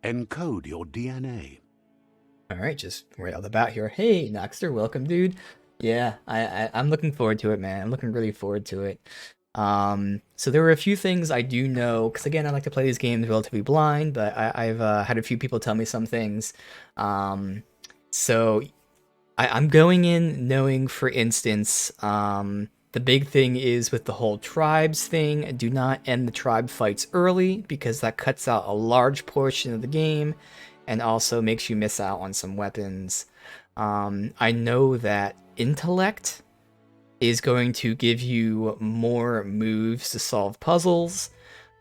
Encode your DNA. All right, just right out the bat here. Hey, Noxter, welcome, dude. Yeah, I'm looking forward to it, man. I'm looking really forward to it. So there were a few things I do know, because again, I like to play these games relatively blind, but I've had a few people tell me some things. Um, so I'm going in knowing, for instance, the big thing is with the whole tribes thing, do not end the tribe fights early because that cuts out a large portion of the game and also makes you miss out on some weapons. I know that intellect is going to give you more moves to solve puzzles.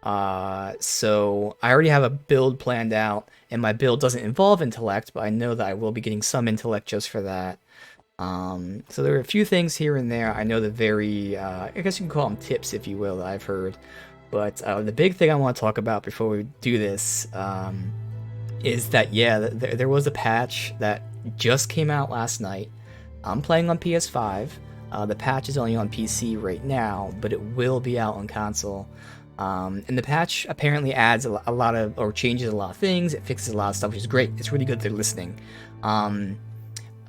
So I already have a build planned out, and my build doesn't involve intellect, but I know that I will be getting some intellect just for that. So there are a few things here and there. I know the very, I guess you can call them tips, if you will, that I've heard. But the big thing I want to talk about before we do this is that, yeah, there was a patch that just came out last night. I'm playing on PS5. The patch is only on PC right now, but it will be out on console. And the patch apparently adds a lot of, or changes a lot of things. It fixes a lot of stuff, which is great. It's really good they're listening.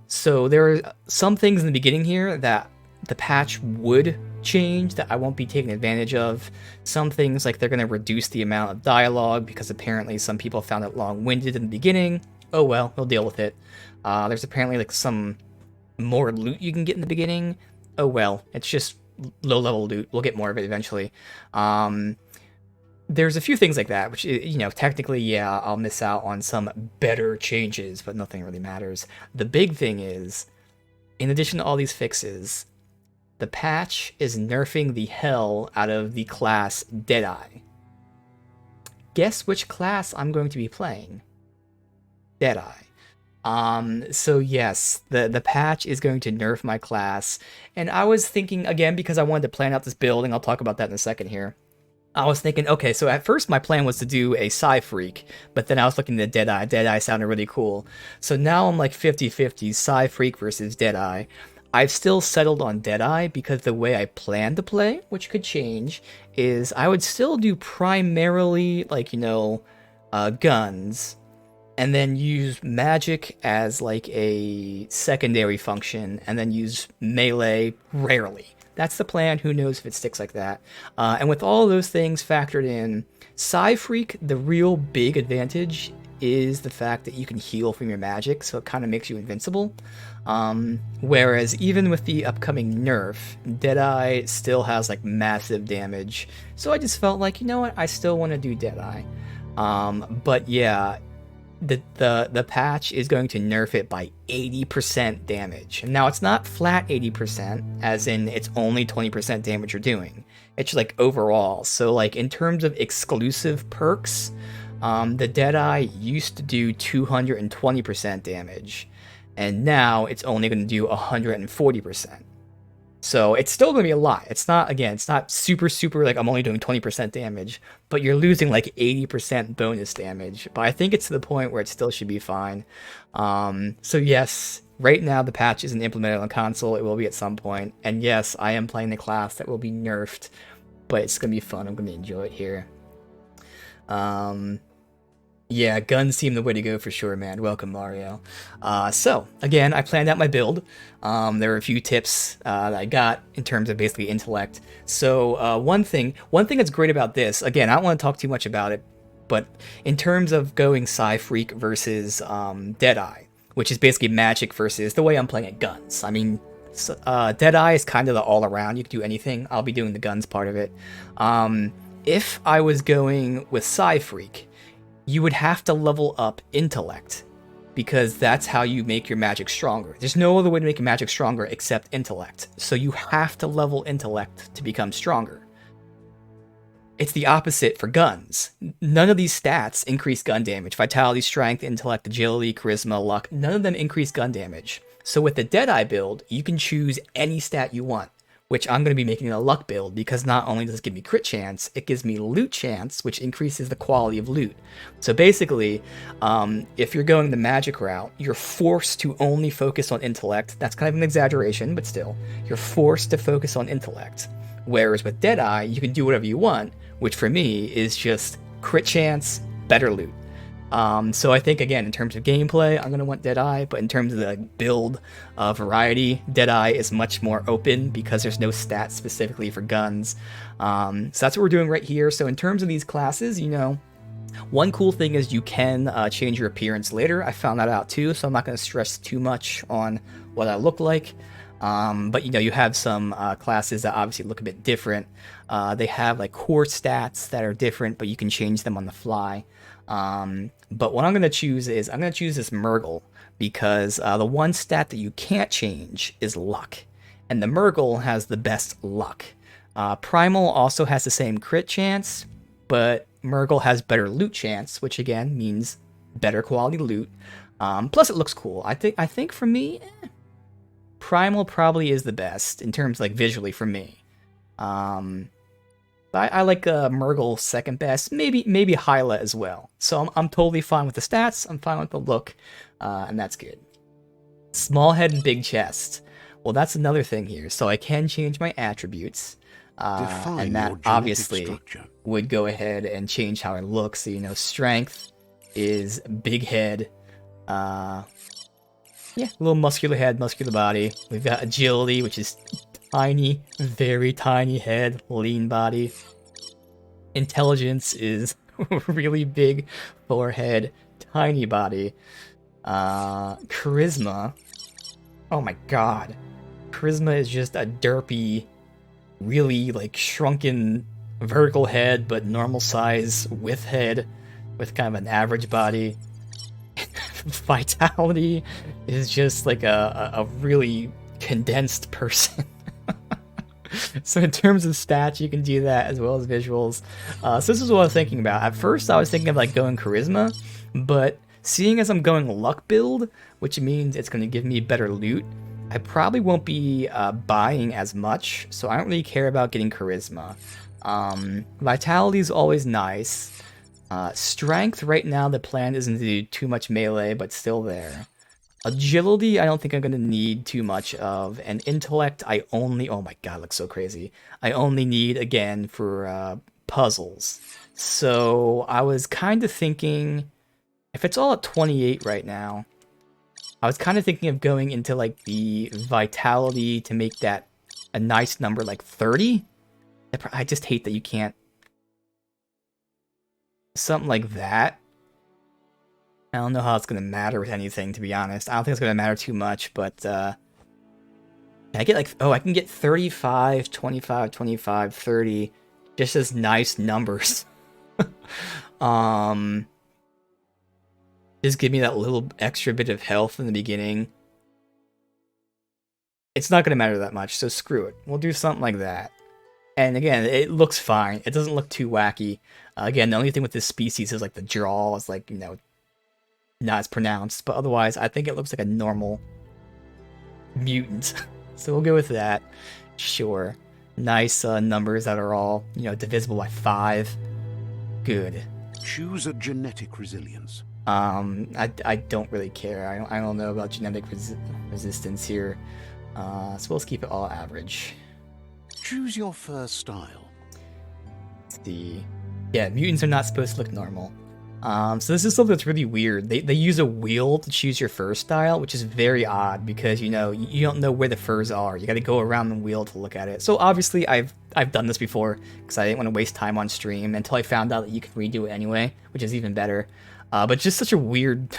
So there are some things in the beginning here that the patch would change that I won't be taking advantage of. Some things like they're going to reduce the amount of dialogue because apparently some people found it long-winded in the beginning. Oh well, we'll deal with it. There's apparently like some more loot you can get in the beginning. Oh well, it's just low-level loot. We'll get more of it eventually. There's a few things like that, which, technically, yeah, I'll miss out on some better changes, but nothing really matters. The big thing is, in addition to all these fixes, the patch is nerfing the hell out of the class Deadeye. Guess which class I'm going to be playing? Deadeye. So yes, the patch is going to nerf my class, and I was thinking, again, because I wanted to plan out this build, and I'll talk about that in a second here. I was thinking, okay, so at first my plan was to do a Psy-Freak, but then I was looking at Deadeye. Deadeye sounded really cool. So now I'm like 50-50, Psy-Freak versus Deadeye. I've still settled on Deadeye because the way I plan to play, which could change, is I would still do primarily, like, guns, and then use magic as like a secondary function, and then use melee rarely. That's the plan. Who knows if it sticks like that? And with all of those things factored in, Psy-Freak, the real big advantage is the fact that you can heal from your magic, so it kind of makes you invincible. Whereas even with the upcoming nerf, Deadeye still has like massive damage. So I just felt like, you know what, I still want to do Deadeye. But yeah, the patch is going to nerf it by 80% damage. Now it's not flat 80%, as in it's only 20% damage you're doing. It's like overall. So like in terms of exclusive perks, the Deadeye used to do 220% damage, and now it's only going to do 140%. So it's still going to be a lot. It's not super, super, like I'm only doing 20% damage, but you're losing like 80% bonus damage. But I think it's to the point where it still should be fine. So yes, right now the patch isn't implemented on console. It will be at some point. And yes, I am playing the class that will be nerfed, but it's going to be fun. I'm going to enjoy it here. Yeah, guns seem the way to go for sure, man. Welcome, Mario. So, again, I planned out my build. There were a few tips that I got in terms of basically intellect. So, one thing that's great about this, again, I don't want to talk too much about it, but in terms of going Psy-Freak versus Deadeye, which is basically magic versus the way I'm playing at guns. I mean, Deadeye is kind of the all-around. You can do anything. I'll be doing the guns part of it. If I was going with Psy-Freak, you would have to level up intellect, because that's how you make your magic stronger. There's no other way to make your magic stronger except intellect. So you have to level intellect to become stronger. It's the opposite for guns. None of these stats increase gun damage. Vitality, strength, intellect, agility, charisma, luck, none of them increase gun damage. So with the Deadeye build, you can choose any stat you want, which I'm going to be making a luck build, because not only does it give me crit chance, it gives me loot chance, which increases the quality of loot. So basically, if you're going the magic route, you're forced to only focus on intellect. That's kind of an exaggeration, but still, you're forced to focus on intellect. Whereas with Deadeye, you can do whatever you want, which for me is just crit chance, better loot. So I think, again, in terms of gameplay, I'm going to want Deadeye, but in terms of the build variety, Deadeye is much more open because there's no stats specifically for guns. So that's what we're doing right here. So in terms of these classes, you know, one cool thing is you can change your appearance later. I found that out too, so I'm not going to stress too much on what I look like. But you know, you have some classes that obviously look a bit different. They have like core stats that are different, but you can change them on the fly. But what I'm going to choose is I'm going to choose this Murgle because the one stat that you can't change is luck. And the Murgle has the best luck. Primal also has the same crit chance, but Murgle has better loot chance, which again means better quality loot. Plus it looks cool. I think for me, Primal probably is the best in terms like visually for me. I like Murgle second best, maybe Hyla as well. So I'm totally fine with the stats. I'm fine with the look, and that's good. Small head and big chest. Well, that's another thing here. So I can change my attributes, and that obviously would go ahead and change how I look. So you know, strength is big head. Yeah, a little muscular head, muscular body. We've got agility, which is tiny, very tiny head, lean body. Intelligence is really big forehead, tiny body. Charisma. Oh my god. Charisma is just a derpy, really like shrunken vertical head, but normal size width head with kind of an average body. Vitality is just like a really condensed person. So in terms of stats, you can do that as well as visuals. So this is what I was thinking about. At first, I was thinking of like going charisma, but seeing as I'm going luck build, which means it's going to give me better loot, I probably won't be buying as much, so I don't really care about getting charisma. Vitality is always nice. Strength, right now, the plan isn't to do too much melee, but still there. Agility, I don't think I'm going to need too much of. And intellect, I only... Oh my god, it looks so crazy. I only need, again, for puzzles. So I was kind of thinking... If it's all at 28 right now, I was kind of thinking of going into, like, the vitality to make that a nice number, like 30. I just hate that you can't... Something like that. I don't know how it's going to matter with anything, to be honest. I don't think it's going to matter too much, but I get like, oh, I can get 35, 25, 25, 30, just as nice numbers. Just give me that little extra bit of health in the beginning. It's not going to matter that much, so screw it. We'll do something like that. And again, it looks fine. It doesn't look too wacky. Again, the only thing with this species is like the draw is like, you know, not as pronounced, but otherwise I think it looks like a normal mutant. So we'll go with that. Sure. Nice numbers that are all, you know, divisible by 5. Good. Choose a genetic resilience. I don't really care. I don't know about genetic resistance here. So let's keep it all average. Choose your first style. Let's see. Yeah, mutants are not supposed to look normal. So this is something that's really weird. They use a wheel to choose your fur style, which is very odd because, you know, you don't know where the furs are. You got to go around the wheel to look at it. So obviously I've done this before because I didn't want to waste time on stream until I found out that you can redo it anyway, which is even better. But just such a weird...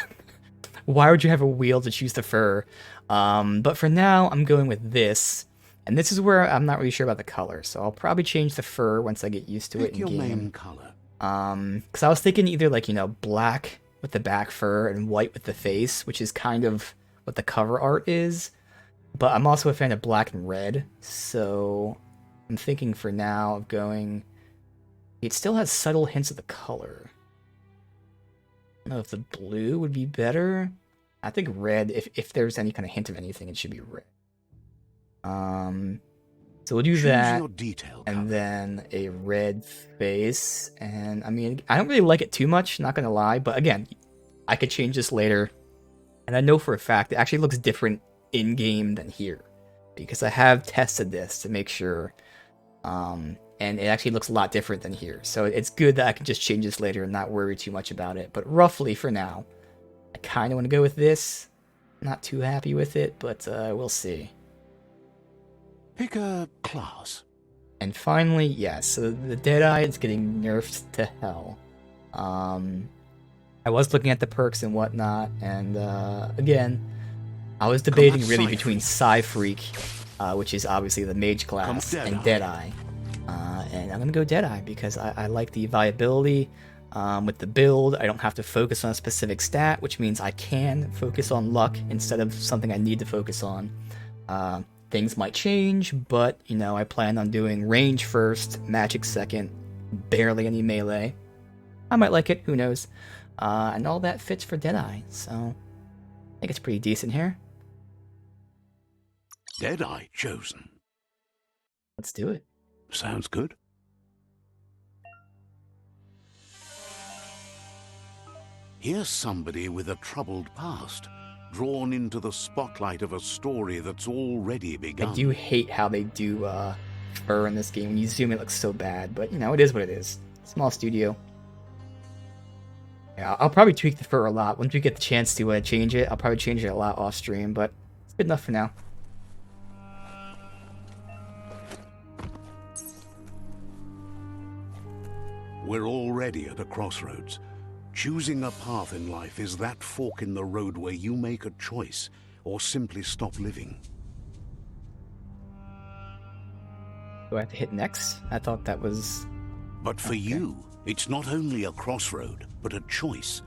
Why would you have a wheel to choose the fur? But for now, I'm going with this. And this is where I'm not really sure about the color. So I'll probably change the fur once I get used to it in Pick your game. main color. Because I was thinking either like, you know, black with the back fur and white with the face, which is kind of what the cover art is. But I'm also a fan of black and red, so I'm thinking for now of going... It still has subtle hints of the color. I don't know if the blue would be better. I think red, if there's any kind of hint of anything, it should be red. So we'll do that, and then a red face, and I mean, I don't really like it too much, not gonna lie, but again, I could change this later, and I know for a fact it actually looks different in-game than here, because I have tested this to make sure, and and it actually looks a lot different than here. So it's good that I can just change this later and not worry too much about it. But roughly for now, I kind of want to go with this. Not too happy with it, but we'll see. Pick a class. And finally, yes, so the Deadeye is getting nerfed to hell. I was looking at the perks and whatnot, and again, I was debating really between Psy-Freak, which is obviously the mage class, and Deadeye. And I'm gonna go Deadeye because I like the viability with the build. I don't have to focus on a specific stat, which means I can focus on luck instead of something I need to focus on. Things might change, but, you know, I plan on doing range first, magic second, barely any melee. I might like it, who knows. And all that fits for Deadeye, so I think it's pretty decent here. Deadeye chosen. Let's do it. Sounds good. Here's somebody with a troubled past, drawn into the spotlight of a story that's already begun. I do hate how they do fur in this game. When you zoom, it looks so bad, but you know, it is what it is. Small studio. Yeah, I'll probably tweak the fur a lot. Once we get the chance to change it, I'll probably change it a lot off stream, but it's good enough for now. We're already at a crossroads. Choosing a path in life is that fork in the road where you make a choice or simply stop living. Do I have to hit next? I thought that was... But for you, it's not only a crossroad, but a choice.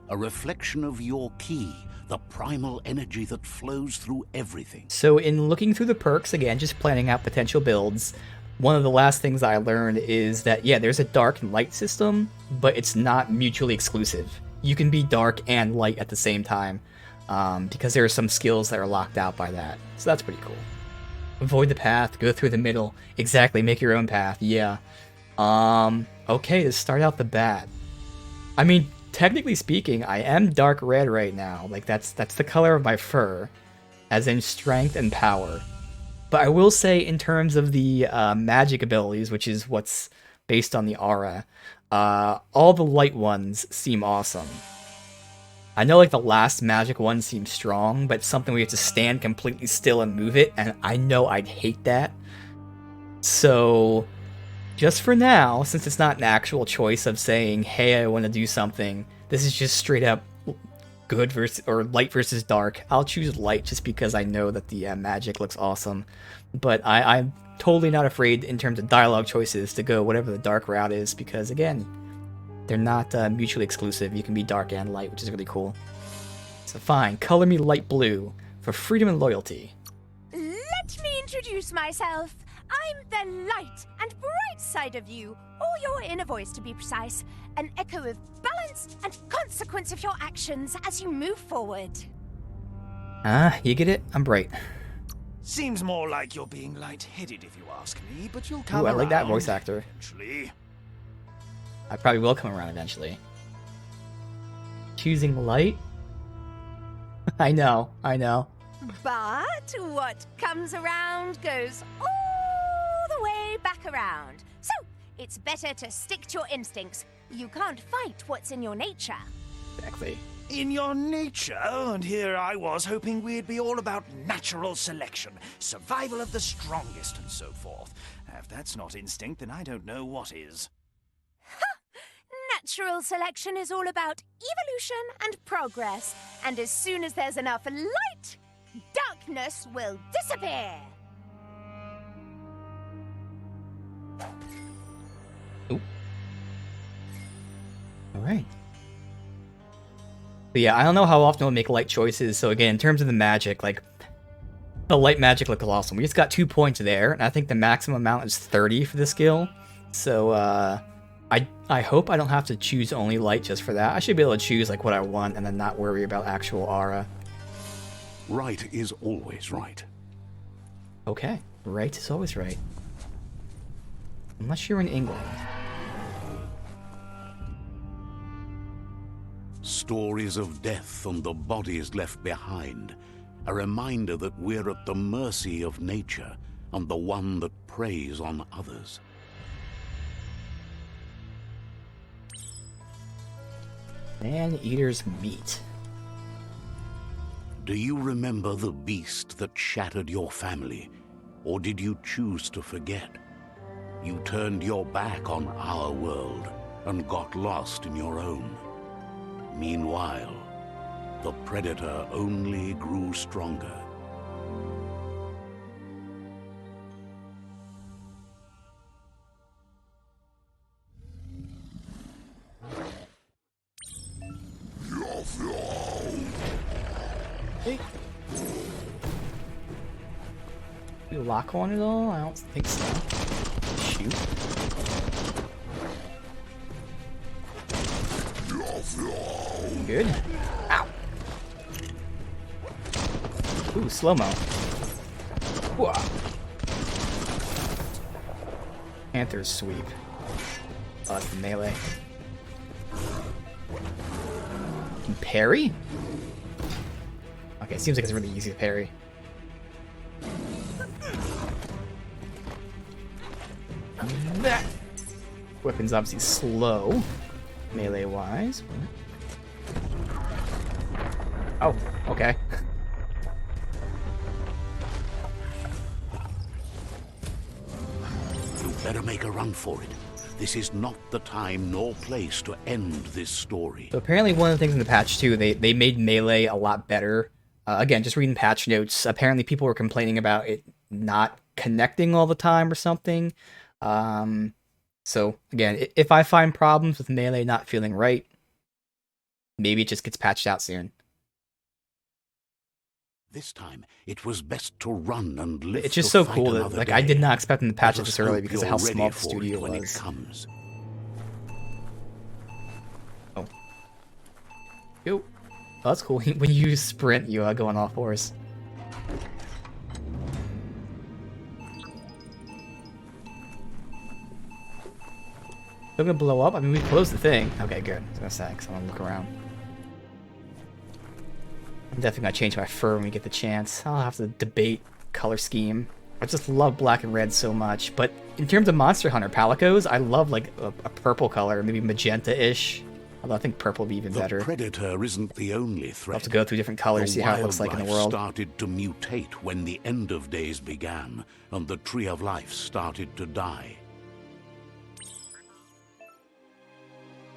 A reflection of your ki, the primal energy that flows through everything. So in looking through the perks, again, just planning out potential builds, one of the last things I learned is that, yeah, there's a dark and light system, but it's not mutually exclusive. You can be dark and light at the same time, because there are some skills that are locked out by that. So that's pretty cool. Avoid the path, go through the middle. Exactly, make your own path, yeah. Okay, to start out the bat. I mean, technically speaking, I am dark red right now. Like, that's the color of my fur, as in strength and power. But I will say, in terms of the magic abilities, which is what's based on the aura, all the light ones seem awesome. I know, like, the last magic one seems strong, but it's something where you have to stand completely still and move it, and I know I'd hate that. So, just for now, since it's not an actual choice of saying, hey, I want to do something, this is just straight up good versus, or light versus dark. I'll choose light just because I know that the magic looks awesome. But I'm totally not afraid in terms of dialogue choices to go whatever the dark route is, because again, they're not mutually exclusive. You can be dark and light, which is really cool. So fine, color me light blue for freedom and loyalty. Let me introduce myself. I'm the light and bright side of you, or your inner voice to be precise, an echo of balance and consequence of your actions as you move forward. You get it? I'm bright. Seems more like you're being light-headed if you ask me, but you'll come Ooh, I around like that voice actor. eventually. I probably will come around eventually. Choosing light? I know. But what comes around goes all the way back around. So, it's better to stick to your instincts. You can't fight what's in your nature. Exactly. In your nature, and here I was hoping we'd be all about natural selection, survival of the strongest, and so forth. If that's not instinct, then I don't know what is. Natural selection is all about evolution and progress. And as soon as there's enough light, darkness will disappear. Ooh. Alright. But yeah, I don't know how often we'll make light choices, so again, in terms of the magic, like, the light magic looks awesome. We just got 2 points there, and I think the maximum amount is 30 for the skill. So, I hope I don't have to choose only light just for that. I should be able to choose, like, what I want and then not worry about actual aura. Right is always right. Okay, right is always right. Unless you're in England. Stories of death and the bodies left behind. A reminder that we're at the mercy of nature and the one that preys on others. Man-eater's meat. Do you remember the beast that shattered your family? Or did you choose to forget? You turned your back on our world and got lost in your own. Meanwhile, the predator only grew stronger. Hey. You lock on it all? I don't think so. Shoot. Good. Ow. Ooh, slow-mo. Whoa. Panther's sweep. Oh, that's the melee. Can parry? Okay, it seems like it's really easy to parry. That weapon's obviously slow, melee-wise. Oh, okay. You better make a run for it. This is not the time nor place to end this story. So apparently one of the things in the patch too, they made melee a lot better. Again, just reading patch notes, apparently people were complaining about it not connecting all the time or something. So again, if I find problems with melee not feeling right, maybe it just gets patched out soon. This time, it was best to run and live. It's just so cool that, like, I did not expect them to patch it this early because of how small the studio was. Oh. Yo. Oh, that's cool. When you use sprint, you go on all fours. Still gonna blow up? I mean, we closed the thing. Okay, good. I was gonna say, because I want to look around. I'm definitely gonna change my fur when we get the chance. I'll have to debate color scheme. I just love black and red so much. But in terms of Monster Hunter Palicos, I love like a purple color, maybe magenta-ish. Although I think purple would be even better. The predator isn't the only threat. I'll have to go through different colors, see how it looks like in the world. Started to mutate when the end of days began, and the tree of life started to die.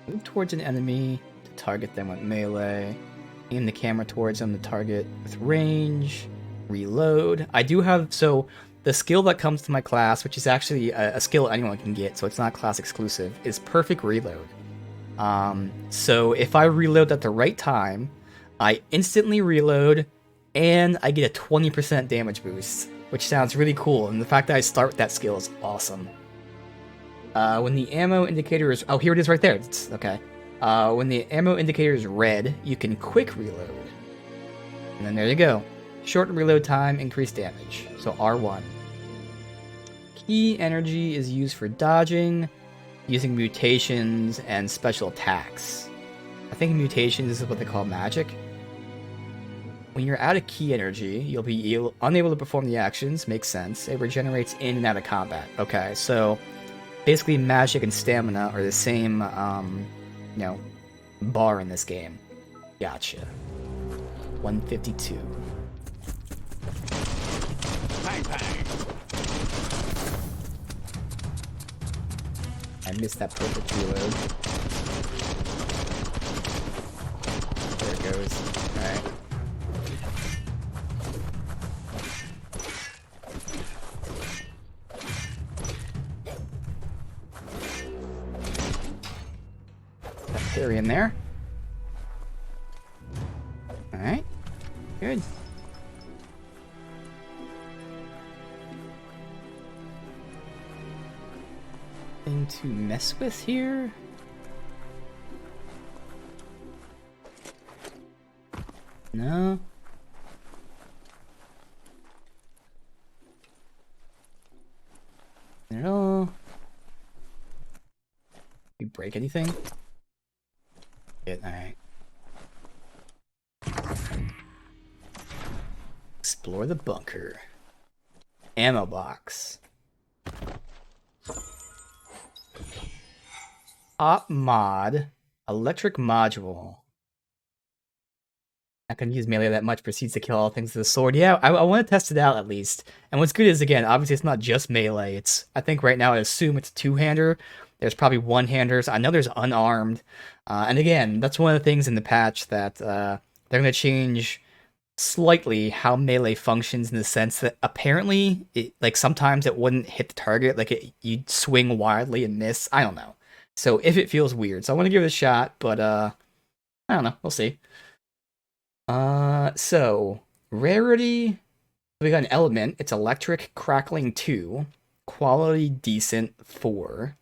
Move towards an enemy to target them with melee. Aim the camera towards them to target with range. Reload. I do have, so the skill that comes to my class, which is actually a skill anyone can get, so it's not class exclusive, is perfect reload. So if I reload at the right time, I instantly reload and I get a 20% damage boost, which sounds really cool. And the fact that I start with that skill is awesome. When the ammo indicator is, oh, here it is right there. It's, okay. When the ammo indicator is red, you can quick reload. And then there you go. Short reload time, increased damage. So R1. Key energy is used for dodging, using mutations, and special attacks. I think mutations is what they call magic. When you're out of key energy, you'll be unable to perform the actions. Makes sense. It regenerates in and out of combat. Okay, so basically magic and stamina are the same, you know, bar in this game. Gotcha. 152. Bang, bang. I missed that perfect reload. There it goes. Alright. That parry in there. Alright. Good. Thing to mess with here? No. Not at all. You break anything? Good, alright. Explore the bunker. Ammo box. Top mod. Electric module. Not gonna use melee that much, proceeds to kill all things with the sword. Yeah, I want to test it out at least. And what's good is, again, obviously it's not just melee. It's, I think right now I assume it's a two-hander. There's probably one-handers. I know there's unarmed. And again, that's one of the things in the patch that they're gonna change slightly how melee functions, in the sense that apparently, like sometimes it wouldn't hit the target. Like you'd swing wildly and miss. I don't know. So if it feels weird, so I want to give it a shot, but I don't know. We'll see. So rarity, we got an element. It's electric, crackling 2, quality decent 4.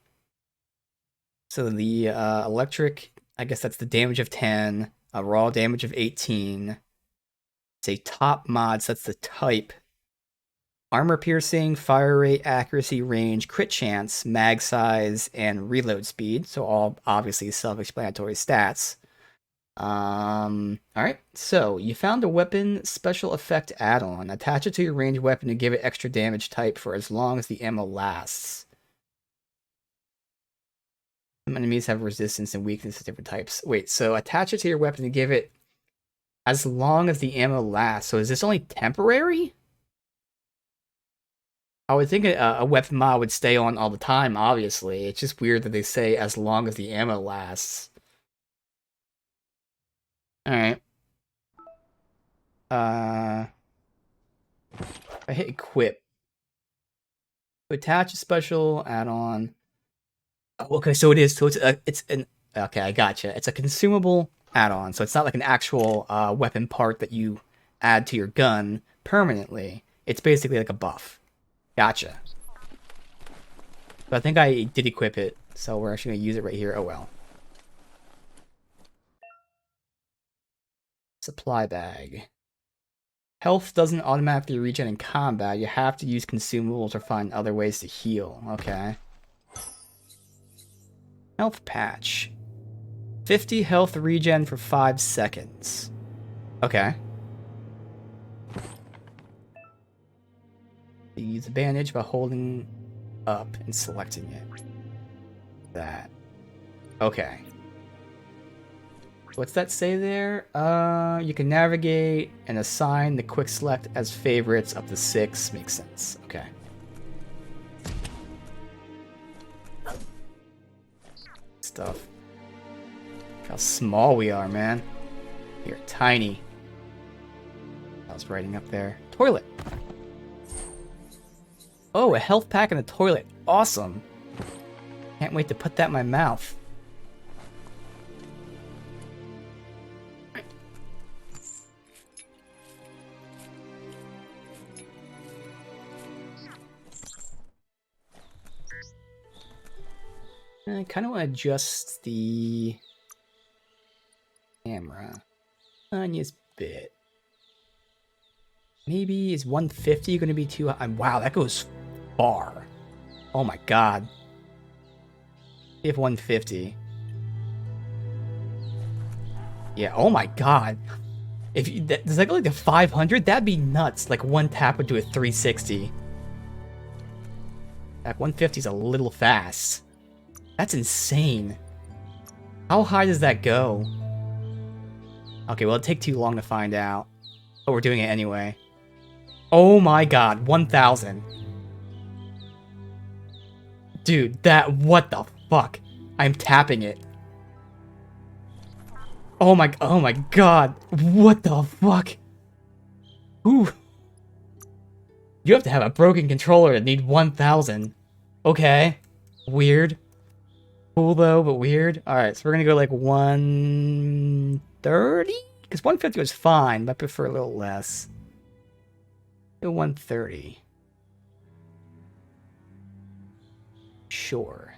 So the electric, I guess that's the damage of 10, a raw damage of 18. It's a top mod, so that's the type. Armor piercing, fire rate, accuracy, range, crit chance, mag size, and reload speed. So all obviously self-explanatory stats. Alright, so you found a weapon special effect add-on. Attach it to your ranged weapon to give it extra damage type for as long as the ammo lasts. Some enemies have resistance and weakness to different types. Wait, so attach it to your weapon to give it as long as the ammo lasts. So is this only temporary? I would think a weapon mod would stay on all the time, obviously. It's just weird that they say as long as the ammo lasts. Alright. I hit equip. Attach a special add-on. Oh, okay, so it is. So it's an. Okay, I gotcha. It's a consumable add-on, so it's not like an actual weapon part that you add to your gun permanently. It's basically like a buff. Gotcha. But I think I did equip it, so we're actually gonna use it right here. Oh well. Supply bag. Health doesn't automatically regen in combat. You have to use consumables or find other ways to heal. Okay. Health patch. 50 health regen for 5 seconds. Okay. You use the bandage by holding up and selecting it. That. Okay. What's that say there? You can navigate and assign the quick select as favorites up to 6. Makes sense. Okay. Stuff. Look how small we are, man. You're tiny. I was writing up there. Toilet. Oh, a health pack and a toilet. Awesome. Can't wait to put that in my mouth. I kind of want to adjust the camera. Tiniest bit. Maybe is 150 going to be too high? Wow, that goes far. Oh my god. If 150. Yeah, oh my god. If you, does that go like to 500? That'd be nuts. Like one tap would do a 360. Like 150 is a little fast. That's insane. How high does that go? Okay, well, it'd take too long to find out. But we're doing it anyway. Oh my god, 1,000. Dude, what the fuck? I'm tapping it. Oh my god. What the fuck? Ooh. You have to have a broken controller to need 1,000. Okay. Weird. Cool though, but weird. Alright, so we're gonna go like 130? Because 150 was fine, but I prefer a little less. Do 130. Sure.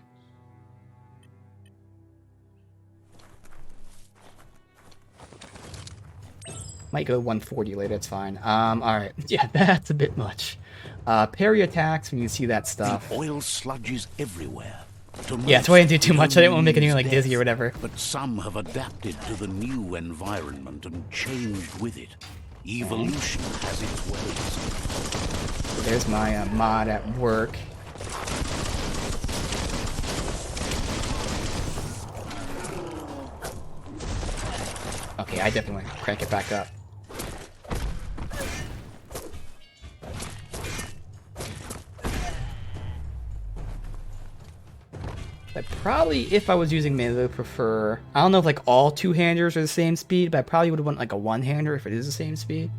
Might go 140 later, it's fine. Alright. Yeah, that's a bit much. Parry attacks when you see that stuff. The oil sludges everywhere. Yeah, that's why I didn't do too much. I didn't want to make anyone like dizzy or whatever. But some have adapted to the new environment and changed with it. Evolution has its ways. So there's my mod at work. Okay, I definitely want to crank it back up. I probably, if I was using melee, would prefer... I don't know if like all two-handers are the same speed, but I probably would want like a one-hander if it is the same speed.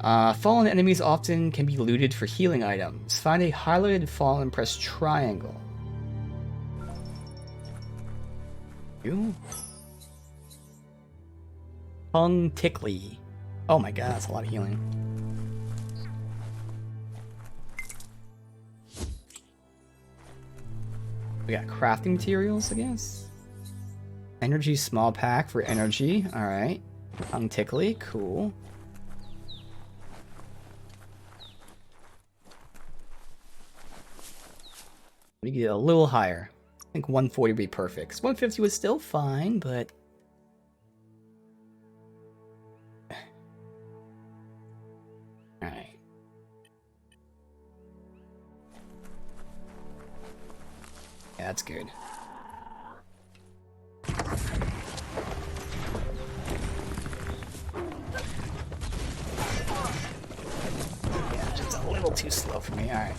Fallen enemies often can be looted for healing items. Find a highlighted fallen and press triangle. You? Tongue tickly. Oh my god, that's a lot of healing. We got crafting materials, I guess. Energy small pack for energy. Alright. Tongue tickly. Cool. We get a little higher. I think 140 would be perfect. 150 was still fine, but... Alright. Yeah, that's good. Yeah, just a little too slow for me. Alright.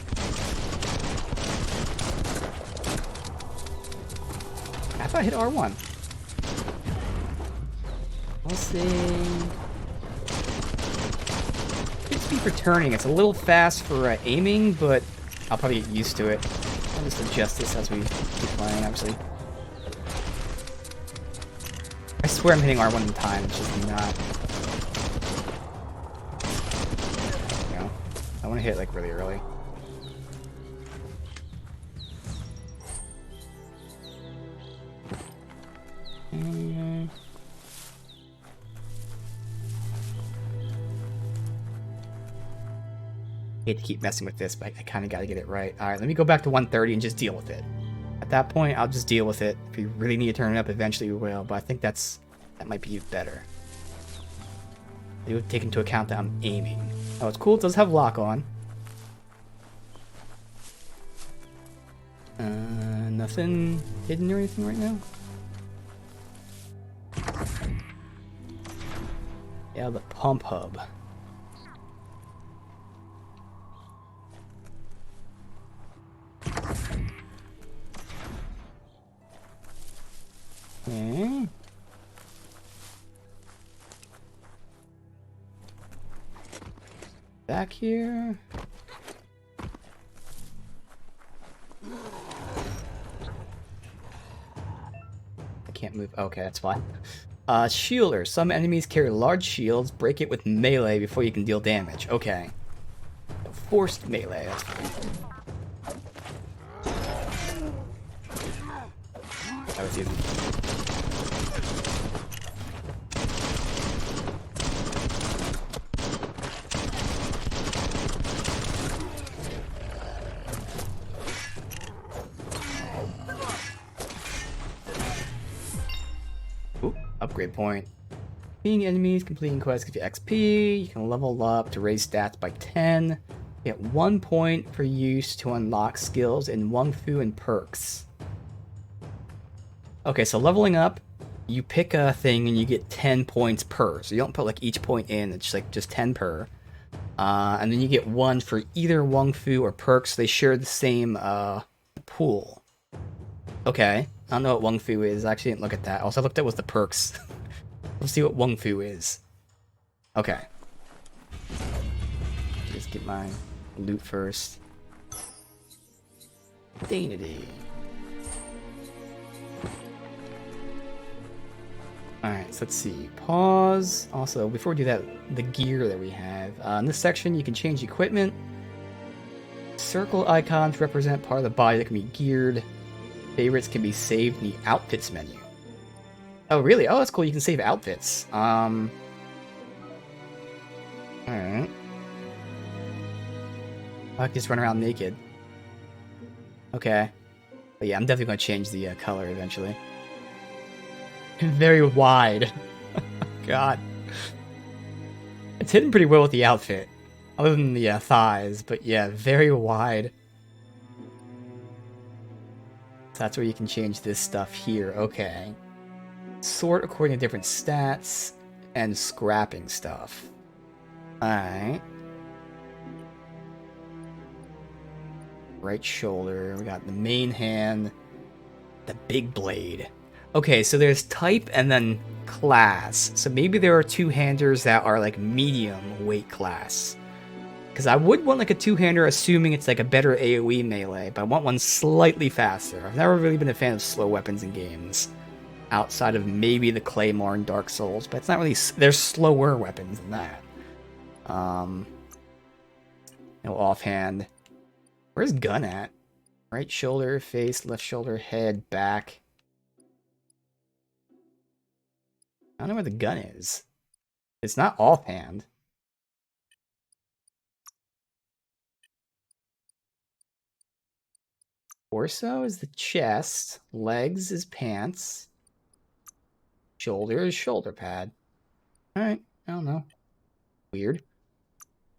I thought I hit R1. We'll see. Good speed for turning. It's a little fast for aiming, but I'll probably get used to it. I'll just adjust this as we keep playing, obviously. I swear I'm hitting R1 in time, it's just not. You know, I want to hit like really early. Hate to keep messing with this, but I kind of got to get it right. All right, let me go back to 130 and just deal with it. At that point, I'll just deal with it. If we really need to turn it up, eventually we will. But I think that might be better. It would take into account that I'm aiming. Oh, it's cool. It does have lock on. Nothing hidden or anything right now. Yeah, the pump hub. Okay. Back here. I can't move. Okay, that's fine. Shielder. Some enemies carry large shields. Break it with melee before you can deal damage. Okay. Forced melee. That's fine. That was easy. Ooh, upgrade point. Being enemies, completing quests gives you XP. You can level up to raise stats by 10. Get 1 point for use to unlock skills in Wung Fu and perks. Okay, so leveling up, you pick a thing and you get 10 points per. So you don't put like each point in, it's like just 10 per. And then you get 1 for either Wung Fu or perks. They share the same pool. Okay, I don't know what Wung Fu is. I actually didn't look at that. Also, I looked at was the perks. Let's see what Wung Fu is. Okay. Just get my loot first. Dignity. Alright, so let's see. Pause. Also, before we do that, the gear that we have. In this section, you can change equipment. Circle icons represent part of the body that can be geared. Favorites can be saved in the outfits menu. Oh, really? Oh, that's cool. You can save outfits. Alright. I can just run around naked. Okay. But yeah, I'm definitely going to change the color eventually. Very wide. God. It's hidden pretty well with the outfit. Other than the thighs, but yeah, very wide. So that's where you can change this stuff here. Okay. Sort according to different stats and scrapping stuff. Alright. Right shoulder. We got the main hand. The big blade. Okay, so there's type and then class. So maybe there are two-handers that are like medium weight class. Because I would want like a two-hander assuming it's like a better AoE melee, but I want one slightly faster. I've never really been a fan of slow weapons in games. Outside of maybe the Claymore in Dark Souls, but it's not really... There's slower weapons than that. No offhand. Where's gun at? Right shoulder, face, left shoulder, head, back. I don't know where the gun is. It's not offhand. Torso is the chest. Legs is pants. Shoulder is shoulder pad. Alright, I don't know. Weird.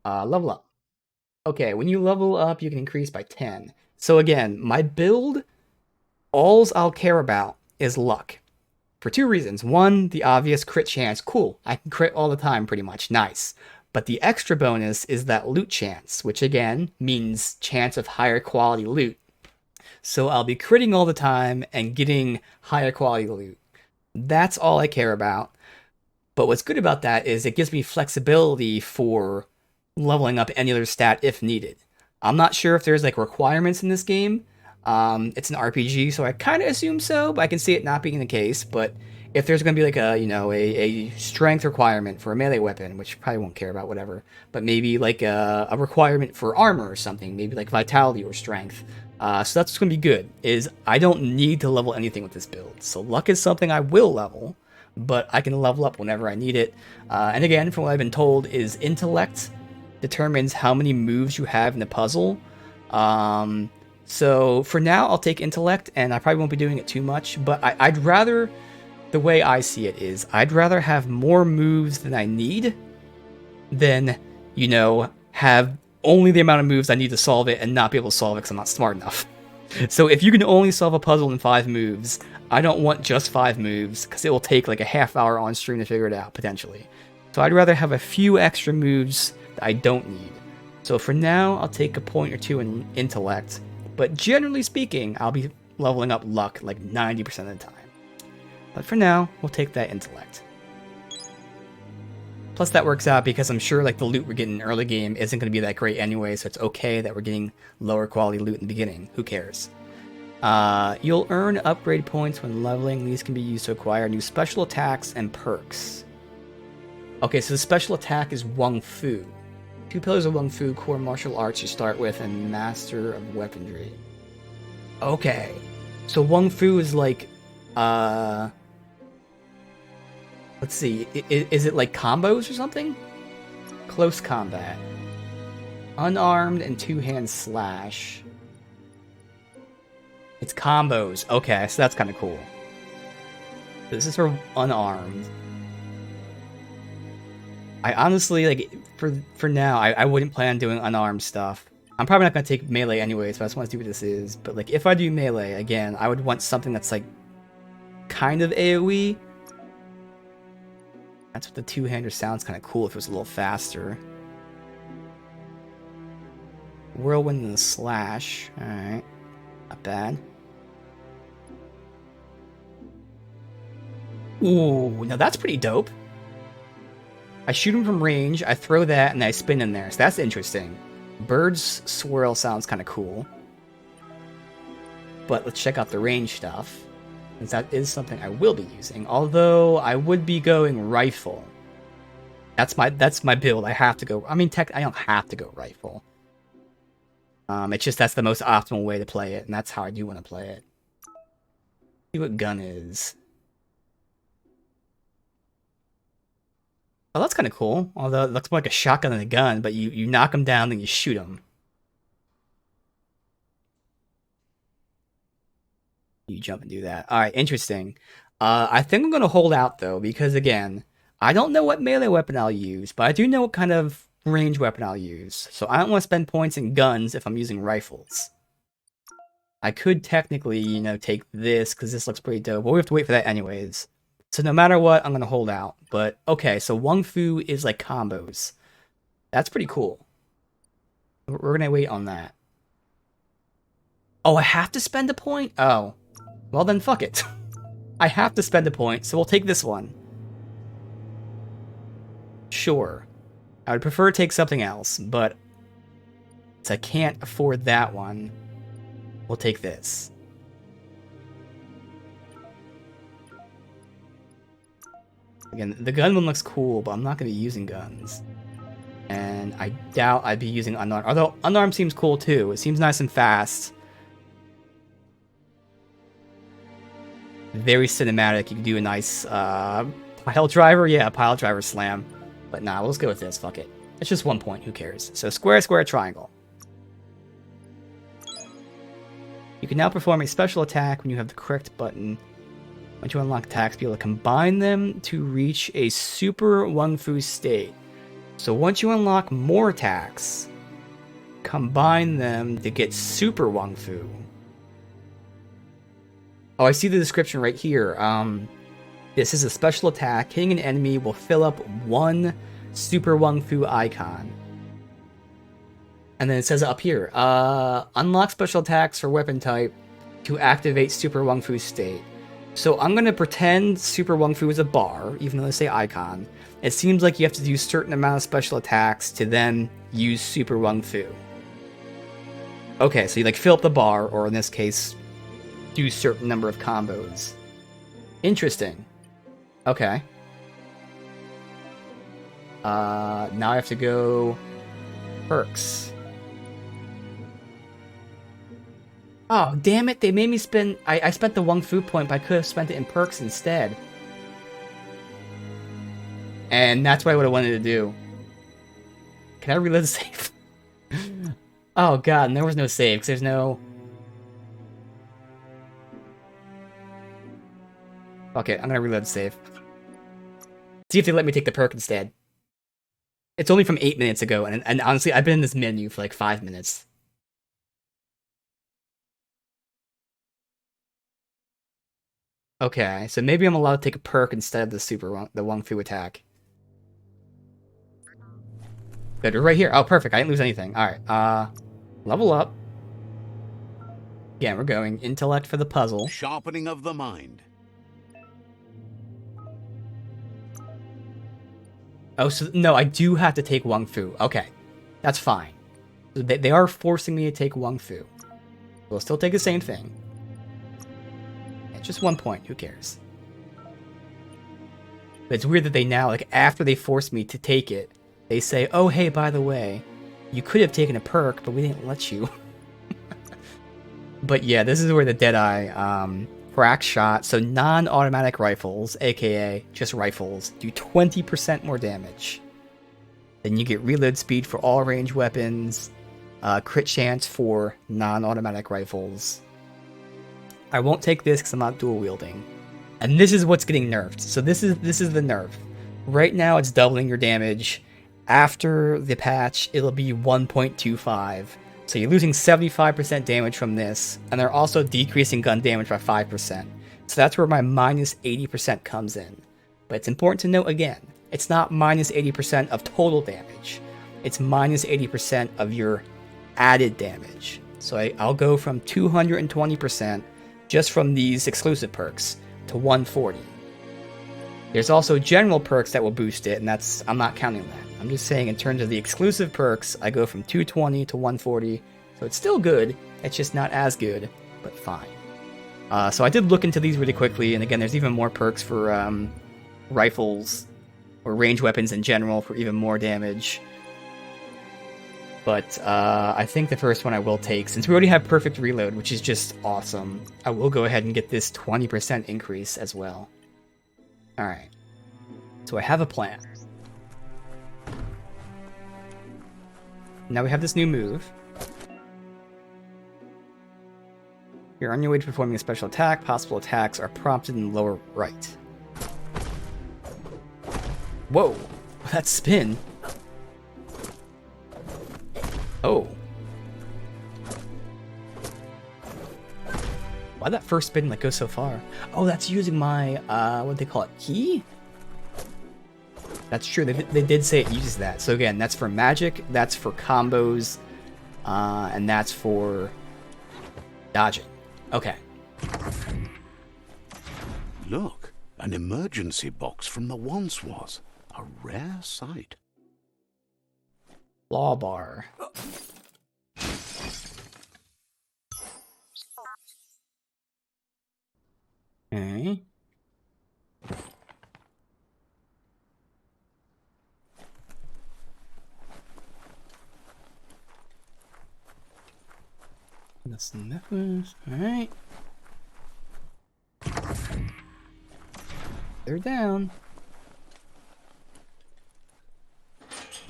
Level up. Okay, when you level up, you can increase by 10. So again, my build, alls I'll care about is luck. For two reasons. One, the obvious crit chance. Cool, I can crit all the time pretty much. Nice. But the extra bonus is that loot chance, which again means chance of higher quality loot. So I'll be critting all the time and getting higher quality loot. That's all I care about. But what's good about that is it gives me flexibility for leveling up any other stat if needed. I'm not sure if there's like requirements in this game. It's an RPG, so I kind of assume so, but I can see it not being the case. But if there's going to be like a strength requirement for a melee weapon, which I probably won't care about, whatever, but maybe like a requirement for armor or something, maybe like vitality or strength. So that's what's going to be good, is I don't need to level anything with this build. So luck is something I will level, but I can level up whenever I need it. And again, from what I've been told, is intellect determines how many moves you have in the puzzle. So for now, I'll take intellect, and I probably won't be doing it too much, but I'd rather, the way I see it is, I'd rather have more moves than I need than, have only the amount of moves I need to solve it and not be able to solve it because I'm not smart enough. So if you can only solve a puzzle in 5 moves, I don't want just 5 moves, because it will take like a half hour on stream to figure it out, potentially. So I'd rather have a few extra moves that I don't need. So for now, I'll take a point or two in intellect, but generally speaking, I'll be leveling up luck like 90% of the time. But for now, we'll take that intellect. Plus that works out because I'm sure like the loot we're getting in early game isn't going to be that great anyway, so it's okay that we're getting lower quality loot in the beginning. Who cares? You'll earn upgrade points when leveling. These can be used to acquire new special attacks and perks. Okay, so the special attack is Wung Fu. 2 pillars of Wung Fu, core martial arts you start with, and master of weaponry. Okay, so Wung Fu is like, let's see, is it like combos or something? Close combat. Unarmed and 2-hand slash. It's combos. Okay, so that's kind of cool. This is for unarmed. I honestly, like, for now, I wouldn't plan on doing unarmed stuff. I'm probably not going to take melee anyway, so I just want to see what this is. But, like, if I do melee, again, I would want something that's, like, kind of AoE. That's what the 2-hander sounds kind of cool if it was a little faster. Whirlwind and the slash. Alright. Not bad. Ooh, now that's pretty dope. I shoot him from range, I throw that, and I spin in there. So that's interesting. Bird's swirl sounds kind of cool. But let's check out the range stuff, since that is something I will be using. Although I would be going rifle. That's my build. I have to go. I mean, I don't have to go rifle. It's just that's the most optimal way to play it, and that's how I do want to play it. See what gun is. Oh, that's kind of cool. Although it looks more like a shotgun than a gun, but you knock them down, then you shoot them. You jump and do that. Alright, interesting. I think I'm going to hold out, though, because, again, I don't know what melee weapon I'll use, but I do know what kind of range weapon I'll use. So I don't want to spend points in guns if I'm using rifles. I could technically, take this, because this looks pretty dope, but we have to wait for that anyways. So no matter what, I'm gonna hold out. But okay, so Wung Fu is like combos. That's pretty cool. We're gonna wait on that. Oh, I have to spend a point? Oh. Well then, fuck it. I have to spend a point, so we'll take this one. Sure. I would prefer to take something else, but since I can't afford that one, we'll take this. Again, the gun one looks cool, but I'm not going to be using guns. And I doubt I'd be using unarmed. Although unarmed seems cool too. It seems nice and fast. Very cinematic. You can do a nice pile driver. Yeah, pile driver slam. But nah, we'll just go with this. Fuck it. It's just 1 point. Who cares? So square, square, triangle. You can now perform a special attack when you have the correct button. Once you unlock attacks, be able to combine them to reach a super Wung Fu state. So once you unlock more attacks, combine them to get super Wung Fu. Oh, I see the description right here. This is a special attack. Hitting an enemy will fill up one super Wung Fu icon. And then it says up here, unlock special attacks for weapon type to activate super Wung Fu state. So I'm going to pretend super Wung Fu is a bar, even though they say icon. It seems like you have to do a certain amount of special attacks to then use super Wung Fu. Okay, so you like fill up the bar, or in this case, do a certain number of combos. Interesting. Okay. Now I have to go perks. Oh, damn it, they made me spend... I spent the Wung Fu point, but I could have spent it in perks instead. And that's what I would have wanted to do. Can I reload the save? Oh god, and there was no save, because there's no... Okay, I'm gonna reload the save. See if they let me take the perk instead. It's only from 8 minutes ago, and honestly, I've been in this menu for like 5 minutes. Okay, so maybe I'm allowed to take a perk instead of the Wung Fu attack. Good, we're right here. Oh, perfect. I didn't lose anything. Alright, level up. Again, we're going intellect for the puzzle. Sharpening of the mind. Oh, so no, I do have to take Wung Fu. Okay, that's fine. So they are forcing me to take Wung Fu. We'll still take the same thing. Just 1 point, who cares? But it's weird that they now, like, after they force me to take it, they say, oh, hey, by the way, you could have taken a perk, but we didn't let you. But yeah, this is where the Deadeye, crack shot, so non-automatic rifles, aka just rifles, do 20% more damage. Then you get reload speed for all range weapons, crit chance for non-automatic rifles. I won't take this because I'm not dual wielding. And this is what's getting nerfed. So this is the nerf. Right now it's doubling your damage. After the patch, it'll be 1.25. So you're losing 75% damage from this, and they're also decreasing gun damage by 5%. So that's where my minus 80% comes in. But it's important to note again, it's not minus 80% of total damage. It's minus 80% of your added damage. So I'll go from 220% just from these exclusive perks to 140. There's also general perks that will boost it, and I'm not counting that. I'm just saying in terms of the exclusive perks, I go from 220 to 140, so it's still good, it's just not as good, but fine. So I did look into these really quickly, and again, there's even more perks for rifles, or range weapons in general for even more damage. But I think the first one I will take, since we already have perfect reload, which is just awesome, I will go ahead and get this 20% increase as well. Alright. So I have a plan. Now we have this new move. You're on your way to performing a special attack. Possible attacks are prompted in the lower right. Whoa! That spin! Oh. Why'd that first spin like go so far? Oh, that's using my what do they call it? Key? That's true. They did say it uses that. So again, that's for magic, that's for combos, and that's for dodging. Okay. Look, an emergency box from the once was. A rare sight. Law bar. Okay. That's necklace. Alright. They're down.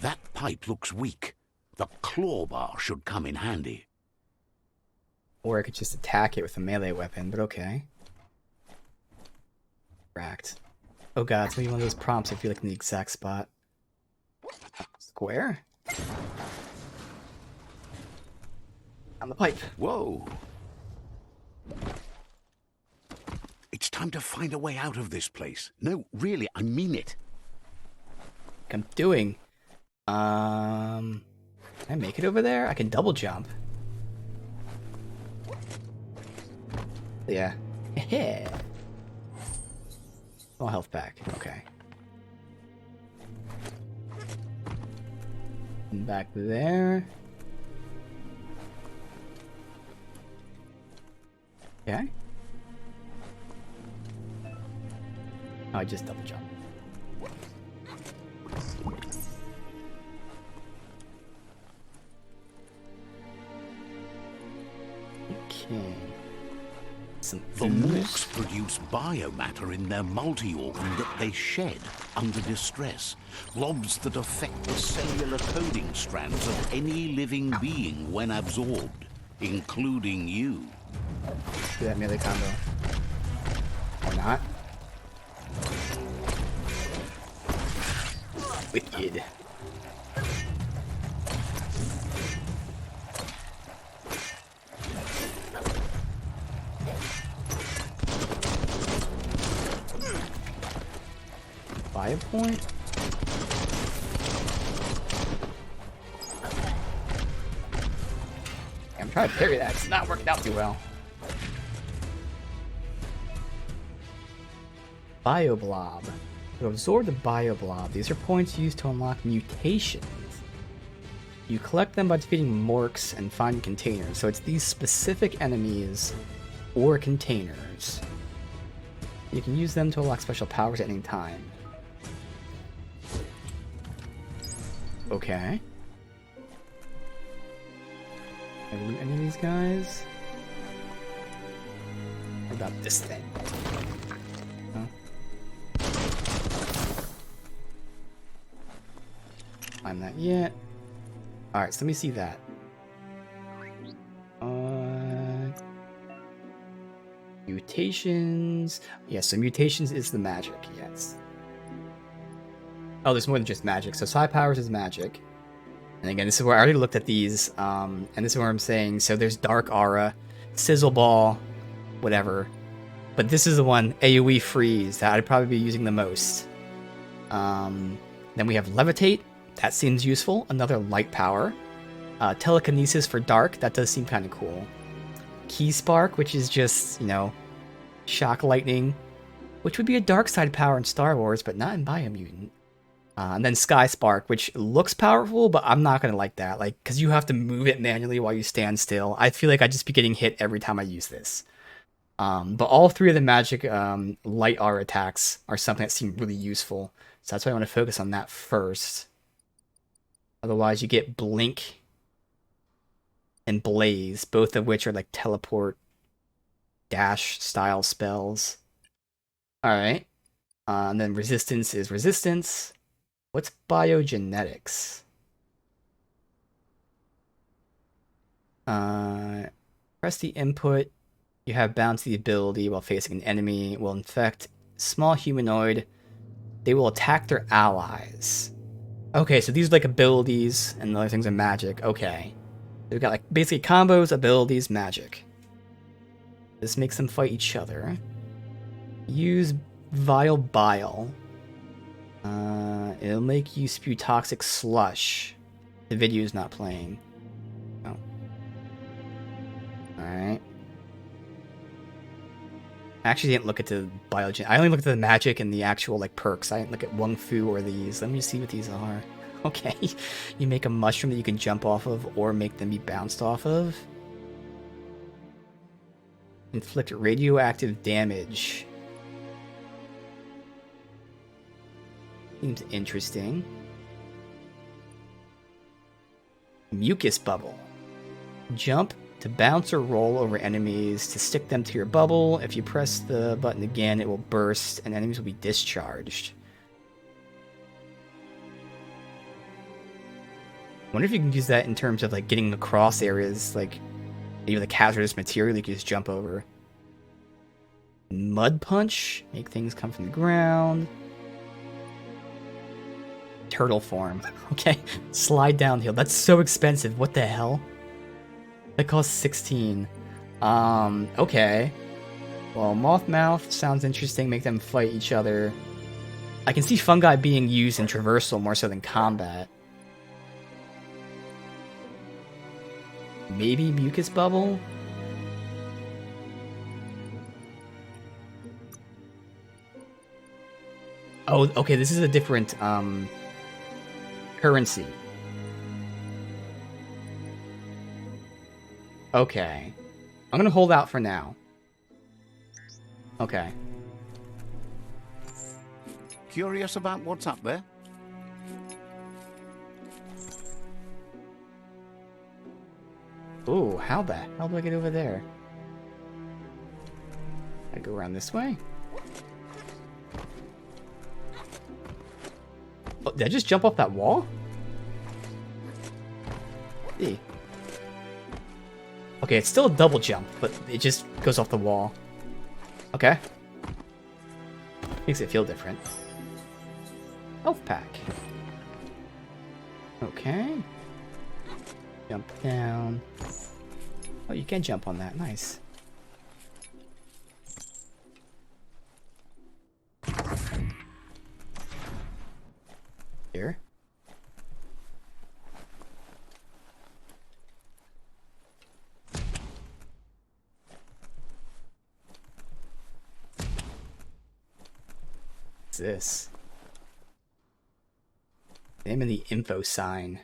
That pipe looks weak. The claw bar should come in handy. Or I could just attack it with a melee weapon, but okay. Cracked. Oh god, it's gonna be one of those prompts I feel like in the exact spot. Square? On the pipe. Whoa. It's time to find a way out of this place. No, really, I mean it. Like I'm doing. Can I make it over there? I can double jump. Yeah. All health back. Okay. And back there. Okay. Oh, I just double jump. Okay. The morks produce biomatter in their multi-organ that they shed under distress. Blobs that affect the cellular coding strands of any living being when absorbed, including you. Do that melee combo. Or not. Wicked. Buy a point? I'm trying to parry that. It's not working out too well. Bioblob. To absorb the Bioblob, these are points used to unlock mutations. You collect them by defeating morks and finding containers. So it's these specific enemies or containers. You can use them to unlock special powers at any time. Okay. Can I loot any of these guys? What about this thing? No? Climb that yet. Alright, so let me see that. Mutations. Yes, so mutations is the magic, yes. Oh, there's more than just magic. So psi powers is magic. And again, this is where I already looked at these, and this is where I'm saying, so there's Dark Aura, Sizzle Ball, whatever. But this is the one, AoE Freeze, that I'd probably be using the most. Then we have Levitate, that seems useful, another light power. Telekinesis for Dark, that does seem kind of cool. Key Spark, which is just, you know, Shock Lightning, which would be a dark side power in Star Wars, but not in Biomutant. And then Sky Spark, which looks powerful, but I'm not going to like that. Like, because you have to move it manually while you stand still. I feel like I'd just be getting hit every time I use this. But all three of the magic light aura attacks are something that seem really useful. So that's why I want to focus on that first. Otherwise, you get Blink and Blaze, both of which are like teleport, dash style spells. Alright. And then Resistance is Resistance. What's biogenetics? Press the input. You have bounce the ability while facing an enemy. Will infect small humanoid. They will attack their allies. Okay, so these are like abilities, and the other things are magic. Okay. We've got like basically combos, abilities, magic. This makes them fight each other. Use Vile Bile. It'll make you spew toxic slush. The video's not playing. Oh. Alright. I actually didn't look at the biogen. I only looked at the magic and the actual like perks. I didn't look at Wung Fu or these. Let me see what these are. Okay. You make a mushroom that you can jump off of or make them be bounced off of. Inflict radioactive damage. Seems interesting. Mucus bubble. Jump to bounce or roll over enemies to stick them to your bubble. If you press the button again, it will burst and enemies will be discharged. Wonder if you can use that in terms of like getting across areas, like maybe like hazardous material you can just jump over. Mud punch, make things come from the ground. Turtle form. Okay, slide downhill. That's so expensive. What the hell? That costs 16. Okay. Well, Moth Mouth sounds interesting. Make them fight each other. I can see fungi being used in traversal more so than combat. Maybe Mucus Bubble? Oh, okay, this is a different, currency. Okay. I'm gonna hold out for now. Okay. Curious about what's up there? Ooh, how the hell do I get over there? I go around this way? Oh, did I just jump off that wall? Hey. Okay, it's still a double jump, but it just goes off the wall. Okay. Makes it feel different. Health pack. Okay. Jump down. Oh, you can jump on that. Nice. Here. What's this? Name of the info sign.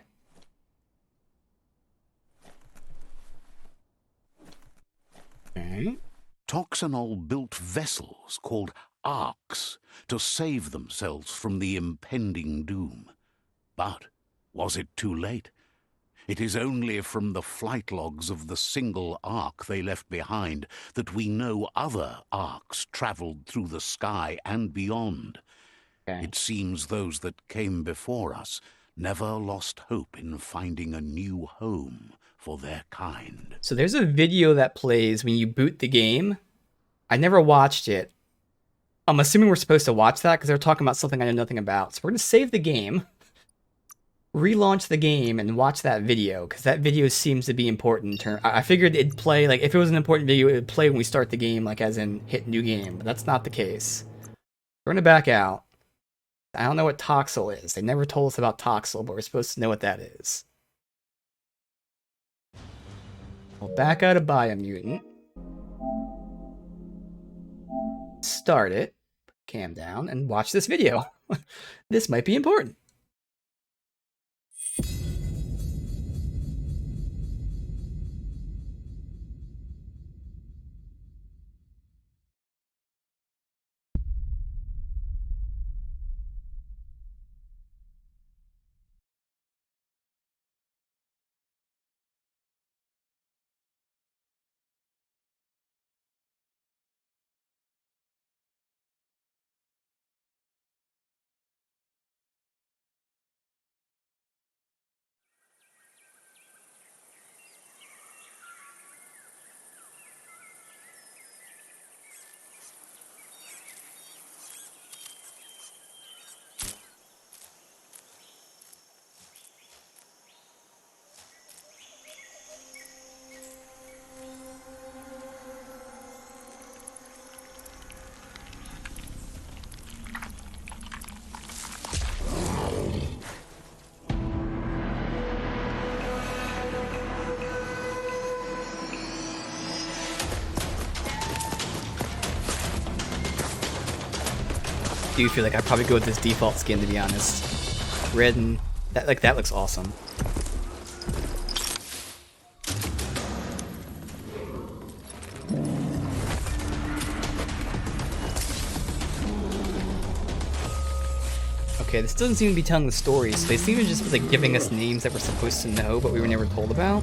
Alright. Toxanol built vessels called arks to save themselves from the impending doom. But was it too late? It is only from the flight logs of the single ark they left behind that we know other arks traveled through the sky and beyond. Okay. It seems those that came before us never lost hope in finding a new home for their kind. So there's a video that plays when you boot the game. I never watched it. I'm assuming we're supposed to watch that because they're talking about something I know nothing about. So we're going to save the game, relaunch the game, and watch that video because that video seems to be important. I figured it'd play, like, if it was an important video, it would play when we start the game, like, as in hit new game. But that's not the case. We're going to back out. I don't know what Toxel is. They never told us about Toxel, but we're supposed to know what that is. We'll back out of Biomutant. Start it. Cam down and watch this video. This might be important. do feel like I'd probably go with this default skin, to be honest. Red and that looks awesome. Okay, this doesn't seem to be telling the story, so they seem to just be like giving us names that we're supposed to know, but we were never told about.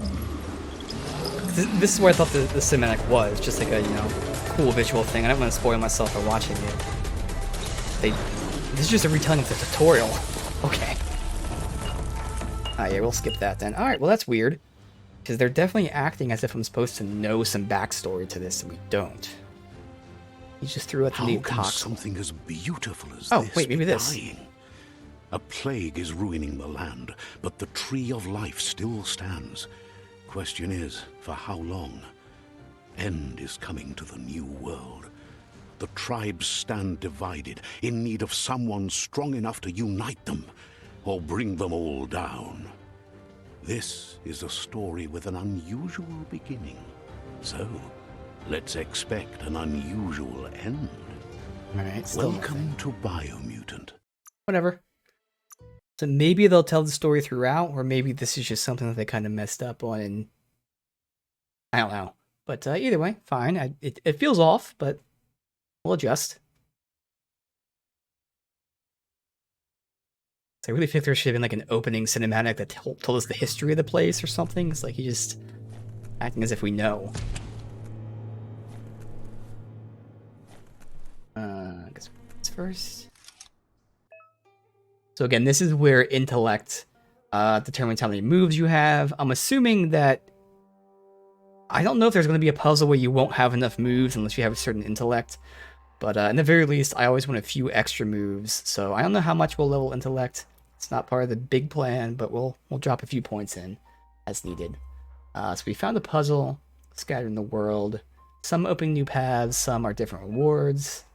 This is where I thought the cinematic was, just like a, you know, cool visual thing. I don't want to spoil myself by watching it. This is just a retelling of the tutorial. Okay. Alright, yeah, we'll skip that then. Alright, well that's weird. Because they're definitely acting as if I'm supposed to know some backstory to this, and we don't. He just threw out the name How can Tox. something as beautiful as Oh, this wait, maybe be this. dying? A plague is ruining the land, but the tree of life still stands. Question is, for how long? End is coming to the new world. The tribes stand divided, in need of someone strong enough to unite them, or bring them all down. This is a story with an unusual beginning. So, let's expect an unusual end. Alright, still Welcome nothing. to Biomutant. Whatever. So maybe they'll tell the story throughout, or maybe this is just something that they kind of messed up on, and I don't know. But either way, fine. It feels off, but we'll adjust. So I really think there should have been like an opening cinematic that told us the history of the place or something. It's like you just acting as if we know. I guess what's first. So again, this is where intellect determines how many moves you have. I'm assuming that I don't know if there's going to be a puzzle where you won't have enough moves unless you have a certain intellect. But in the very least, I always want a few extra moves. So I don't know how much we'll level intellect. It's not part of the big plan, but we'll drop a few points in as needed. So we found a puzzle scattered in the world. Some opening new paths, some are different rewards.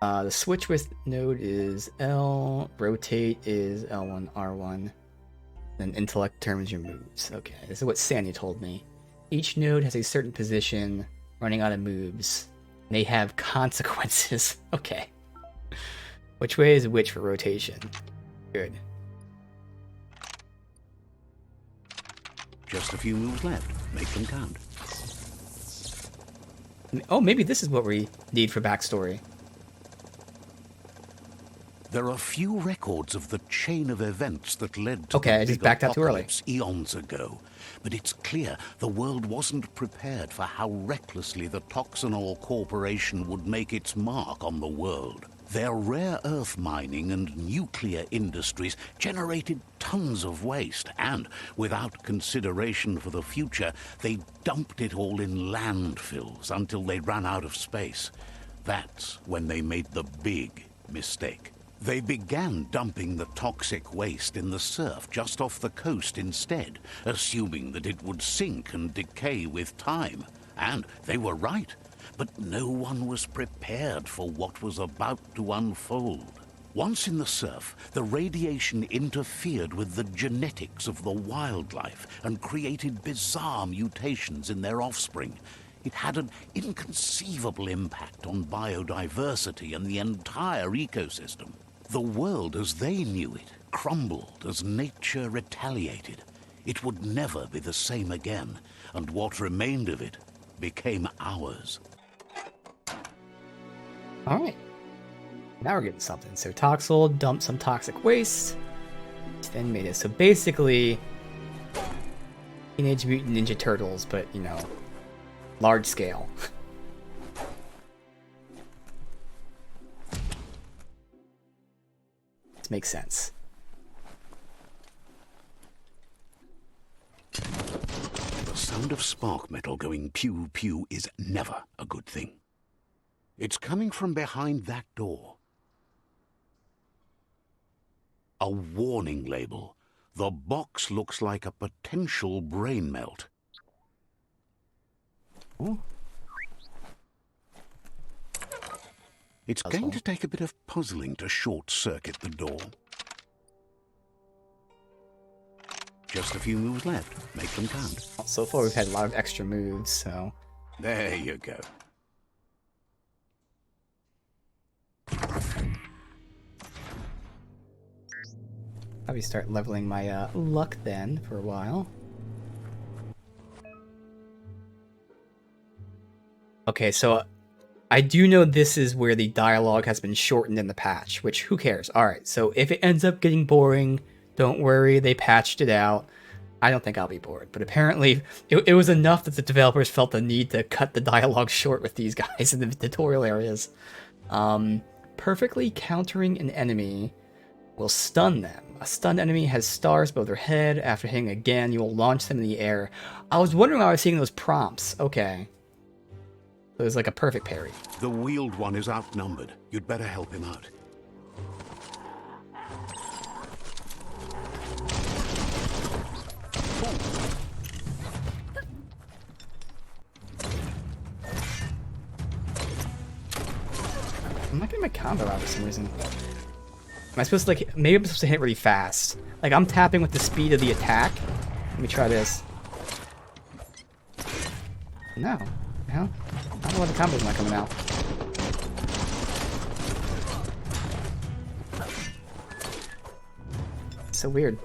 The switch with node is L, rotate is L1, R1. Then intellect determines your moves. Okay, this is what Sandy told me. Each node has a certain position, running out of moves. They have consequences. Okay. Which way is which for rotation? Good. Just a few moves left. Make them count. Oh, maybe this is what we need for backstory. There are few records of the chain of events that led to Okay, I the just big backed out too early. apocalypse eons ago. But it's clear the world wasn't prepared for how recklessly the Toxanol Corporation would make its mark on the world. Their rare earth mining and nuclear industries generated tons of waste, and without consideration for the future, they dumped it all in landfills until they ran out of space. That's when they made the big mistake. They began dumping the toxic waste in the surf just off the coast instead, assuming that it would sink and decay with time. And they were right. But no one was prepared for what was about to unfold. Once in the surf, the radiation interfered with the genetics of the wildlife and created bizarre mutations in their offspring. It had an inconceivable impact on biodiversity and the entire ecosystem. The world as they knew it crumbled as nature retaliated. It would never be the same again, and what remained of it became ours. Alright. Now we're getting something. So Toxel dumped some toxic waste. Then made it. So basically, Teenage Mutant Ninja Turtles, but, you know, large scale. This makes sense. The sound of spark metal going pew pew is never a good thing. It's coming from behind that door. A warning label. The box looks like a potential brain melt. Ooh. It's going to take a bit of puzzling to short-circuit the door. Just a few moves left. Make them count. So far we've had a lot of extra moves, so... There you go. Probably start leveling my luck then for a while. Okay, so I do know this is where the dialogue has been shortened in the patch, which who cares? Alright, so if it ends up getting boring, don't worry, they patched it out. I don't think I'll be bored, but apparently it was enough that the developers felt the need to cut the dialogue short with these guys in the tutorial areas. Perfectly countering an enemy will stun them. A stunned enemy has stars above their head. After hitting again, you will launch them in the air. I was wondering why I was seeing those prompts. Okay. So there's like a perfect parry. The wheeled one is outnumbered. You'd better help him out. I'm not getting my combo out for some reason. Am I supposed to, like, maybe I'm supposed to hit really fast. Like, I'm tapping with the speed of the attack. Let me try this. No. Hell? I don't know why the combo's not coming out. It's so weird.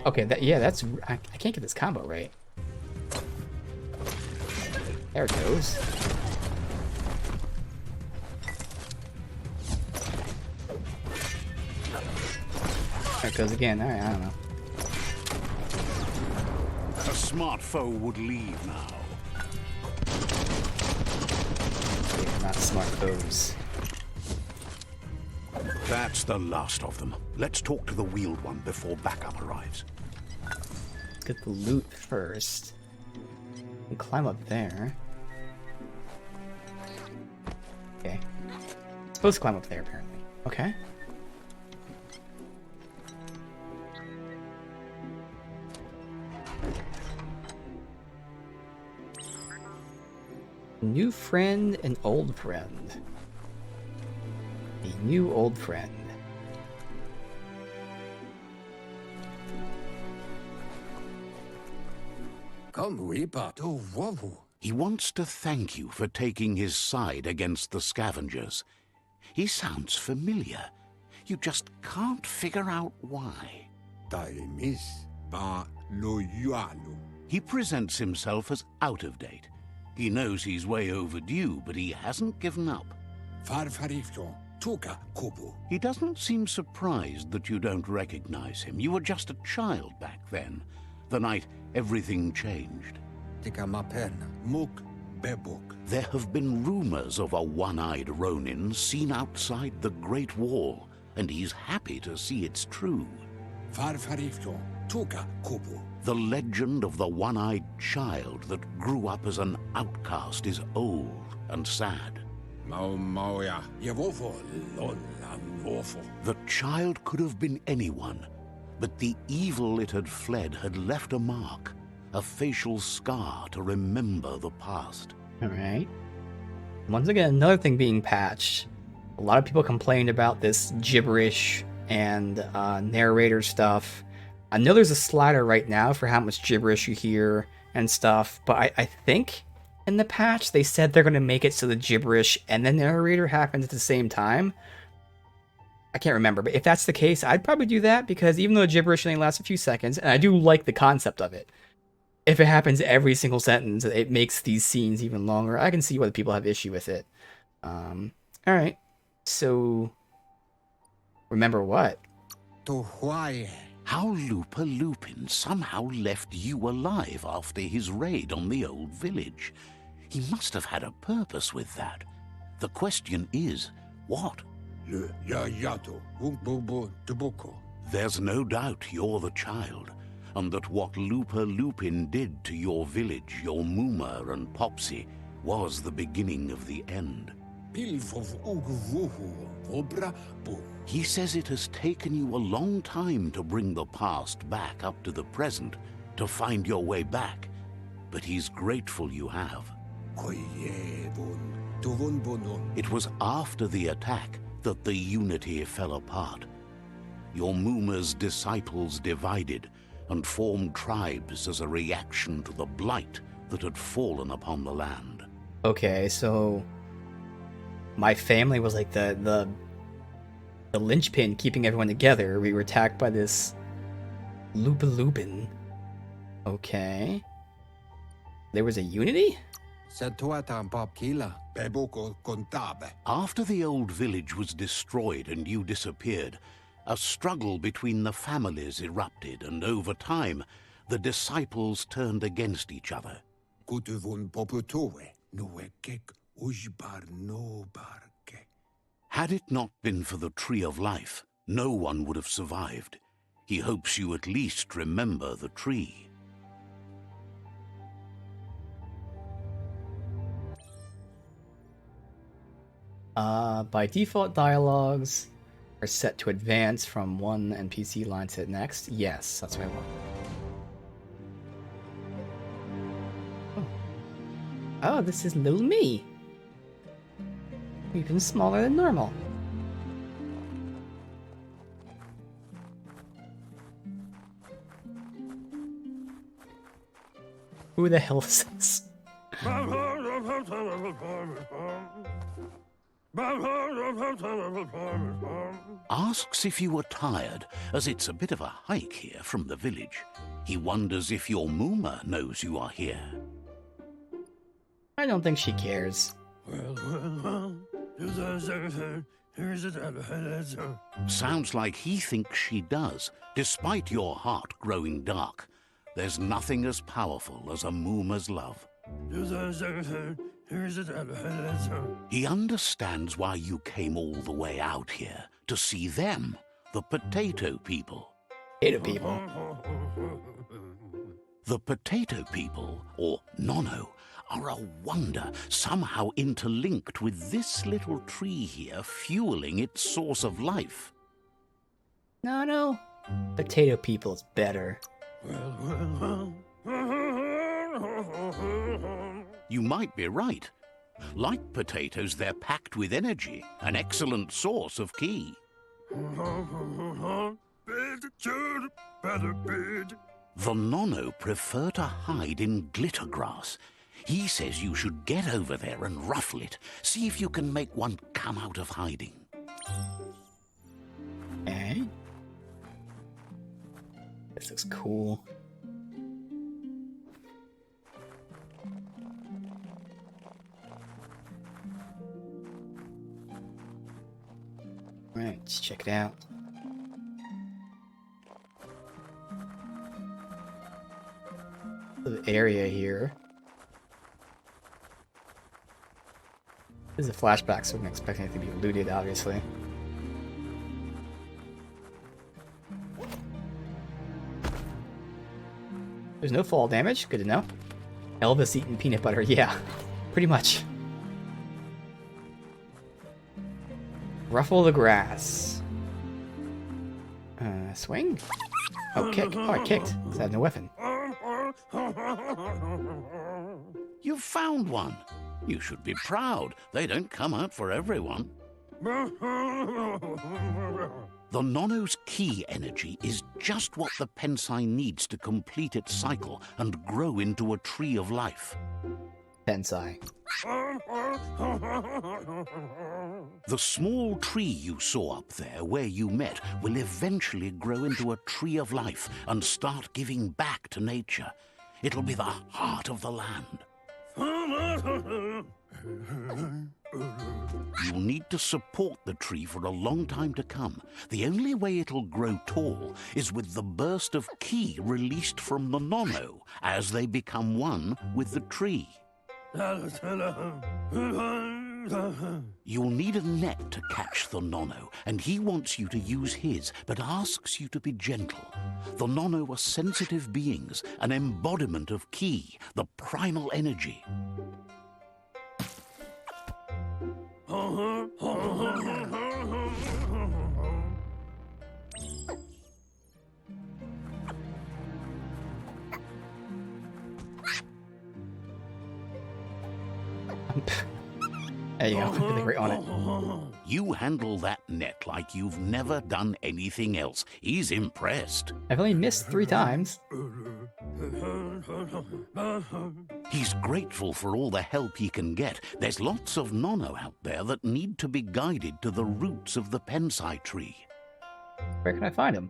Okay, that's... I can't get this combo right. There it goes. There it goes again. Alright, I don't know. A smart foe would leave now. They're not smart foes. That's the last of them. Let's talk to the wheeled one before backup arrives. Let's get the loot first. And climb up there. Okay. Supposed to climb up there, apparently. Okay. New friend and old friend. A new old friend. He wants to thank you for taking his side against the scavengers. He sounds familiar. You just can't figure out why. He presents himself as out of date. He knows he's way overdue, but he hasn't given up. He doesn't seem surprised that you don't recognize him. You were just a child back then, the night everything changed. There have been rumors of a one-eyed Ronin seen outside the Great Wall, and he's happy to see it's true. The legend of the one-eyed child that grew up as an outcast is old and sad. The child could have been anyone, but the evil it had fled had left a mark, a facial scar to remember the past. Alright. Once again, another thing being patched. A lot of people complained about this gibberish and narrator stuff. I know there's a slider right now for how much gibberish you hear and stuff, but I think in the patch they said they're going to make it so the gibberish and the narrator happens at the same time. I can't remember, but if that's the case, I'd probably do that, because even though the gibberish only lasts a few seconds, and I do like the concept of it, if it happens every single sentence, it makes these scenes even longer. I can see why the people have issue with it. Alright, so remember what? How Lupa Lupin somehow left you alive after his raid on the old village. He must have had a purpose with that. The question is, what? There's no doubt you're the child, and that what Lupa Lupin did to your village, your Muma and Popsy, was the beginning of the end. He says it has taken you a long time to bring the past back up to the present, to find your way back, but he's grateful you have. It was after the attack that the unity fell apart. Your Muma's disciples divided and formed tribes as a reaction to the blight that had fallen upon the land. Okay, so my family was like the linchpin keeping everyone together. We were attacked by this Lupin. Okay. There was a unity? After the old village was destroyed and you disappeared, a struggle between the families erupted, and over time, the disciples turned against each other. Had it not been for the Tree of Life, no one would have survived. He hopes you at least remember the tree. By default, dialogues are set to advance from one NPC line to the next. Yes, that's what I want. Oh, this is little me. Even smaller than normal. Who the hell is this? Asks if you were tired, as it's a bit of a hike here from the village. He wonders if your Mooma knows you are here. I don't think she cares. Sounds like he thinks she does, despite your heart growing dark. There's nothing as powerful as a Mooma's love. He understands why you came all the way out here, to see them, the potato people. Potato people? The potato people, or Nono, are a wonder, somehow interlinked with this little tree here, fueling its source of life. No. Potato people's better. You might be right. Like potatoes, they're packed with energy, an excellent source of ki. The Nono prefer to hide in glitter grass. He says you should get over there and ruffle it. See if you can make one come out of hiding. Eh? This looks cool. Alright, let's check it out. The area here. This is a flashback, so I'm not expecting it to be looted, obviously. There's no fall damage, good to know. Elvis eating peanut butter, yeah, pretty much. Ruffle the grass. Swing? Oh, kick. Oh, I kicked, because I have no weapon. You've found one. You should be proud. They don't come out for everyone. The Nono's ki energy is just what the Pensai needs to complete its cycle and grow into a tree of life. Pensai. The small tree you saw up there where you met will eventually grow into a tree of life and start giving back to nature. It'll be the heart of the land. You'll need to support the tree for a long time to come. The only way it'll grow tall is with the burst of ki released from the Nono as they become one with the tree. You'll need a net to catch the Nono, and he wants you to use his, but asks you to be gentle. The Nono are sensitive beings, an embodiment of ki, the primal energy. There you go. I think we're on it. You handle that net like you've never done anything else. He's impressed. I've only missed 3 times. He's grateful for all the help he can get. There's lots of nono out there that need to be guided to the roots of the pensai tree. Where can I find him?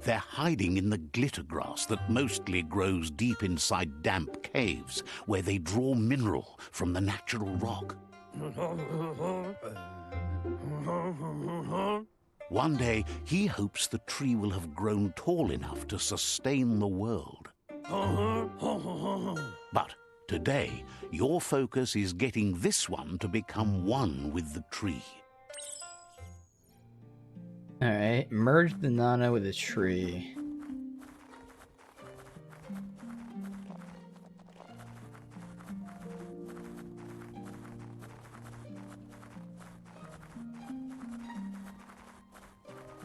They're hiding in the glitter grass that mostly grows deep inside damp caves, where they draw mineral from the natural rock. One day, he hopes the tree will have grown tall enough to sustain the world. But today, your focus is getting this one to become one with the tree. Alright, merge the nano with the tree.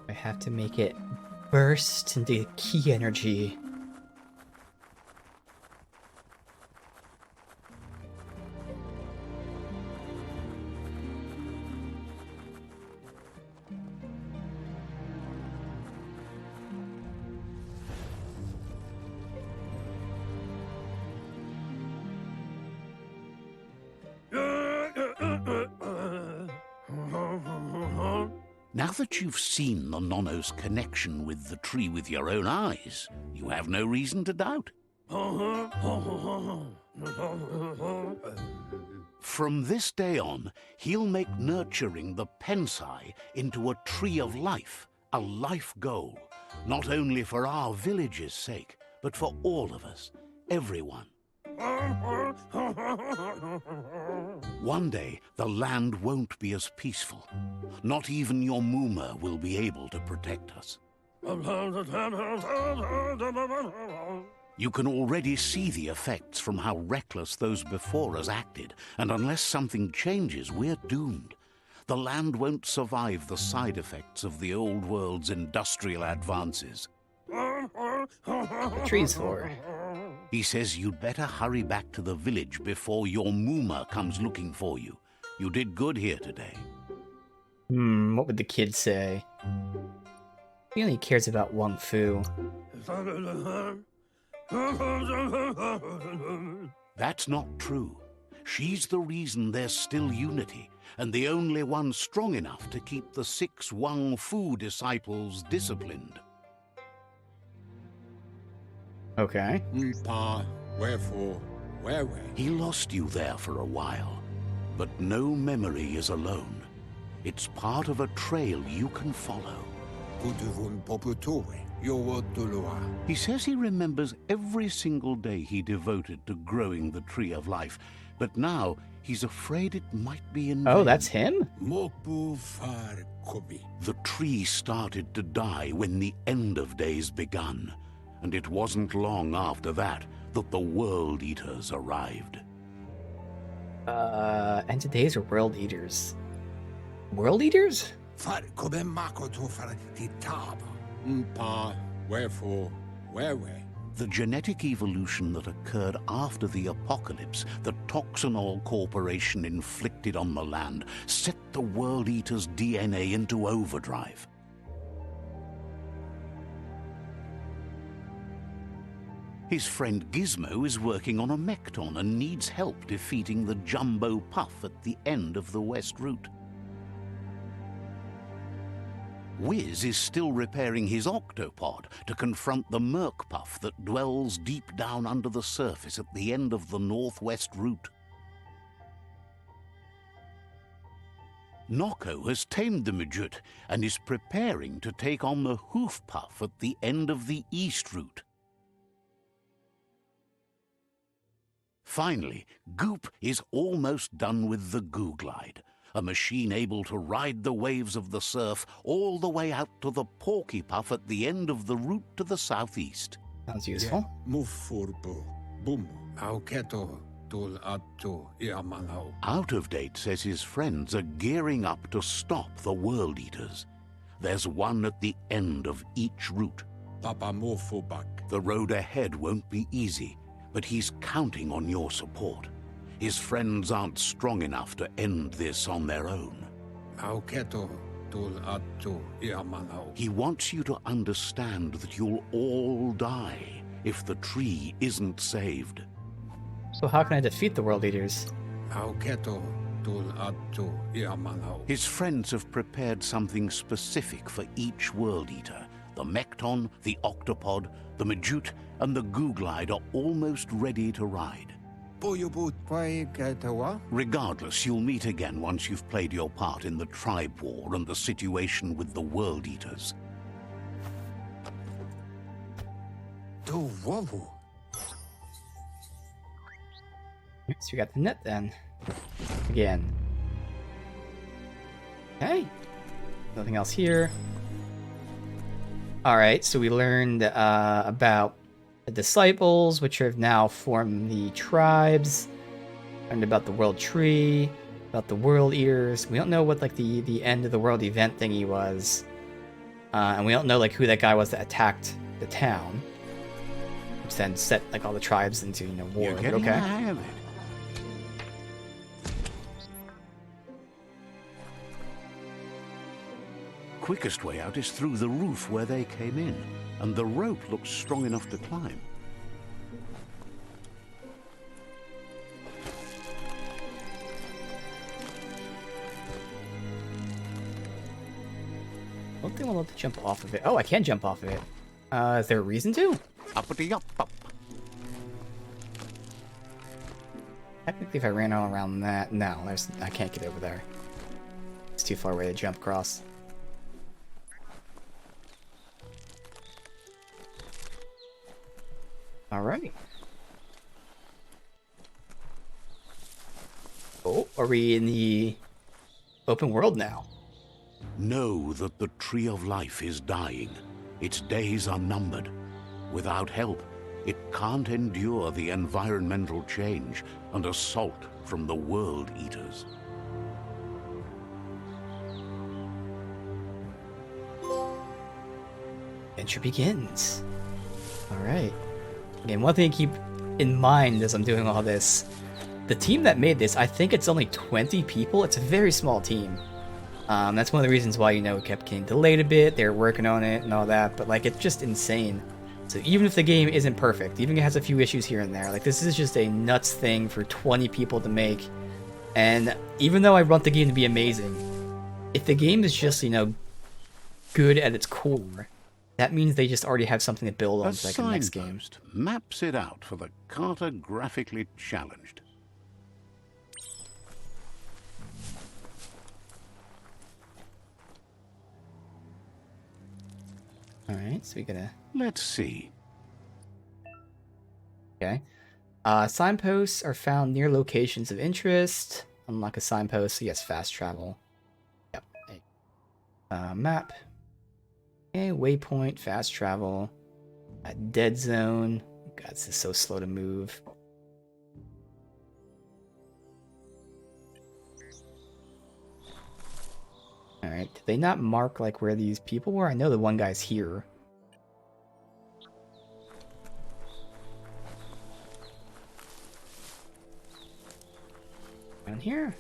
I have to make it burst into key energy. Now that you've seen the nono's connection with the tree with your own eyes, you have no reason to doubt. From this day on, he'll make nurturing the pensai into a tree of life, a life goal, not only for our village's sake, but for all of us, everyone. One day, the land won't be as peaceful. Not even your Muma will be able to protect us. You can already see the effects from how reckless those before us acted, and unless something changes, we're doomed. The land won't survive the side effects of the old world's industrial advances. The tree's for. He says you'd better hurry back to the village before your Muma comes looking for you. You did good here today. What would the kid say? He only cares about Wang Fu. That's not true. She's the reason there's still unity, and the only one strong enough to keep the 6 Wang Fu disciples disciplined. Okay. Wherefore, where? He lost you there for a while, but no memory is alone. It's part of a trail you can follow. He says he remembers every single day he devoted to growing the Tree of Life, but now he's afraid it might be in vain. Oh, that's him? The tree started to die when the end of days begun, and it wasn't long after that that the World Eaters arrived. End of days or World Eaters? World Eaters? Wherefore, where? The genetic evolution that occurred after the apocalypse the Toxanol Corporation inflicted on the land set the World Eaters' DNA into overdrive. His friend Gizmo is working on a Mekton and needs help defeating the Jumbo Puff at the end of the West Route. Wiz is still repairing his octopod to confront the Merc Puff that dwells deep down under the surface at the end of the Northwest Route. Noko has tamed the Midget and is preparing to take on the Hoof Puff at the end of the East Route. Finally, Goop is almost done with the Goo Glide, a machine able to ride the waves of the surf all the way out to the Porky Puff at the end of the route to the southeast. Sounds useful. Out of Date says his friends are gearing up to stop the World Eaters. There's one at the end of each route. The road ahead won't be easy, but he's counting on your support. His friends aren't strong enough to end this on their own. Auketo tul atu iamanau. He wants you to understand that you'll all die if the tree isn't saved. So how can I defeat the World Eaters? Auketo tul atu iamanau. His friends have prepared something specific for each World Eater. The Mekton, the Octopod, the Majute, and the Googlide are almost ready to ride. Buyubut pai ketawa. Regardless, you'll meet again once you've played your part in the tribe war and the situation with the World Eaters. Do wawu. So we got the net then. Again. Hey. Nothing else here. Alright, so we learned about the disciples, which have now formed the tribes. Learned about the world tree, about the world eaters. We don't know what like the end of the world event thingy was. And we don't know like who that guy was that attacked the town. Which then set like all the tribes into, you know, war. You're But getting okay. the hang of it. Quickest way out is through the roof where they came in, and the rope looks strong enough to climb. I don't think I'm allowed to jump off of it. Oh, I can jump off of it. Is there a reason to? Uppity up, up. Technically, if I ran all around that... No, I can't get over there. It's too far away to jump across. Alright. Oh, are we in the open world now? Know that the Tree of Life is dying. Its days are numbered. Without help, it can't endure the environmental change and assault from the World Eaters. Adventure begins. Alright. Again, one thing to keep in mind as I'm doing all this, the team that made this, I think it's only 20 people. It's a very small team. That's one of the reasons why, you know, it kept getting delayed a bit. They're working on it and all that, but like, it's just insane. So even if the game isn't perfect, even if it has a few issues here and there, like this is just a nuts thing for 20 people to make. And even though I want the game to be amazing, if the game is just, you know, good at its core, that means they just already have something to build on for like the next game. Signpost maps it out for the cartographically challenged. Alright, so we gotta... Let's see. Okay. Signposts are found near locations of interest. Unlock a signpost, so yes, fast travel. Yep. Map. Okay, waypoint, fast travel. A dead zone. God, this is so slow to move. Alright, did they not mark like where these people were? I know the one guy's here. Down here?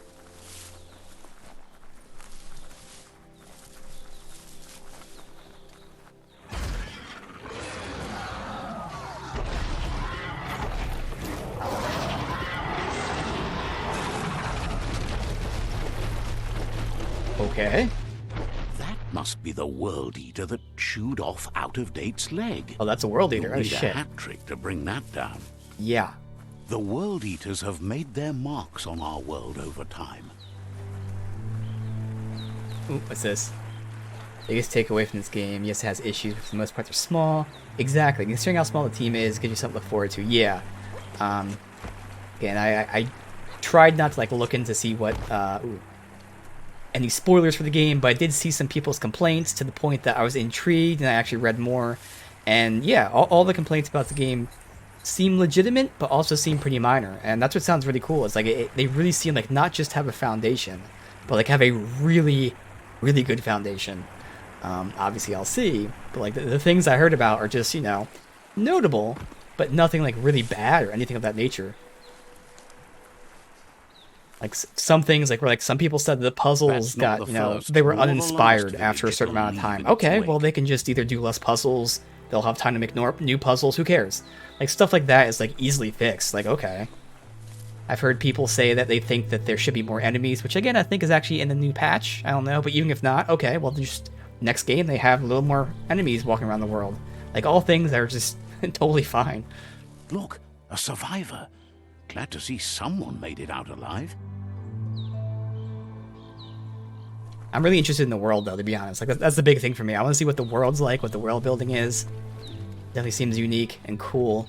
Okay. That must be the World Eater that chewed off Out-of-Date's leg. Oh, that's a World Eater. You'll Oh, need a shit. hat trick to bring that down. Yeah. The World Eaters have made their marks on our world over time. Ooh, what's this? Biggest takeaway from this game, yes, it has issues, but for the most part they're small. Exactly. Considering how small the team is, gives you something to look forward to. Yeah. Again, I tried not to like look in to see what any spoilers for the game, but I did see some people's complaints to the point that I was intrigued and I actually read more. And yeah, all the complaints about the game seem legitimate, but also seem pretty minor. And that's what sounds really cool. It's like they really seem like not just have a foundation, but like have a really, really good foundation. Obviously I'll see, but like the things I heard about are just, you know, notable, but nothing like really bad or anything of that nature. Like some things, like where like some people said the puzzles got, you know, they were uninspired after a certain amount of time. Okay, well they can just either do less puzzles, they'll have time to make new puzzles, who cares? Like stuff like that is like easily fixed. Like, okay. I've heard people say that they think that there should be more enemies, which again I think is actually in the new patch. I don't know, but even if not, okay, well just next game they have a little more enemies walking around the world. Like all things that are just totally fine. Look, a survivor. Glad to see someone made it out alive. I'm really interested in the world, though, to be honest. Like that's the big thing for me. I want to see what the world's like, what the world building is. Definitely seems unique and cool.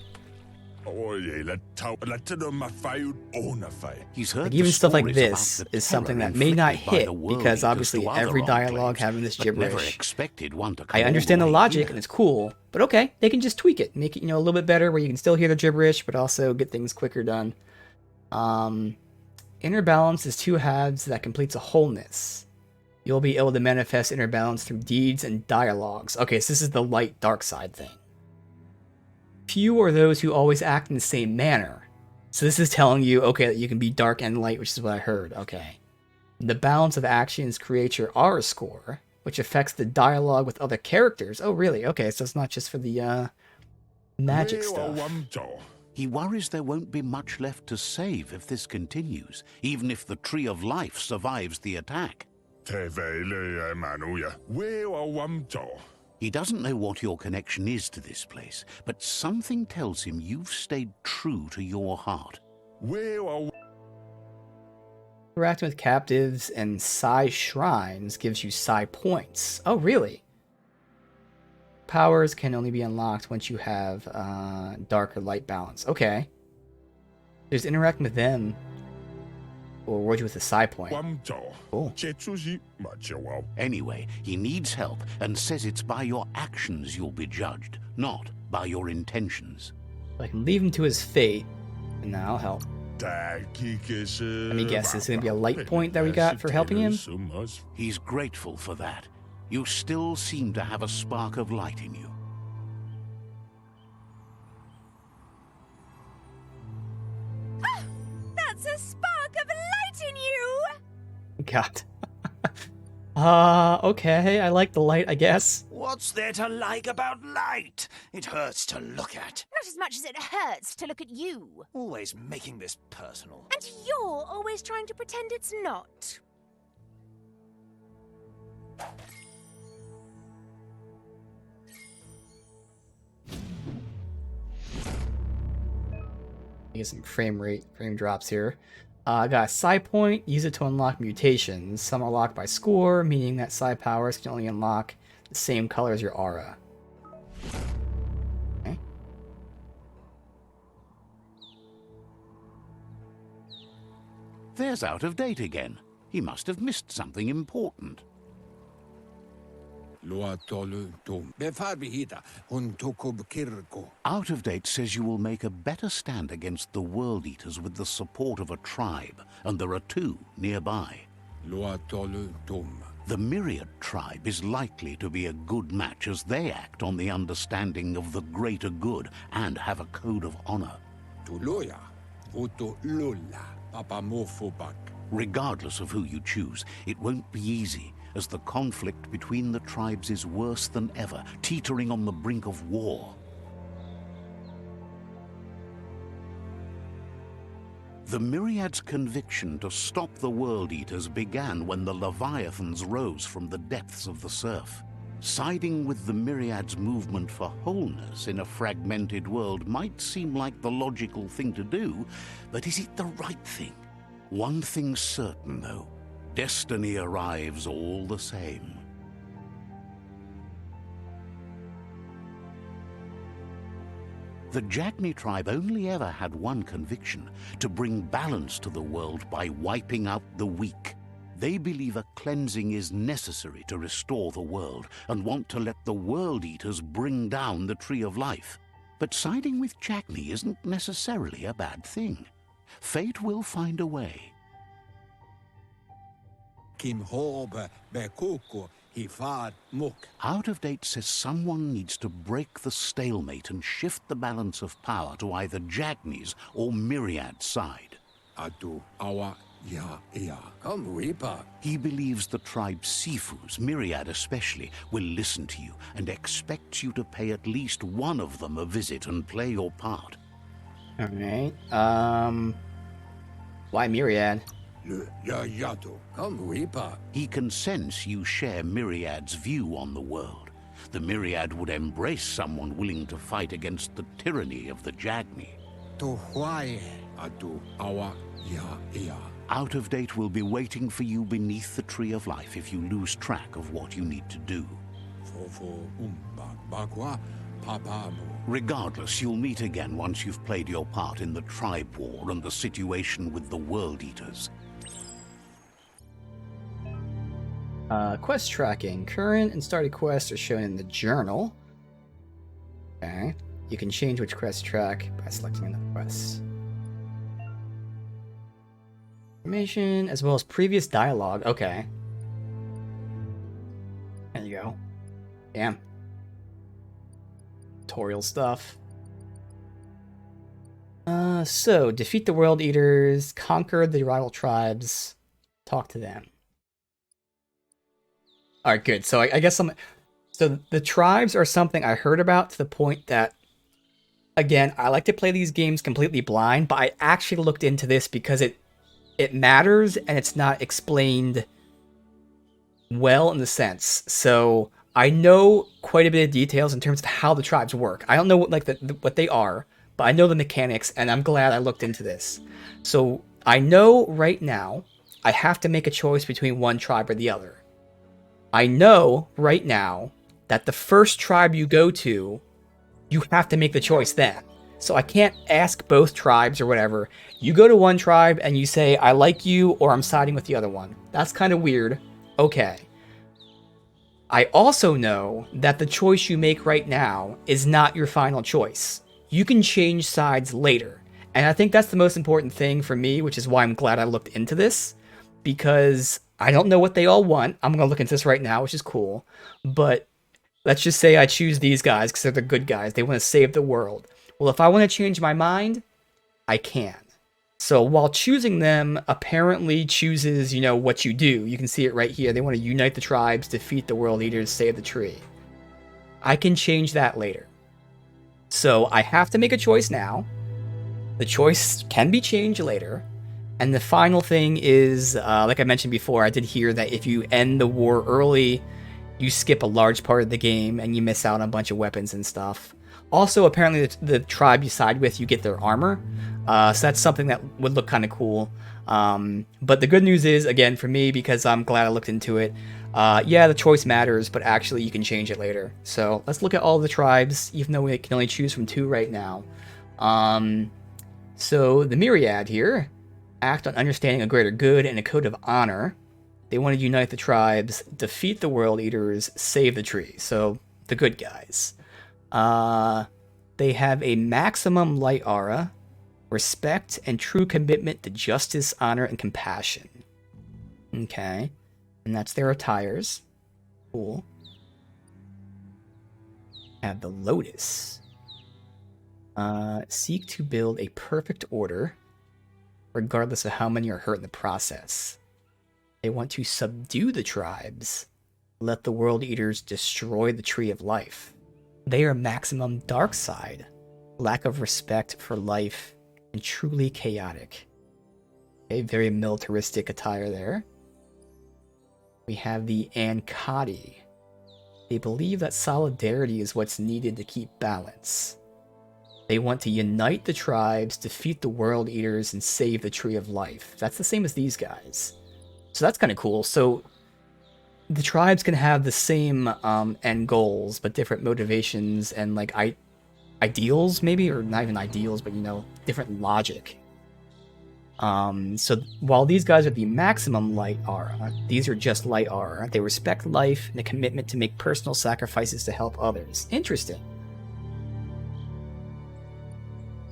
He's heard Like even stuff like stories this about the is something terror that may not inflicted by hit the world because eaters obviously to other every dialogue enclaves, having this but never gibberish. expected one to come I all understand the way logic here. and it's cool, but okay, they can just tweak it, make it, you know, a little bit better where you can still hear the gibberish, but also get things quicker done. Inner balance is two halves that completes a wholeness. You'll be able to manifest inner balance through deeds and dialogues. Okay, so this is the light dark side thing. Few are those who always act in the same manner. So this is telling you, okay, that you can be dark and light, which is what I heard. Okay. The balance of actions creates your aura score, which affects the dialogue with other characters. Oh, really? Okay, so it's not just for the magic stuff. He worries there won't be much left to save if this continues, even if the Tree of Life survives the attack. He doesn't know what your connection is to this place, but something tells him you've stayed true to your heart. Interacting with captives and Psi shrines gives you Psi points. Oh, really? Powers can only be unlocked once you have dark or light balance. Okay. Just interacting with them will reward you with a Psi point. Cool. Anyway, he needs help and says it's by your actions you'll be judged, not by your intentions. I can leave him to his fate, and then I'll help. Let me guess, this is going to be a light point that we got for helping him? He's grateful for that. You still seem to have a spark of light in you. That's a spark of light in you! God. Okay, I like the light, I guess. What's there to like about light? It hurts to look at. Not as much as it hurts to look at you. Always making this personal. And you're always trying to pretend it's not. Get some frame drops here. I got a Psi point, use it to unlock mutations. Some are locked by score, meaning that Psi powers can only unlock the same color as your aura. Okay. There's out of date again. He must have missed something important. Out of date says you will make a better stand against the World Eaters with the support of a tribe, and there are two nearby. The Myriad tribe is likely to be a good match as they act on the understanding of the greater good and have a code of honor. Regardless of who you choose, it won't be easy, as the conflict between the tribes is worse than ever, teetering on the brink of war. The Myriad's conviction to stop the World Eaters began when the Leviathans rose from the depths of the surf. Siding with the Myriad's movement for wholeness in a fragmented world might seem like the logical thing to do, but is it the right thing? One thing's certain, though. Destiny arrives all the same. The Jagni tribe only ever had one conviction: to bring balance to the world by wiping out the weak. They believe a cleansing is necessary to restore the world and want to let the World Eaters bring down the Tree of Life. But siding with Jagni isn't necessarily a bad thing. Fate will find a way. Hifad Muk. Out of Date says someone needs to break the stalemate and shift the balance of power to either Jagni's or Myriad's side. Atu Awa Ya Ya. Come Reaper. He believes the tribe Sifus, Myriad especially, will listen to you and expects you to pay at least one of them a visit and play your part. Alright. Why Myriad? Le Ya Yato. Come Reaper. He can sense you share Myriad's view on the world. The Myriad would embrace someone willing to fight against the tyranny of the Jagni. To Hawaii. Atu Awa Ya Ya. Out of Date will be waiting for you beneath the Tree of Life if you lose track of what you need to do. Fofo Bakwa Papamu. Regardless, you'll meet again once you've played your part in the tribe war and the situation with the World Eaters. Quest tracking. Current and started quests are shown in the journal. Okay. You can change which quest to track by selecting another quest. Information, as well as previous dialogue. Okay. There you go. Damn. Tutorial stuff. So, defeat the World Eaters, conquer the rival tribes, talk to them. Alright, good. So I guess so the tribes are something I heard about to the point that, again, I like to play these games completely blind, but I actually looked into this because it matters and it's not explained well in the sense. So I know quite a bit of details in terms of how the tribes work. I don't know what they are, but I know the mechanics, and I'm glad I looked into this. So I know right now I have to make a choice between one tribe or the other. I know right now that the first tribe you go to, you have to make the choice then. So I can't ask both tribes or whatever. You go to one tribe and you say, I like you, or I'm siding with the other one. That's kind of weird. Okay. I also know that the choice you make right now is not your final choice. You can change sides later. And I think that's the most important thing for me, which is why I'm glad I looked into this. Because I don't know what they all want. I'm going to look into this right now, which is cool. But let's just say I choose these guys because they're the good guys. They want to save the world. Well, if I want to change my mind, I can. So while choosing them apparently chooses, what you do. You can see it right here. They want to unite the tribes, defeat the world eaters, save the tree. I can change that later. So I have to make a choice now. The choice can be changed later. And the final thing is, like I mentioned before, I did hear that if you end the war early, you skip a large part of the game and you miss out on a bunch of weapons and stuff. Also, apparently, the tribe you side with, you get their armor. So that's something that would look kind of cool. But the good news is, again, for me, because I'm glad I looked into it, yeah, the choice matters, but actually you can change it later. So let's look at all the tribes, even though we can only choose from 2 right now. So the Myriad here act on understanding a greater good and a code of honor. They want to unite the tribes, defeat the World Eaters, save the tree. So the good guys. They have a maximum light aura, respect, and true commitment to justice, honor, and compassion. Okay. And that's their attires. Cool. Have the Lotus. Seek to build a perfect order, regardless of how many are hurt in the process. They want to subdue the tribes. Let the World Eaters destroy the Tree of Life. They are maximum dark side, lack of respect for life, and truly chaotic. A very militaristic attire there. We have the Ankati. They believe that solidarity is what's needed to keep balance. They want to unite the tribes, defeat the World Eaters, and save the Tree of Life. That's the same as these guys. So that's kind of cool. So the tribes can have the same end goals, but different motivations and ideals, maybe, or not even ideals, but different logic. So while these guys are the maximum light aura, these are just light aura. They respect life and a commitment to make personal sacrifices to help others. Interesting.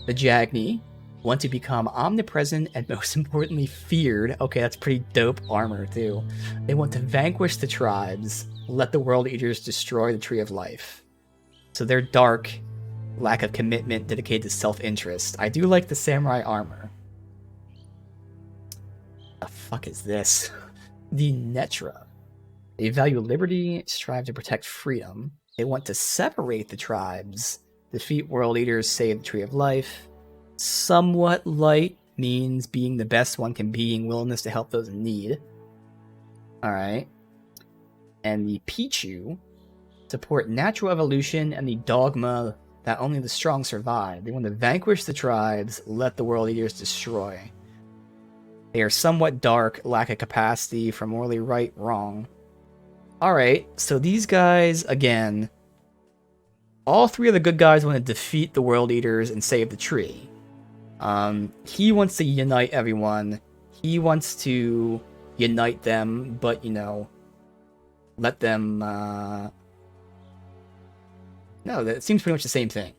The Jagni Want to become omnipresent and most importantly feared. Okay, that's pretty dope armor too. They want to vanquish the tribes, let the World Eaters destroy the Tree of Life. So they're dark, lack of commitment, dedicated to self-interest. I do like the samurai armor. The fuck is this? The Netra. They value liberty, strive to protect freedom. They want to separate the tribes, defeat World Eaters, save the Tree of Life. Somewhat light means being the best one can be, and willingness to help those in need. Alright. And the Pichu support natural evolution and the dogma that only the strong survive. They want to vanquish the tribes, let the World Eaters destroy. They are somewhat dark, lack a capacity for morally right, wrong. Alright, so these guys, again, all three of the good guys want to defeat the World Eaters and save the tree. He wants to unite everyone. He wants to unite them, but, you know, let them, No, that seems pretty much the same thing.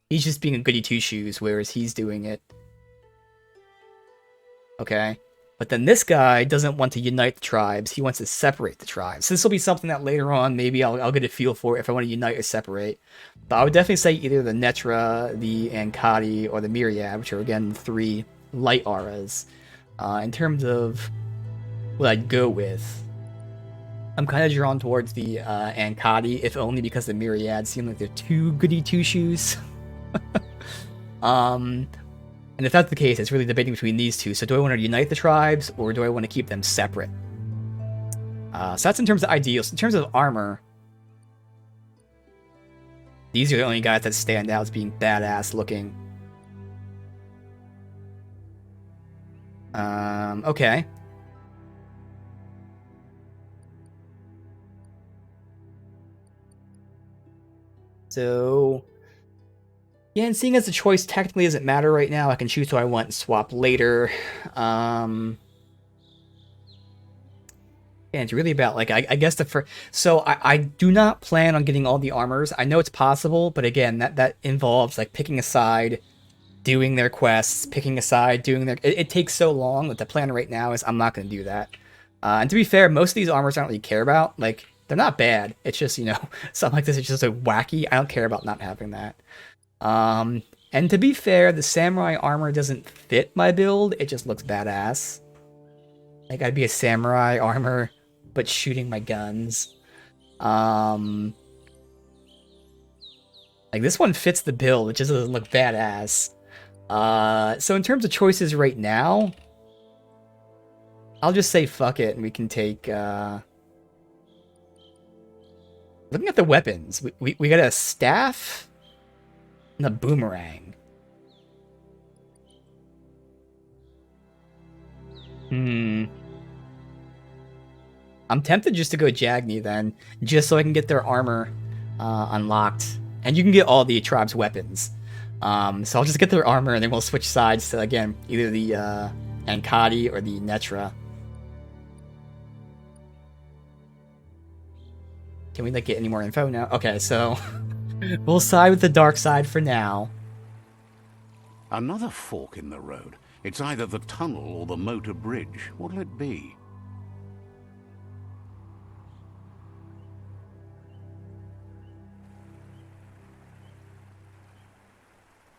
He's just being a goody two-shoes, whereas he's doing it. Okay? But then this guy doesn't want to unite the tribes. He wants to separate the tribes. So this will be something that later on, maybe I'll get a feel for if I want to unite or separate. But I would definitely say either the Netra, the Ankati, or the Myriad, which are, again, 3 light auras. In terms of what I'd go with, I'm kind of drawn towards the Ankati, if only because the Myriad seem like they're too goody two-shoes. And if that's the case, it's really debating between these two. So do I want to unite the tribes, or do I want to keep them separate? So that's in terms of ideals. In terms of armor, these are the only guys that stand out as being badass looking. Okay. So, yeah, and seeing as the choice technically doesn't matter right now, I can choose who I want and swap later. And it's really about, like, I guess the first... So, I do not plan on getting all the armors. I know it's possible, but again, that involves, like, picking a side, doing their quests, picking a side, doing their... It takes so long that the plan right now is I'm not going to do that. And to be fair, most of these armors I don't really care about. Like, they're not bad. It's just, you know, something like this is just so wacky. I don't care about not having that. And to be fair, the samurai armor doesn't fit my build. It just looks badass. Like, I'd be a samurai armor, but shooting my guns. Like, this one fits the build. It just doesn't look badass. So in terms of choices right now, I'll just say fuck it, and we can take, looking at the weapons, we got a staff and a boomerang. I'm tempted just to go Jagni then, just so I can get their armor unlocked. And you can get all the tribe's weapons. So I'll just get their armor and then we'll switch sides to, again, either the Ankati or the Netra. Can we, like, get any more info now? Okay, so we'll side with the dark side for now. Another fork in the road. It's either the tunnel or the motor bridge. What'll it be?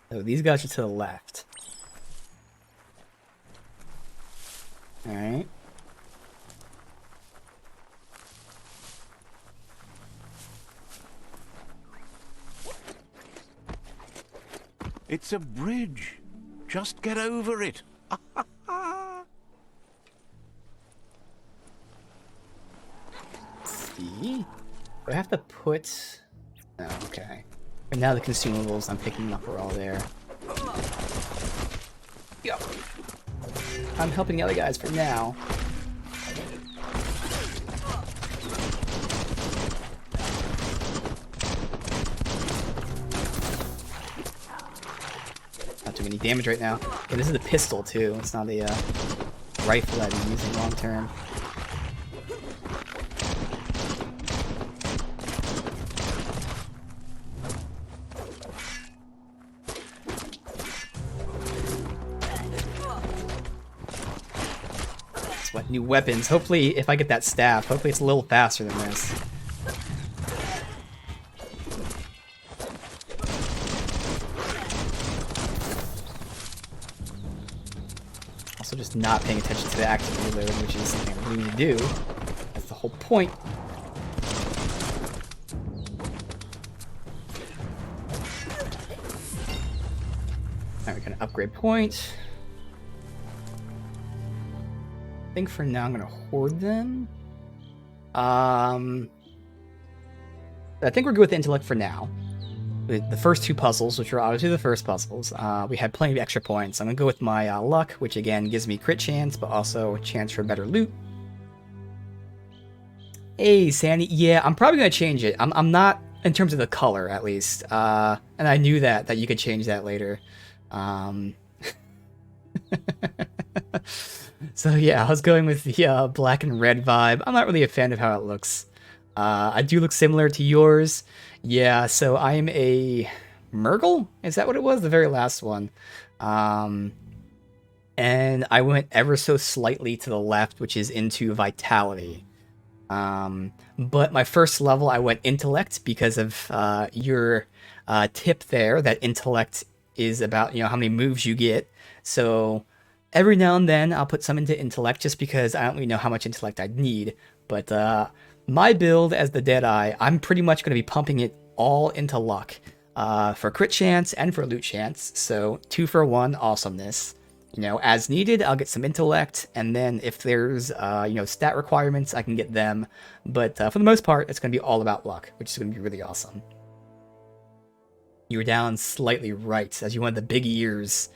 So these guys are to the left. Alright. It's a bridge. Just get over it. See? Do I have to put... Oh, okay. And now the consumables I'm picking up are all there. Yep. I'm helping the other guys for now. Not doing any damage right now. Yeah, this is a pistol too. It's not a rifle that I'm using long term. What new weapons? Hopefully, if I get that staff, hopefully it's a little faster than this. Also, just not paying attention to the active reload, which is something I really need to do. That's the whole point. Alright, we got an upgrade point. I think for now I'm gonna hoard them. I think we're good with intellect for now. With the first two puzzles, which were obviously the first puzzles, we had plenty of extra points. I'm gonna go with my luck, which again gives me crit chance, but also a chance for better loot. Hey, Sandy. Yeah, I'm probably gonna change it. I'm not in terms of the color, at least. And I knew that you could change that later. So yeah, I was going with the black and red vibe. I'm not really a fan of how it looks. I do look similar to yours. Yeah, so I'm a Murgle? Is that what it was? The very last one. And I went ever so slightly to the left, which is into Vitality. But my first level, I went Intellect because of your tip there, that Intellect is about, how many moves you get. So every now and then I'll put some into Intellect just because I don't really know how much Intellect I'd need. But my build as the Deadeye, I'm pretty much going to be pumping it all into luck for crit chance and for loot chance. So 2 for 1 awesomeness. As needed, I'll get some Intellect, and then if there's, stat requirements, I can get them. But for the most part, it's going to be all about luck, which is going to be really awesome. You were down slightly right, as you wanted the big ears.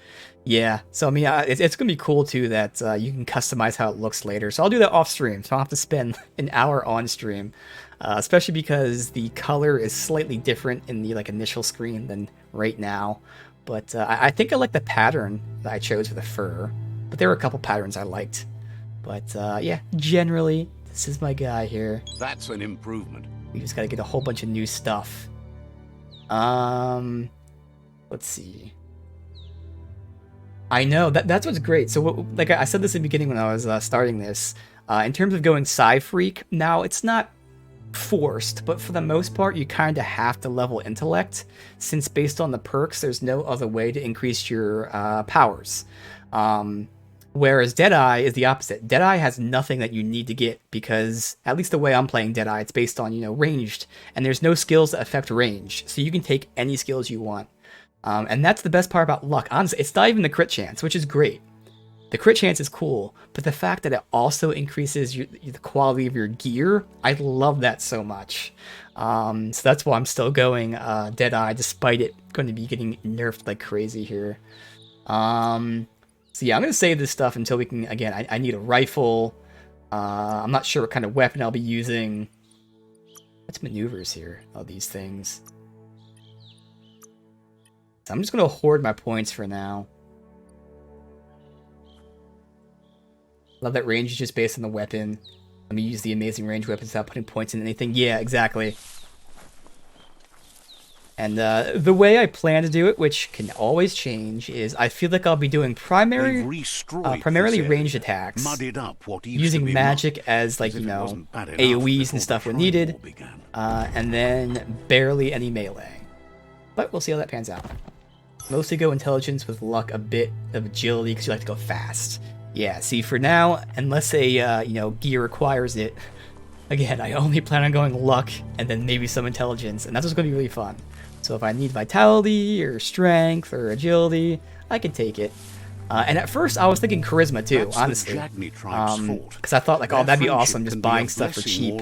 Yeah, so I mean, it's going to be cool, too, that you can customize how it looks later. So I'll do that off-stream, so I'll have to spend an hour on-stream. Especially because the color is slightly different in the initial screen than right now. But I think I like the pattern that I chose for the fur. But there were a couple patterns I liked. But yeah, generally, this is my guy here. That's an improvement. We just gotta get a whole bunch of new stuff. Let's see. I know, that's what's great. So like I said this in the beginning when I was starting this. In terms of going Psy-Freak, now it's not forced, but for the most part you kind of have to level intellect, since based on the perks there's no other way to increase your powers, whereas Deadeye is the opposite. Deadeye has nothing that you need to get, because at least the way I'm playing Deadeye, it's based on ranged, and there's no skills that affect range, so you can take any skills you want, and that's the best part about luck. Honestly, it's not even the crit chance, which is great. The crit chance is cool, but the fact that it also increases the quality of your gear, I love that so much. So that's why I'm still going Deadeye, despite it going to be getting nerfed like crazy here. So yeah, I'm going to save this stuff until we can, again, I need a rifle. I'm not sure what kind of weapon I'll be using. What's maneuvers here? Oh, these things. So I'm just going to hoard my points for now. Love that range is just based on the weapon. Let me use the amazing range weapons without putting points in anything. Yeah, exactly. And the way I plan to do it, which can always change, is I feel like I'll be doing primarily ranged attacks, muddied up what using magic as AoEs and stuff when needed, and then barely any melee. But we'll see how that pans out. Mostly go intelligence with luck, a bit of agility because you like to go fast. Yeah, see, for now, unless a gear requires it, again, I only plan on going luck and then maybe some intelligence, and that's what's going to be really fun. So if I need vitality or strength or agility, I can take it. And at first, I was thinking charisma too, honestly, because I thought oh, that'd be awesome, just buying stuff for cheap.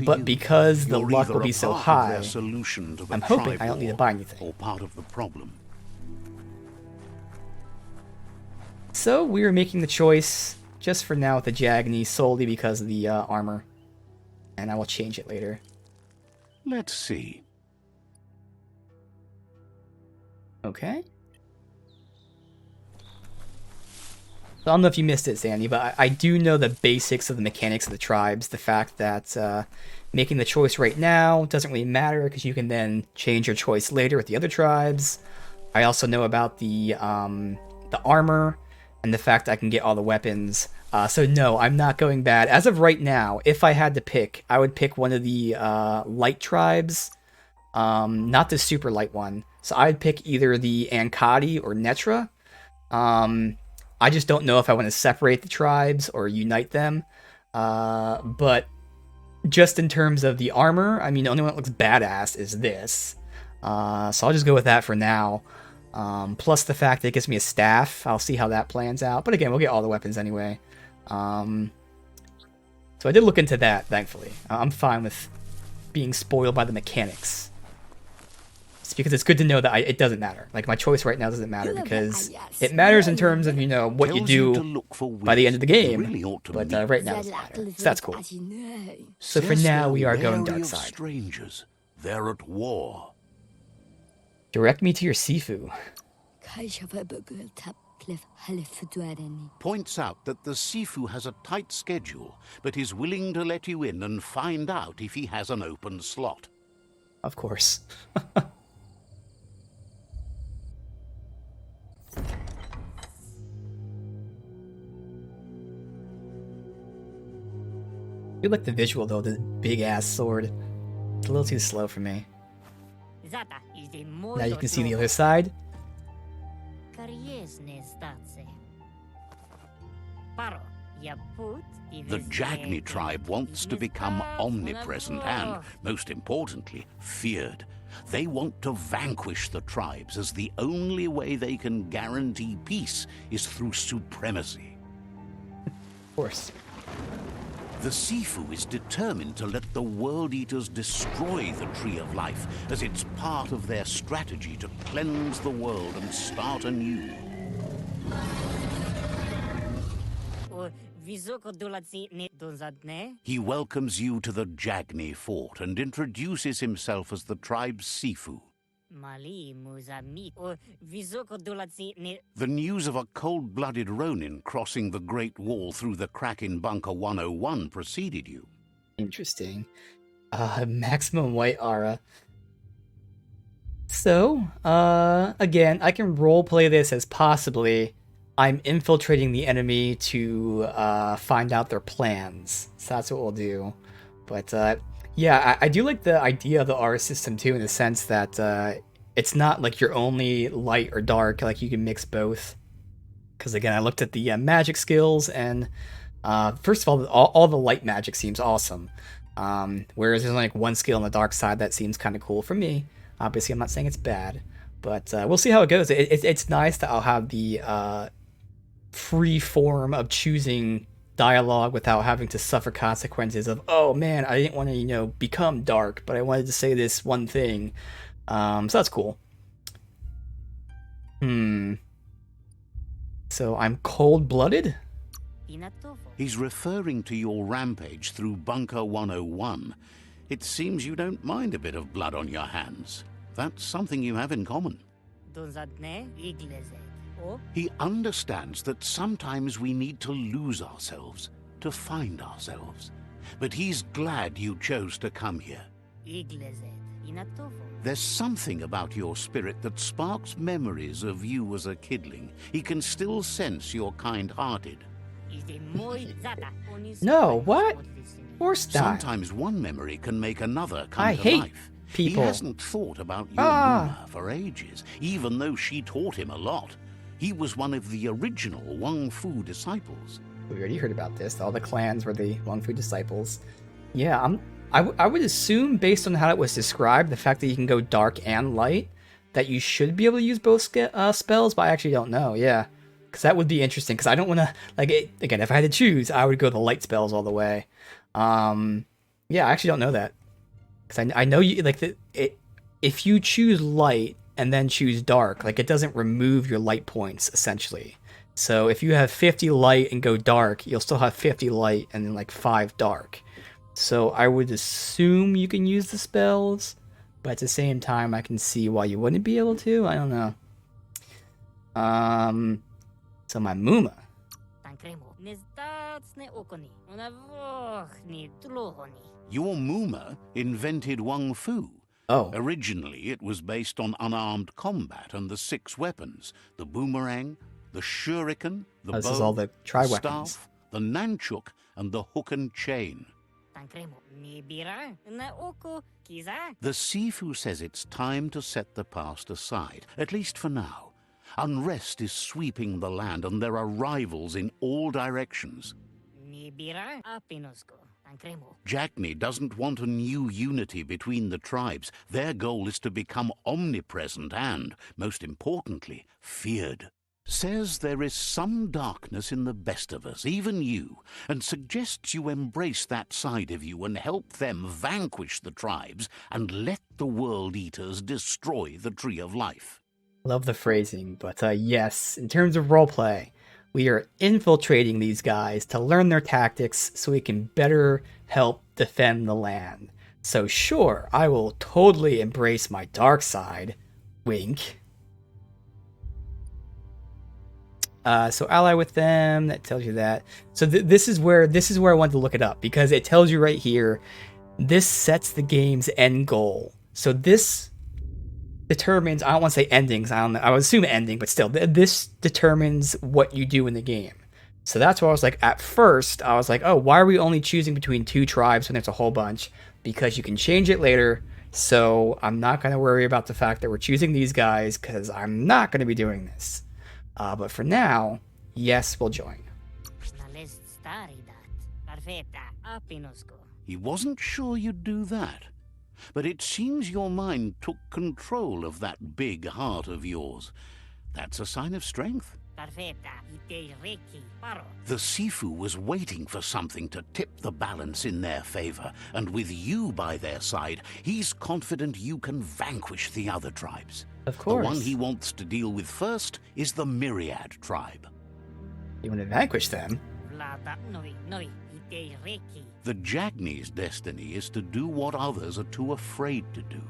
But because the luck will be so high, I'm hoping I don't need to buy anything. Or part of the problem. So we are making the choice, just for now, with the Jagni solely because of the armor. And I will change it later. Let's see. Okay. So I don't know if you missed it, Sandy, but I do know the basics of the mechanics of the tribes. The fact that making the choice right now doesn't really matter because you can then change your choice later with the other tribes. I also know about the armor and the fact that I can get all the weapons So no, I'm not going bad. As of right now, if I had to pick, I would pick one of the light tribes, not the super light one. So I'd pick either the Ankadi or Netra. I just don't know if I want to separate the tribes or unite them. But just in terms of the armor, I mean, the only one that looks badass is this. So I'll just go with that for now. Plus the fact that it gives me a staff. I'll see how that plans out. But again, we'll get all the weapons anyway. So I did look into that, thankfully. I'm fine with being spoiled by the mechanics. It's because it's good to know that it doesn't matter. Like, my choice right now doesn't matter because it matters in terms of, what you do by the end of the game. But right now it doesn't matter. So that's cool. So for now, we are going dark side. Strangers, they're at war. Direct me to your Sifu. Points out that the Sifu has a tight schedule, but is willing to let you in and find out if he has an open slot. Of course. I like the visual though, the big ass sword. It's a little too slow for me. Now you can see the other side. The Jagni tribe wants to become omnipresent and, most importantly, feared. They want to vanquish the tribes, as the only way they can guarantee peace is through supremacy. Of course. The Sifu is determined to let the World Eaters destroy the Tree of Life, as it's part of their strategy to cleanse the world and start anew. He welcomes you to the Jagni fort and introduces himself as the tribe's Sifu. The news of a cold-blooded Ronin crossing the Great Wall through the crack in Bunker 101 preceded you. Interesting. Maximum white aura. So, again, I can roleplay this as possibly I'm infiltrating the enemy to find out their plans. So that's what we'll do. But yeah, I do like the idea of the aura system too, in the sense that it's not like you're only light or dark, like you can mix both. Because again, I looked at the magic skills, and first of all the light magic seems awesome. Whereas there's only like one skill on the dark side that seems kind of cool for me. Obviously, I'm not saying it's bad, but we'll see how it goes. It's nice that I'll have the free form of choosing dialogue without having to suffer consequences of, oh man, I didn't want to, become dark, but I wanted to say this one thing. So that's cool. So I'm cold-blooded? He's referring to your rampage through Bunker 101. It seems you don't mind a bit of blood on your hands. That's something you have in common. He understands that sometimes we need to lose ourselves to find ourselves. But he's glad you chose to come here. There's something about your spirit that sparks memories of you as a kidling. He can still sense you're kind-hearted. No, what? Horse die. Sometimes one memory can make another come to hate life. people. He hasn't thought about your Luna for ages, even though she taught him a lot. He was one of the original Wang Fu disciples. We already heard about this. All the clans were the Wang Fu disciples. Yeah, I would assume, based on how it was described, the fact that you can go dark and light, that you should be able to use both spells, but I actually don't know, yeah. Because that would be interesting, because I don't want to, again, if I had to choose, I would go the light spells all the way. Yeah, I actually don't know that. Because I know you, if you choose light and then choose dark, it doesn't remove your light points, essentially. So if you have 50 light and go dark, you'll still have 50 light and then 5 dark. So I would assume you can use the spells, but at the same time, I can see why you wouldn't be able to. I don't know. So my Muma. Your Muma invented Wang Fu. Oh. Originally, it was based on unarmed combat and the 6 weapons: the boomerang, the shuriken, the bow, This is all the tri the weapons. staff, the Nanchuk, and the Hook and Chain. The Sifu says it's time to set the past aside, at least for now. Unrest is sweeping the land, and there are rivals in all directions. Jackney doesn't want a new unity between the tribes. Their goal is to become omnipresent and, most importantly, feared. Says there is some darkness in the best of us, even you, and suggests you embrace that side of you and help them vanquish the tribes and let the World Eaters destroy the Tree of Life. Love the phrasing, but yes, in terms of roleplay, we are infiltrating these guys to learn their tactics so we can better help defend the land. So sure, I will totally embrace my dark side. Wink. So ally with them, that tells you that. So this is where I wanted to look it up, because it tells you right here, this sets the game's end goal. So this determines, I don't want to say endings, I would assume ending, but still, this determines what you do in the game. So that's why I was like, at first, I was like, oh, why are we only choosing between 2 tribes when there's a whole bunch? Because you can change it later, so I'm not going to worry about the fact that we're choosing these guys, because I'm not going to be doing this. But for now, yes, we'll join. He wasn't sure you'd do that. But it seems your mind took control of that big heart of yours. That's a sign of strength. The Sifu was waiting for something to tip the balance in their favor, and with you by their side, he's confident you can vanquish the other tribes. Of course. The one he wants to deal with first is the Myriad tribe. You want to vanquish them? The Jagni's destiny is to do what others are too afraid to do,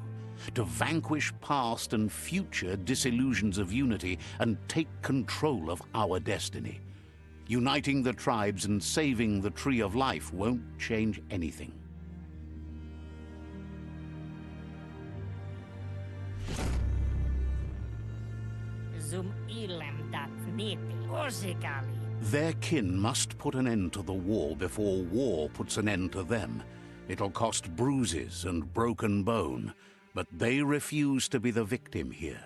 to vanquish past and future disillusions of unity and take control of our destiny. Uniting the tribes and saving the Tree of Life won't change anything. Their kin must put an end to the war before war puts an end to them. It'll cost bruises and broken bone, but they refuse to be the victim here.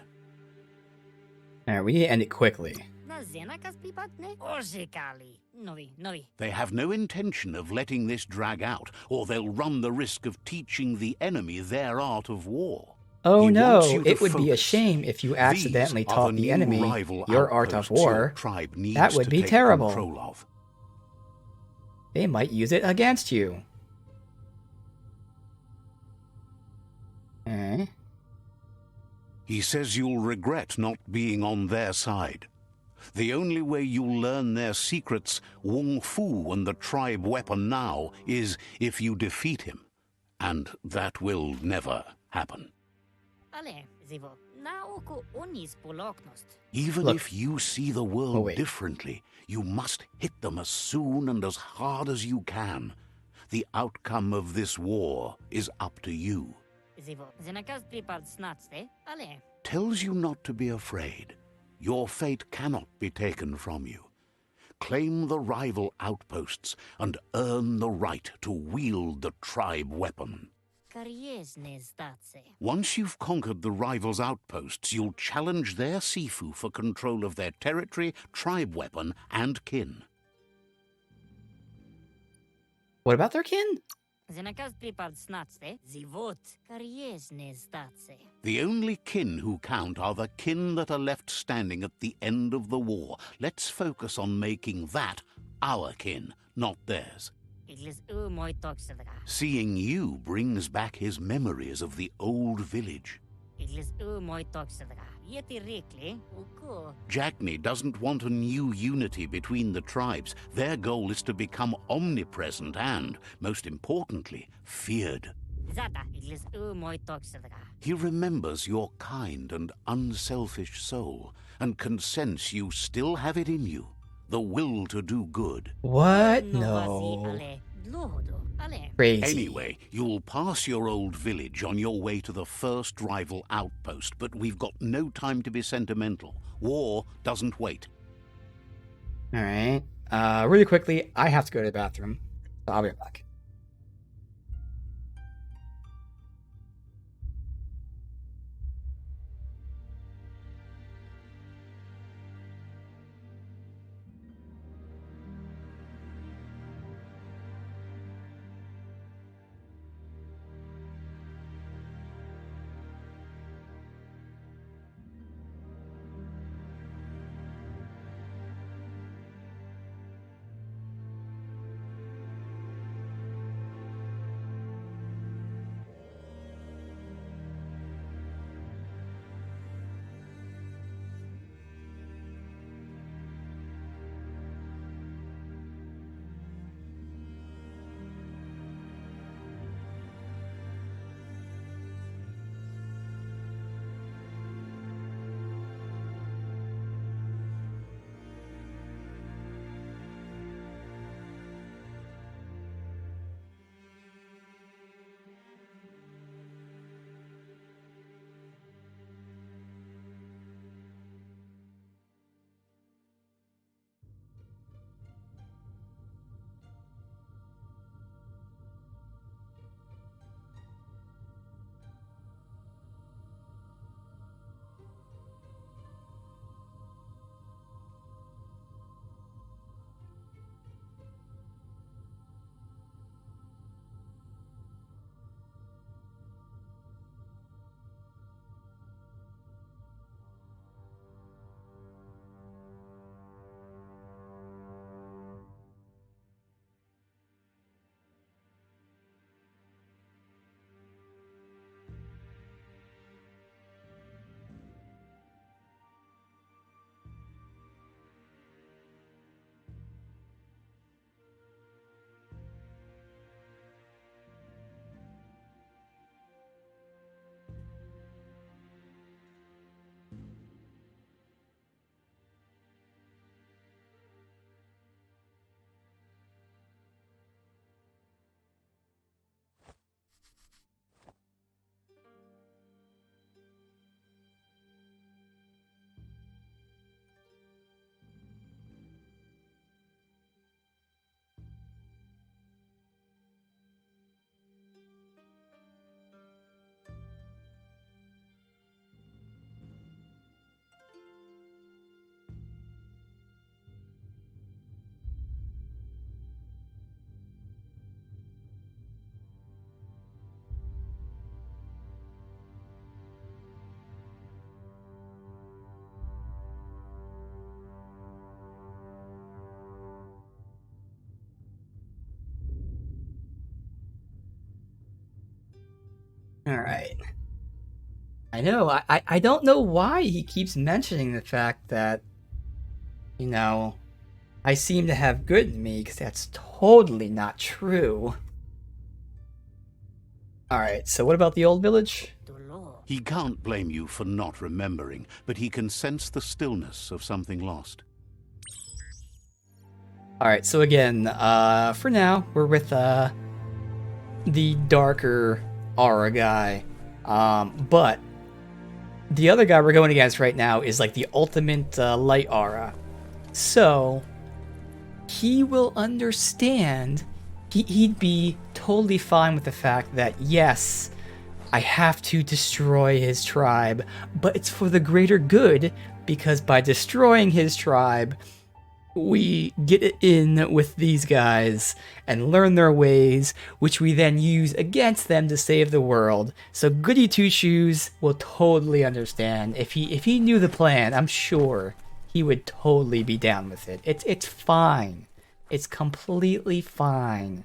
Alright, we need to end it quickly. They have no intention of letting this drag out, or they'll run the risk of teaching the enemy their art of war. Oh He no, wants you to it would be a focus. shame if you accidentally These are taught the the new enemy rival your art of outposts your war. tribe needs That would to be take terrible. control of. They might use it against you. Eh? He says you'll regret not being on their side. The only way you'll learn their secrets, Wung Fu and the tribe weapon now, is if you defeat him. And that will never happen. Even Look. if you see the world Oh, wait. differently, you must hit them as soon and as hard as you can. The outcome of this war is up to you. Tells you not to be afraid. Your fate cannot be taken from you. Claim the rival outposts and earn the right to wield the tribe weapon. Once you've conquered the rivals' outposts, you'll challenge their Sifu for control of their territory, tribe weapon, and kin. What about their kin? The only kin who count are the kin that are left standing at the end of the war. Let's focus on making that our kin, not theirs. Seeing you brings back his memories of the old village. Jagni doesn't want a new unity between the tribes. Their goal is to become omnipresent and, most importantly, feared. He remembers your kind and unselfish soul and can sense you still have it in you, the will to do good. What? No. Crazy. Anyway, you'll pass your old village on your way to the first rival outpost, but we've got no time to be sentimental. War doesn't wait. Alright. Really quickly, I have to go to the bathroom, so I'll be right back. All right. I know. I don't know why he keeps mentioning the fact that, you know, I seem to have good in me, because that's totally not true. Alright, so what about the old village? He can't blame you for not remembering, but he can sense the stillness of something lost. Alright, so again, for now, we're with, the darker aura guy. But the other guy we're going against right now is like the ultimate light aura. So he will understand. He'd be totally fine with the fact that, yes, I have to destroy his tribe, but it's for the greater good, because by destroying his tribe, we get in with these guys and learn their ways, which we then use against them to save the world. So Goody Two Shoes will totally understand. If he knew the plan, I'm sure he would totally be down with it. It's fine. It's completely fine.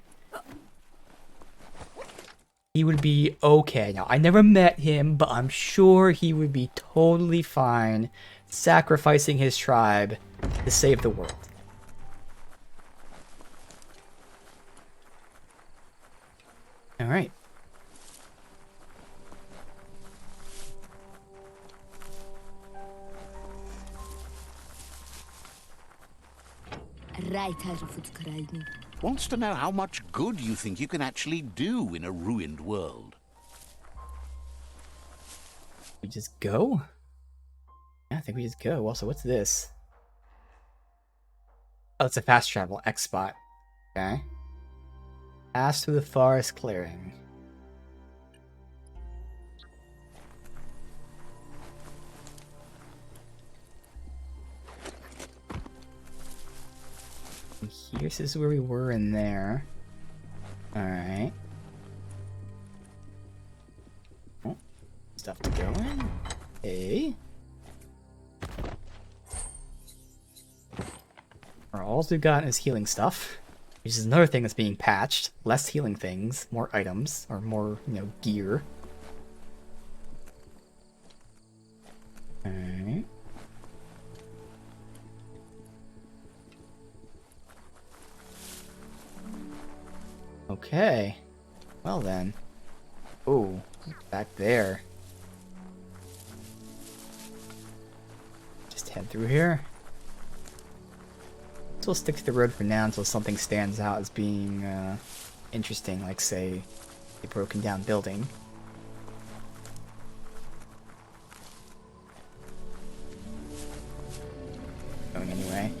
He would be okay. Now, I never met him, but I'm sure he would be totally fine sacrificing his tribe to save the world. All right. Wants to know how much good you think you can actually do in a ruined world. We just go? Yeah, I think we just go. Also, what's this? Oh, it's a fast travel X spot. Okay. Pass through the forest clearing. This is where we were in there. Alright. Oh, stuff to go in. Hey. All we've got is healing stuff, which is another thing that's being patched. Less healing things, more items, or more, gear. Alright. Okay. Well then. Oh, back there. Just head through here. So we'll stick to the road for now until something stands out as being interesting, like say a broken down building. Going anyway.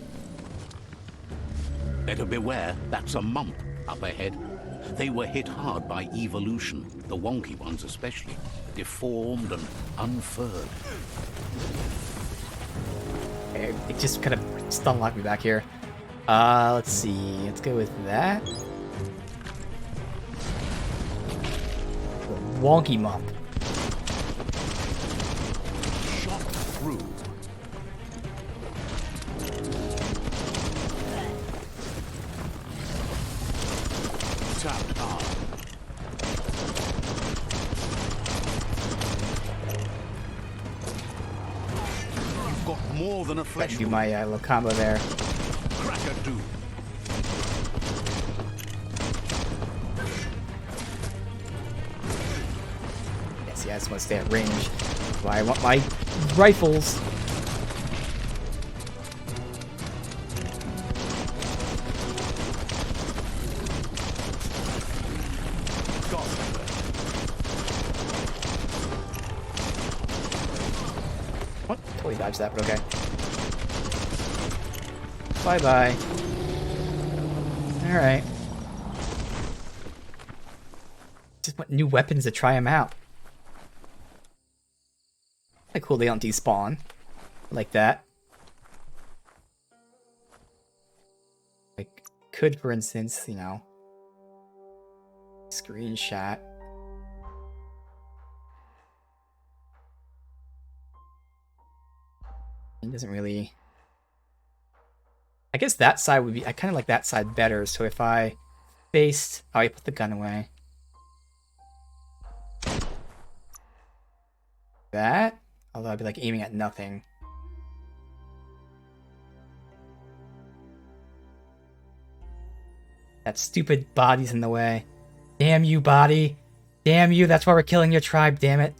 Better beware, that's a mump up ahead. They were hit hard by evolution, the wonky ones especially, deformed and unfurred. It just kind of stun-locked me back here. Let's see. Let's go with that. The wonky mump. Shot through. Tapped hard. You've got more than a flesh Do wound. my little combo there. Cracker do. Yes, I just want to stay at range. Why I want my rifles. What? Totally dodged that, but okay. Bye-bye. Alright. Just want new weapons to try them out. Like, cool, they don't despawn. Like that. Like, could, for instance, screenshot. It doesn't really... I guess that side would be... I kind of like that side better, so if I faced... Oh, I put the gun away. That? Although I'd be, like, aiming at nothing. That stupid body's in the way. Damn you, body. Damn you, that's why we're killing your tribe, damn it.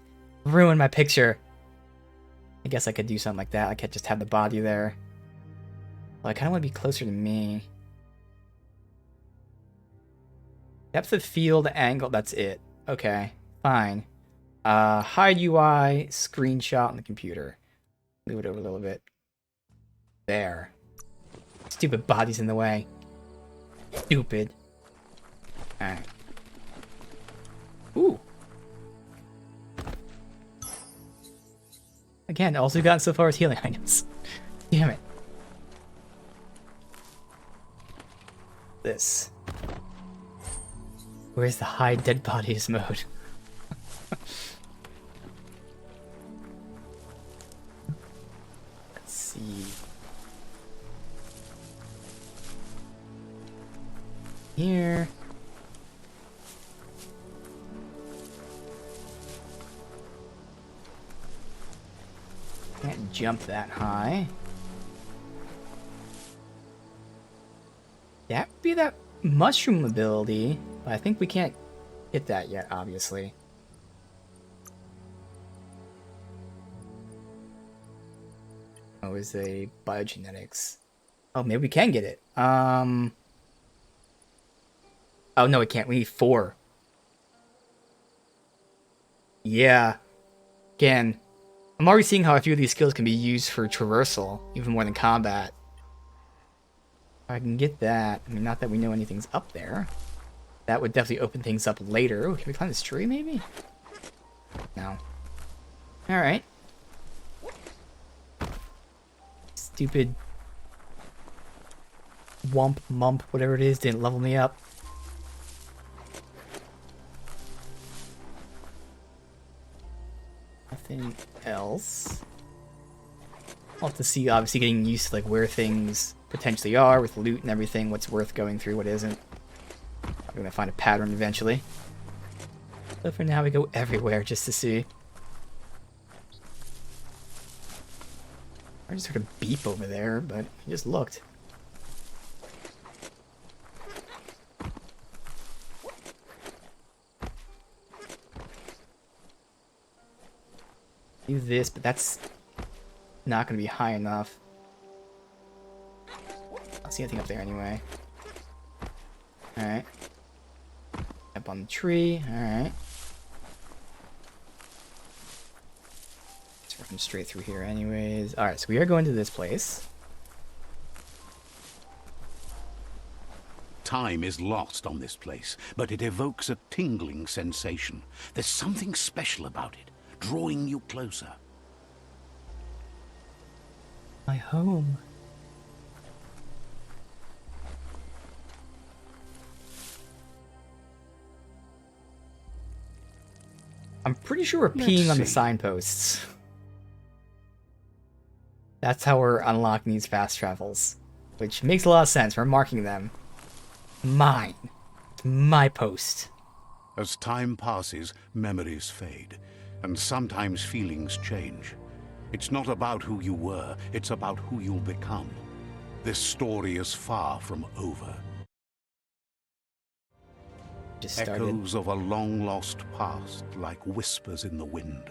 Ruin my picture. I guess I could do something like that. I could just have the body there. Well, I kind of want to be closer to me. Depth of field, angle, that's it. Okay, fine. Hide UI, screenshot on the computer. Move it over a little bit. There. Stupid body's in the way. Stupid. Alright. Ooh. Again, all we've gotten so far is healing items. Damn it. This. Where's the hide dead bodies mode? Let's see. Here. Can't jump that high. That would be that mushroom ability, but I think we can't hit that yet, obviously. Oh, is a biogenetics. Oh, maybe we can get it. Oh no, we can't. We need 4. Yeah. Again, I'm already seeing how a few of these skills can be used for traversal, even more than combat. I can get that. I mean, not that we know anything's up there. That would definitely open things up later. Ooh, can we climb this tree, maybe? No. Alright. Stupid wump, mump, whatever it is, didn't level me up. Nothing else. I'll have to see, obviously, getting used to like where things potentially are with loot and everything, what's worth going through, what isn't. I'm gonna find a pattern eventually. But for now, we go everywhere just to see. I just heard a beep over there, but he just looked. Do this, but that's not going to be high enough. I don't see anything up there anyway. Alright. Up on the tree. Alright. It's working straight through here anyways. Alright, so we are going to this place. Time is lost on this place, but it evokes a tingling sensation. There's something special about it, drawing you closer. My home. I'm pretty sure we're peeing on the signposts. That's how we're unlocking these fast travels. Which makes a lot of sense. We're marking them. Mine. My post. As time passes, memories fade, and sometimes feelings change. It's not about who you were, it's about who you'll become. This story is far from over. Just started. Echoes of a long-lost past, like whispers in the wind.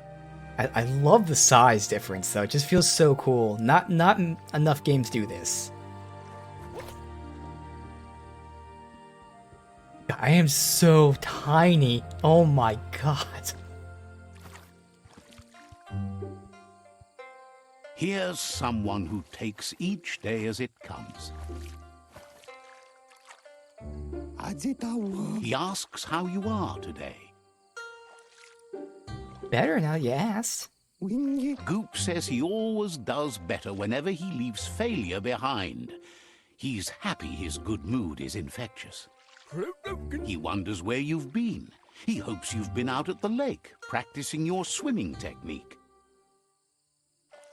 I love the size difference, though. It just feels so cool. Not enough games do this. I am so tiny. Oh my god. Here's someone who takes each day as it comes. He asks how you are today. Better now you asked. Goop says he always does better whenever he leaves failure behind. He's happy his good mood is infectious. He wonders where you've been. He hopes you've been out at the lake, practicing your swimming technique.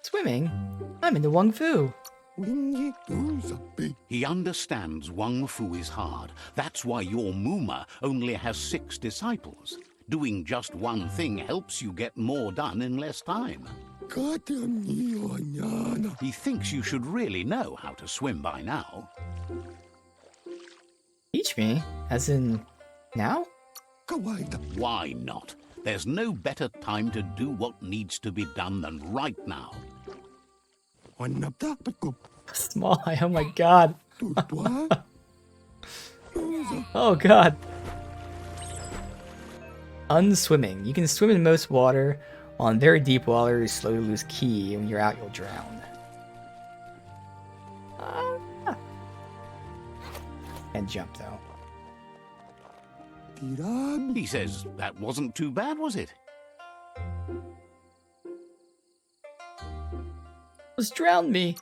Swimming? I'm into Wung Fu. He understands Wung Fu is hard. That's why your Muma only has 6 disciples. Doing just one thing helps you get more done in less time. He thinks you should really know how to swim by now. Teach me? As in, now? Why not? There's no better time to do what needs to be done than right now. Small eye, oh my god. Oh god. Unswimming. You can swim in most water. While in very deep water, you slowly lose ki. When you're out, you'll drown. And jump, though. He says that wasn't too bad, was it? Just drown me.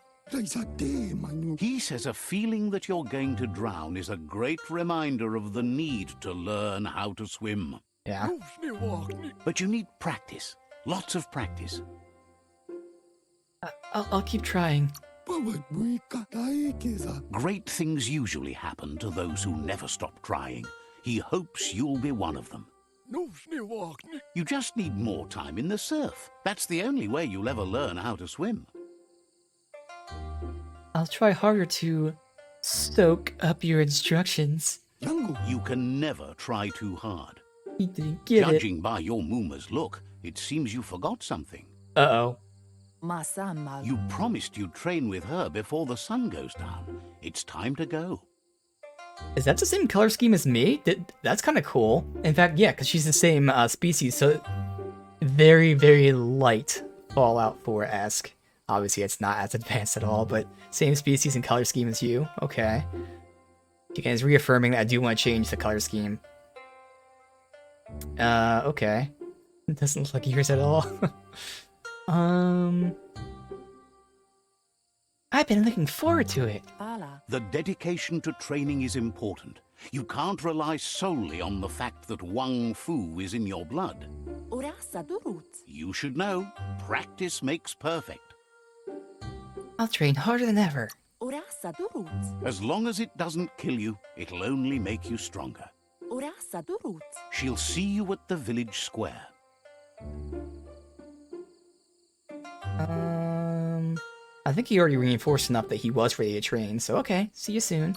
He says a feeling that you're going to drown is a great reminder of the need to learn how to swim. Yeah. But you need practice. Lots of practice. I'll keep trying. Great things usually happen to those who never stop trying. He hopes you'll be one of them. You just need more time in the surf. That's the only way you'll ever learn how to swim. I'll try harder to soak up your instructions. You can never try too hard. He didn't get Judging by your Muma's look, it seems you forgot something. it. Uh-oh. You promised you'd train with her before the sun goes down. It's time to go. Is that the same color scheme as me? That's kind of cool. In fact, yeah, because she's the same species, so very, very light Fallout 4-esque. Obviously, it's not as advanced at all, but same species and color scheme as you. Okay. Again, it's reaffirming that I do want to change the color scheme. Okay. It doesn't look like yours at all. I've been looking forward to it. The dedication to training is important. You can't rely solely on the fact that Wang Fu is in your blood. You should know, practice makes perfect. I'll train harder than ever. As long as it doesn't kill you, it'll only make you stronger. She'll see you at the village square. I think he already reinforced enough that he was ready to train, so okay, see you soon.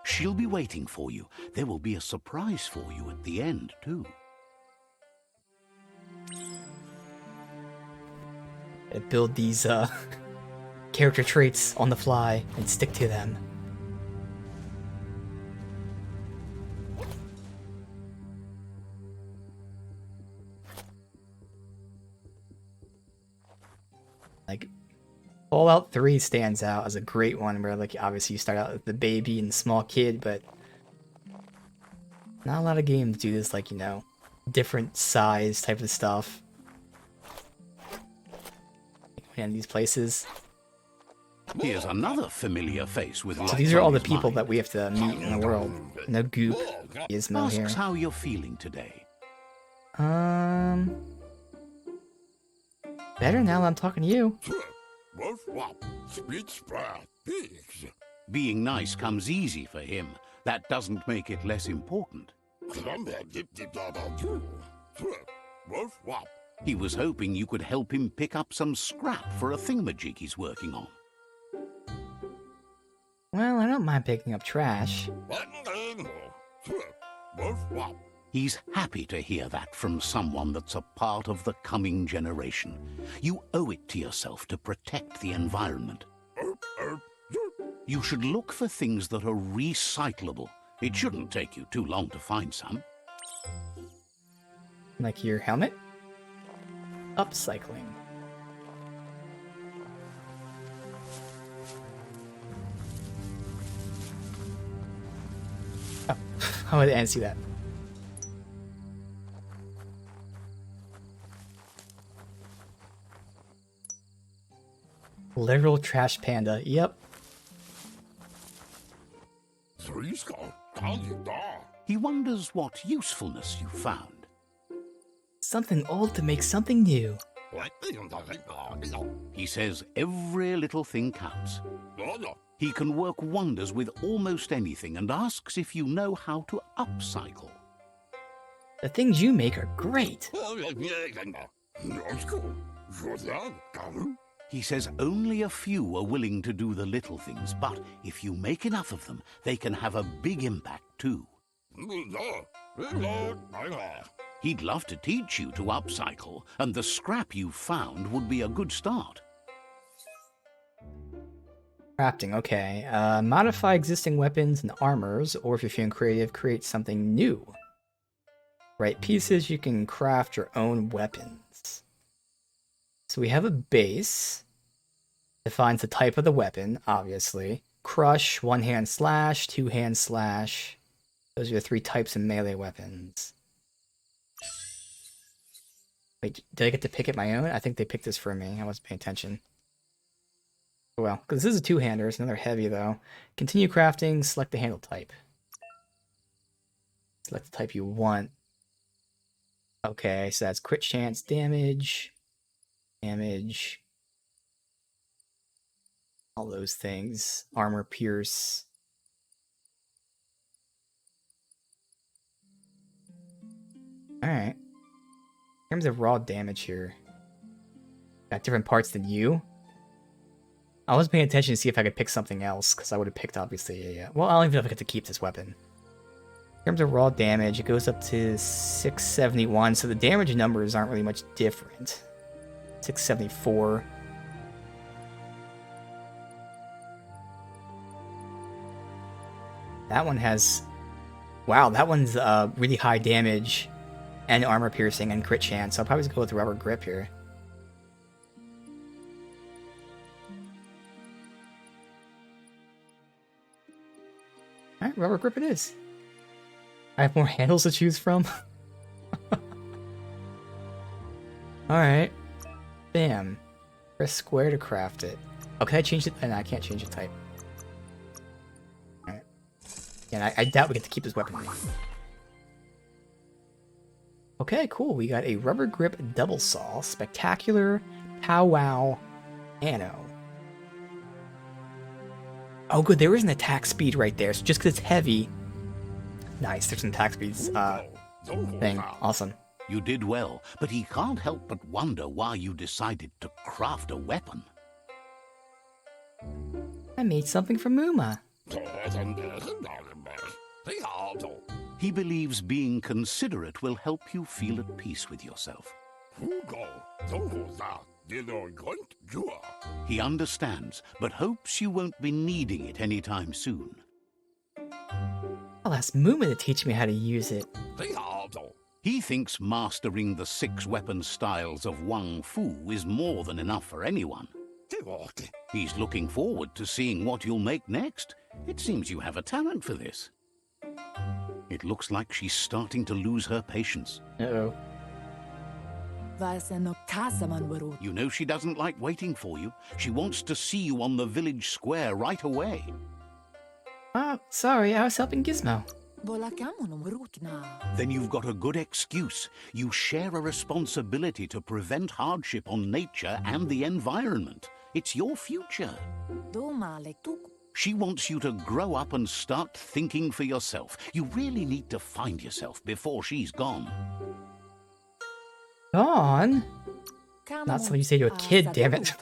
She'll be waiting for you. There will be a surprise for you at the end, too. Build these, character traits on the fly and stick to them. Like, Fallout 3 stands out as a great one where, like, obviously you start out with the baby and the small kid, but not a lot of games do this, like, you know, different size type of stuff. And these places. Here's another familiar face with lights So these are all on the his people mind. that we have to meet in the world. No goop, Gizmo here. Asks how you're feeling today. Better now that I'm talking to you. Being nice comes easy for him. That doesn't make it less important. He was hoping you could help him pick up some scrap for a thingamajig he's working on. Well, I don't mind picking up trash. He's happy to hear that from someone that's a part of the coming generation. You owe it to yourself to protect the environment. You should look for things that are recyclable. It shouldn't take you too long to find some. Like your helmet? Upcycling. Oh, I didn't see that. Literal trash panda. Yep. He wonders what usefulness you found. Something old to make something new. He says every little thing counts. He can work wonders with almost anything and asks if you know how to upcycle. The things you make are great. He says only a few are willing to do the little things, but if you make enough of them, they can have a big impact too. He'd love to teach you to upcycle, and the scrap you found would be a good start. Crafting, okay. Modify existing weapons and armors, or if you're feeling creative, create something new. Right pieces, you can craft your own weapons. So we have a base. Defines the type of the weapon, obviously. Crush, one-hand slash, two-hand slash. Those are the 3 types of melee weapons. Wait, did I get to pick it my own? I think they picked this for me. I wasn't paying attention. Well, because this is a two-hander, it's another heavy though. Continue crafting, select the handle type. Select the type you want. Okay, so that's crit chance, damage, all those things. Armor pierce. Alright. In terms of raw damage here, got different parts than you. I was paying attention to see if I could pick something else, because I would have picked, obviously, well, I don't even know if I get to keep this weapon. In terms of raw damage, it goes up to 671, so the damage numbers aren't really much different. 674. That one has... Wow, that one's really high damage and armor piercing and crit chance, so I'll probably just go with rubber grip here. Alright, rubber grip it is. I have more handles to choose from. Alright. Bam. Press square to craft it. Oh, can I change it? No, I can't change the type. Alright. Yeah, I doubt we get to keep this weapon. Okay, cool. We got a rubber grip double saw. Spectacular. Powwow. Anno. Oh, good. There is an attack speed right there. So just because it's heavy. Nice. There's an attack speeds thing. Awesome. You did well, but he can't help but wonder why you decided to craft a weapon. I made something for Muma. He believes being considerate will help you feel at peace with yourself. He understands, but hopes you won't be needing it anytime soon. I'll ask Muma to teach me how to use it. He thinks mastering the 6 weapon styles of Wang Fu is more than enough for anyone. He's looking forward to seeing what you'll make next. It seems you have a talent for this. It looks like she's starting to lose her patience. Uh-oh. You know she doesn't like waiting for you. She wants to see you on the village square right away. Oh, sorry, I was helping Gizmo. Then you've got a good excuse. You share a responsibility to prevent hardship on nature and the environment. It's your future. She wants you to grow up and start thinking for yourself. You really need to find yourself before she's gone. Gone? Not something you say to a kid, damn it.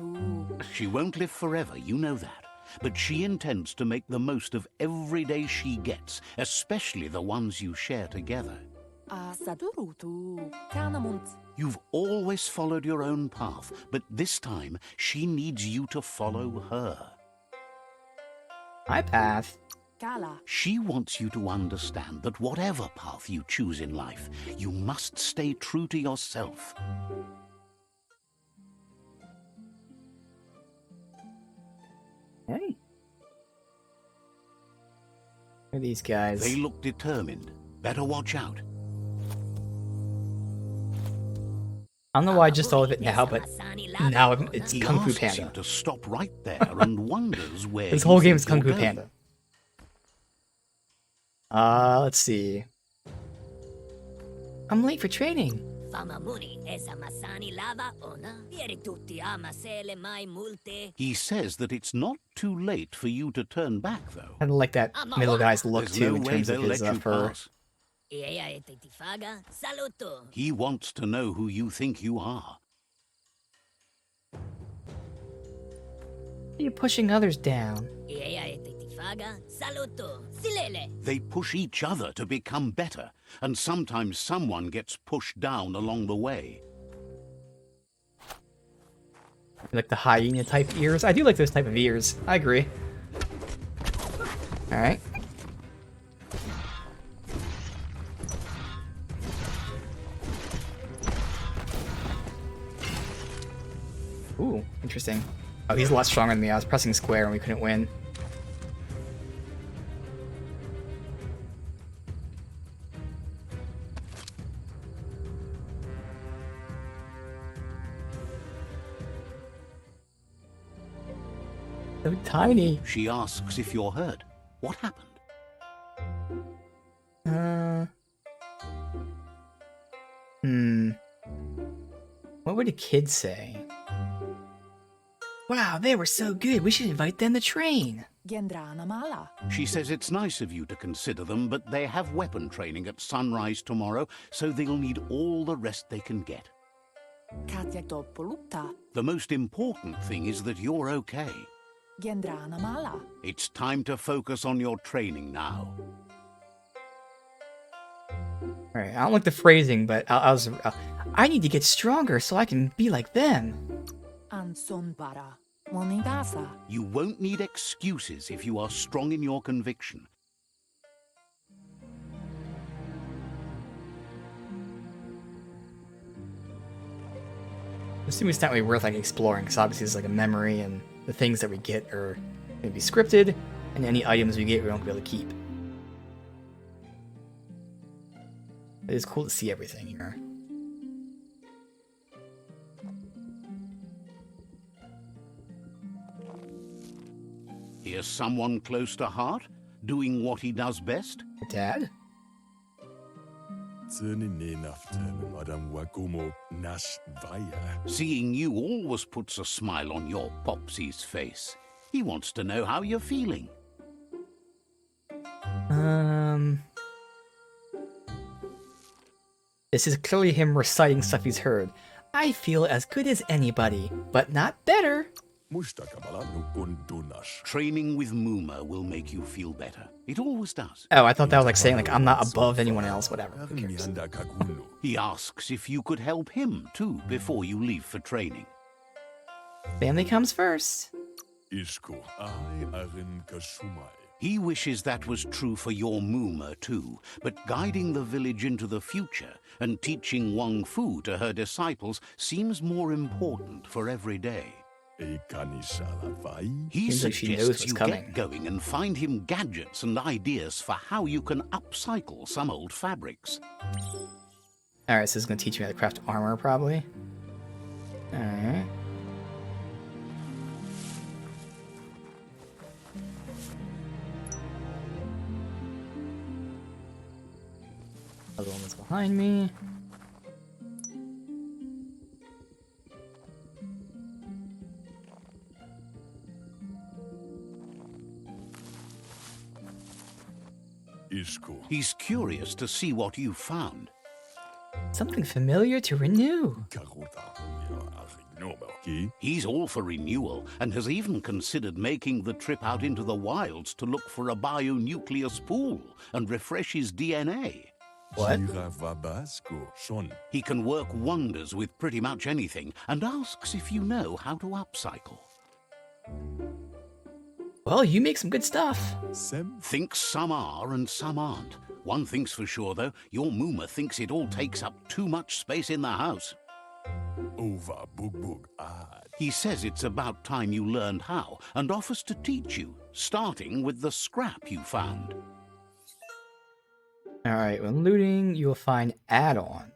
She won't live forever, you know that. But she intends to make the most of every day she gets, especially the ones you share together. You've always followed your own path, but this time she needs you to follow her. My path? She wants you to understand that whatever path you choose in life, you must stay true to yourself. Hey. Look at these guys. They look determined. Better watch out. I don't know why I just thought of it now, but now it's He Kung Fu asks you Panda. to stop right there and wonders where This you whole game think is Kung Fu you're going. Panda. Let's see. I'm late for training. He says that it's not too late for you to turn back, though. I don't like that middle guy's look There's too no in way terms of they'll his let you fur. pass. He wants to know who you think you are. You're pushing others down. They push each other to become better, and sometimes someone gets pushed down along the way. Like the hyena type ears. I do like those type of ears. I agree. Alright. Ooh, interesting. Oh, he's a lot stronger than me. I was pressing square and we couldn't win. So tiny. She asks if you're hurt. What happened? What would a kid say? Wow, they were so good. We should invite them to train. She says it's nice of you to consider them, but they have weapon training at sunrise tomorrow, so they'll need all the rest they can get. The most important thing is that you're okay. It's time to focus on your training now. Alright, I don't like the phrasing, but I need to get stronger so I can be like them. You won't need excuses if you are strong in your conviction. I assume it's not really worth like exploring, because obviously it's like a memory, and the things that we get are maybe scripted, and any items we get we don't be able to keep. It is cool to see everything here. Here's someone close to heart, doing what he does best. Dad? Seeing you always puts a smile on your Popsy's face. He wants to know how you're feeling. This is clearly him reciting stuff he's heard. I feel as good as anybody, but not better. Training with Muma will make you feel better. It always does. Oh, I thought that was like saying like I'm not above anyone else, whatever. Who cares? He asks if you could help him too before you leave for training. Family comes first. He wishes that was true for your Muma too, but guiding the village into the future and teaching Wang Fu to her disciples seems more important for every day. He Seems like she knows what's suggests you coming. get going and find him gadgets and ideas for how you can upcycle some old fabrics. Alright, so this is gonna teach me how to craft armor, probably. Alright. Other one was behind me. He's curious to see what you found. Something familiar to renew. He's all for renewal and has even considered making the trip out into the wilds to look for a bionucleus pool and refresh his DNA. What? He can work wonders with pretty much anything and asks if you know how to upcycle. Well, you make some good stuff. Thinks some are and some aren't. One thing's for sure, though, your Muma thinks it all takes up too much space in the house. He says it's about time you learned how and offers to teach you, starting with the scrap you found. Alright, when looting, you will find add-on.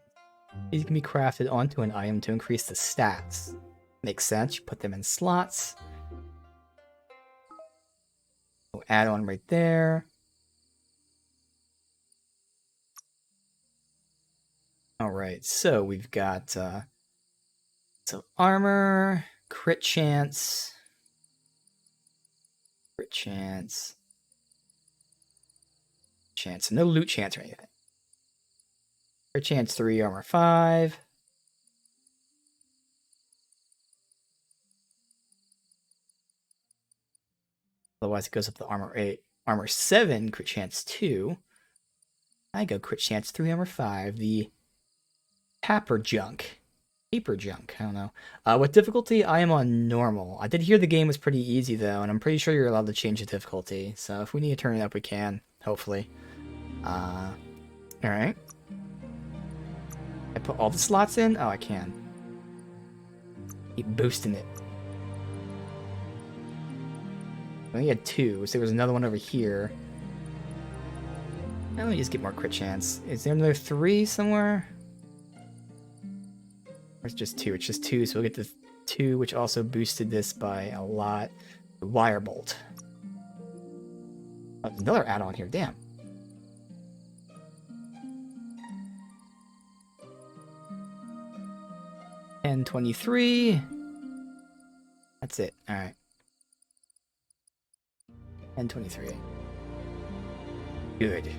These can be crafted onto an item to increase the stats. Makes sense, you put them in slots. So add-on right there. Alright, so we've got so armor, crit chance, no loot chance or anything. Crit chance 3, armor 5. Otherwise it goes up to armor 8. Armor 7, crit chance 2. I go crit chance 3, armor 5. The Paper junk, I don't know. What difficulty? I am on normal. I did hear the game was pretty easy though, and I'm pretty sure you're allowed to change the difficulty. So if we need to turn it up, we can. Hopefully. Alright. I put all the slots in? Oh, I can. Keep boosting it. I only had 2, so there was another one over here. Let me just get more crit chance. Is there another 3 somewhere? Or it's just 2? It's just 2, so we'll get the 2, which also boosted this by a lot. Wire bolt. Oh, another add-on here, damn. And 23. That's it. Alright. And 23. Good.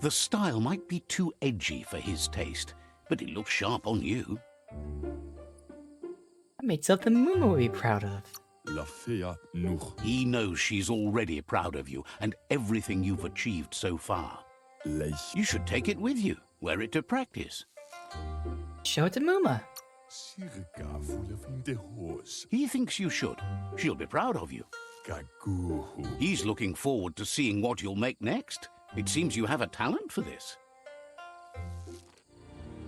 The style might be too edgy for his taste, but it looks sharp on you. I made something Muma would be proud of. He knows she's already proud of you and everything you've achieved so far. You should take it with you, wear it to practice. Show it to Muma. He thinks you should. She'll be proud of you. He's looking forward to seeing what you'll make next. It seems you have a talent for this.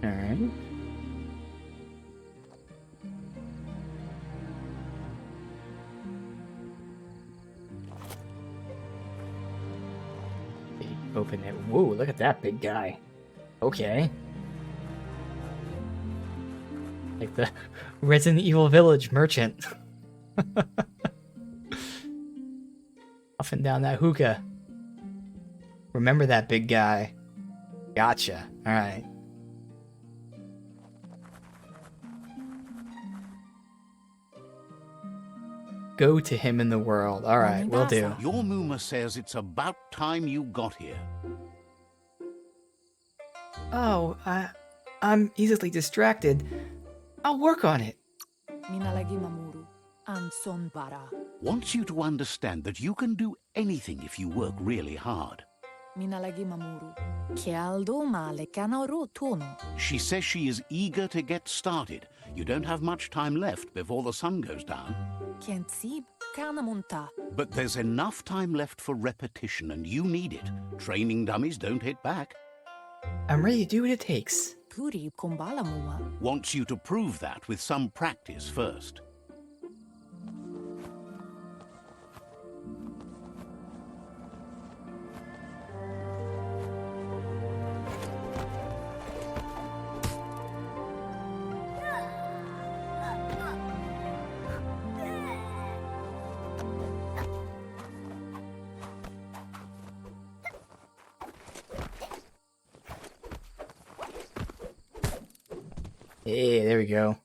Alright. Open it. Whoa, look at that big guy. Okay. Like the Resident Evil Village merchant. Up and down that hookah. Remember that big guy. Gotcha. Alright. Go to him in the world. Alright, will do. Your Muma says it's about time you got here. Oh, I'm easily distracted. I'll work on it. Wants you to understand that you can do anything if you work really hard. She says she is eager to get started. You don't have much time left before the sun goes down. But there's enough time left for repetition, and you need it. Training dummies don't hit back. I'm ready to do what it takes. Wants you to prove that with some practice first. Hey, there we go.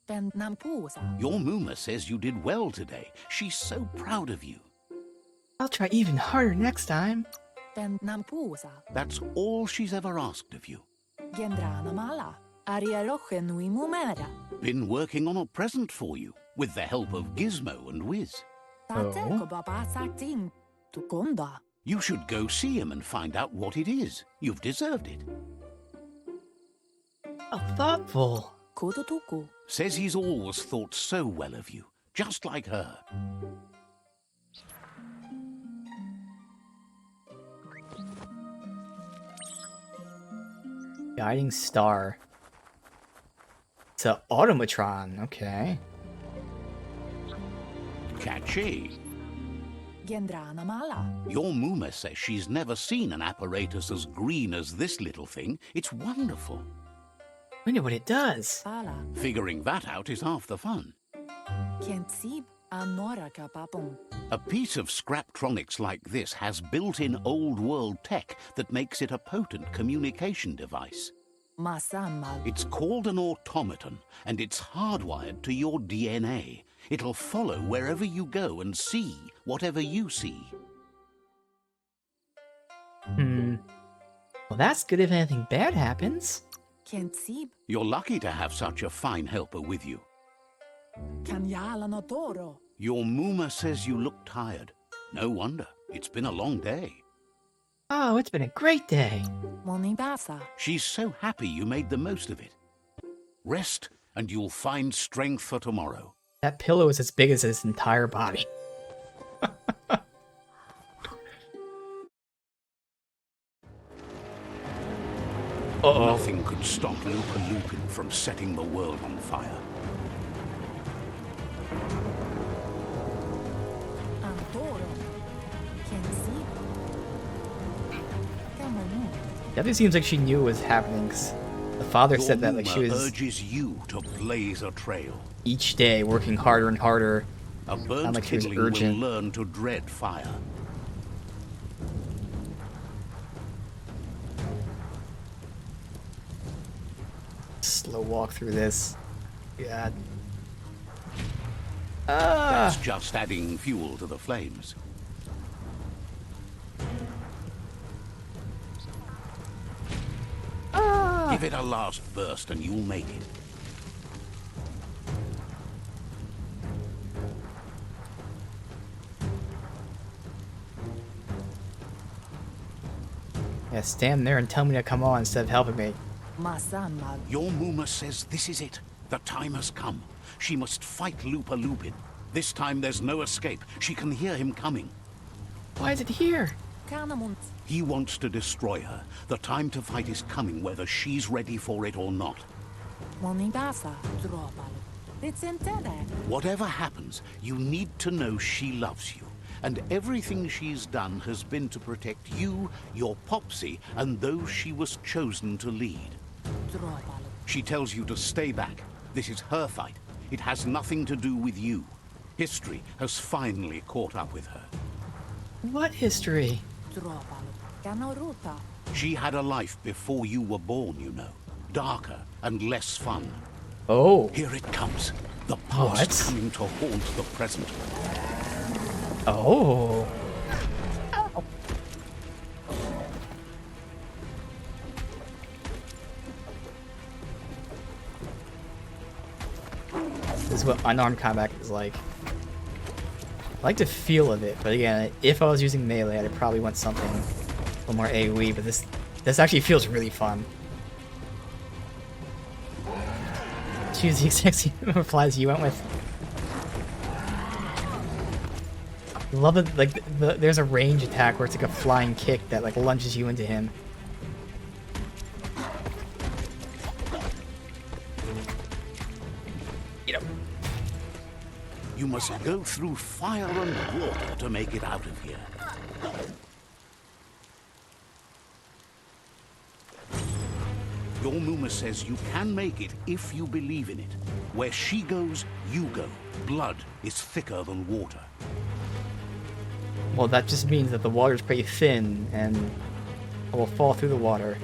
Your Muma says you did well today. She's so proud of you. I'll try even harder next time. That's all she's ever asked of you. Been working on a present for you, with the help of Gizmo and Wiz. You should go see him and find out what it is. You've deserved it. How thoughtful. Says he's always thought so well of you, just like her. Guiding star. It's an automatron, okay. Catchy. Your Muma says she's never seen an apparatus as green as this little thing. It's wonderful. Wonder what it does. Figuring that out is half the fun. A piece of Scraptronics like this has built-in old-world tech that makes it a potent communication device. It's called an automaton, and it's hardwired to your DNA. It'll follow wherever you go and see whatever you see. Well, that's good if anything bad happens. You're lucky to have such a fine helper with you. Your Muma says you look tired. No wonder. It's been a long day. Oh, it's been a great day. She's so happy you made the most of it. Rest, and you'll find strength for tomorrow. That pillow is as big as his entire body. Nothing could stop Lupa Lupin from setting the world on fire. Definitely seems like she knew what was happening. 'Cause the father said that like she was urges you to blaze a trail. Each day working harder and harder. A burnt like she was kindling will urgent. learn to dread fire. Slow walk through this. God. That's just adding fuel to the flames. Give it a last burst and you'll make it. Yeah, stand there and tell me to come on instead of helping me. Your Muma says this is it. The time has come. She must fight Lupa Lupin. This time there's no escape. She can hear him coming. Why is it here? He wants to destroy her. The time to fight is coming, whether she's ready for it or not. Whatever happens, you need to know she loves you. and everything she's done has been to protect you, your Popsy, and those she was chosen to lead. She tells you to stay back. This is her fight. It has nothing to do with you. History has finally caught up with her. What history? She had a life before you were born, you know. Darker and less fun. Oh. Here it comes. The past What? coming to haunt the present. Oh. This is what unarmed combat is like. I like the feel of it, but again, if I was using melee, I'd probably want something a little more AoE, but this actually feels really fun. Choose the exact same replies you went with. I love it, like, there's a range attack where it's like a flying kick that like lunges you into him. You must go through fire and water to make it out of here. Your Muma says you can make it if you believe in it. Where she goes, you go. Blood is thicker than water. Well, that just means that the water's pretty thin, and I will fall through the water.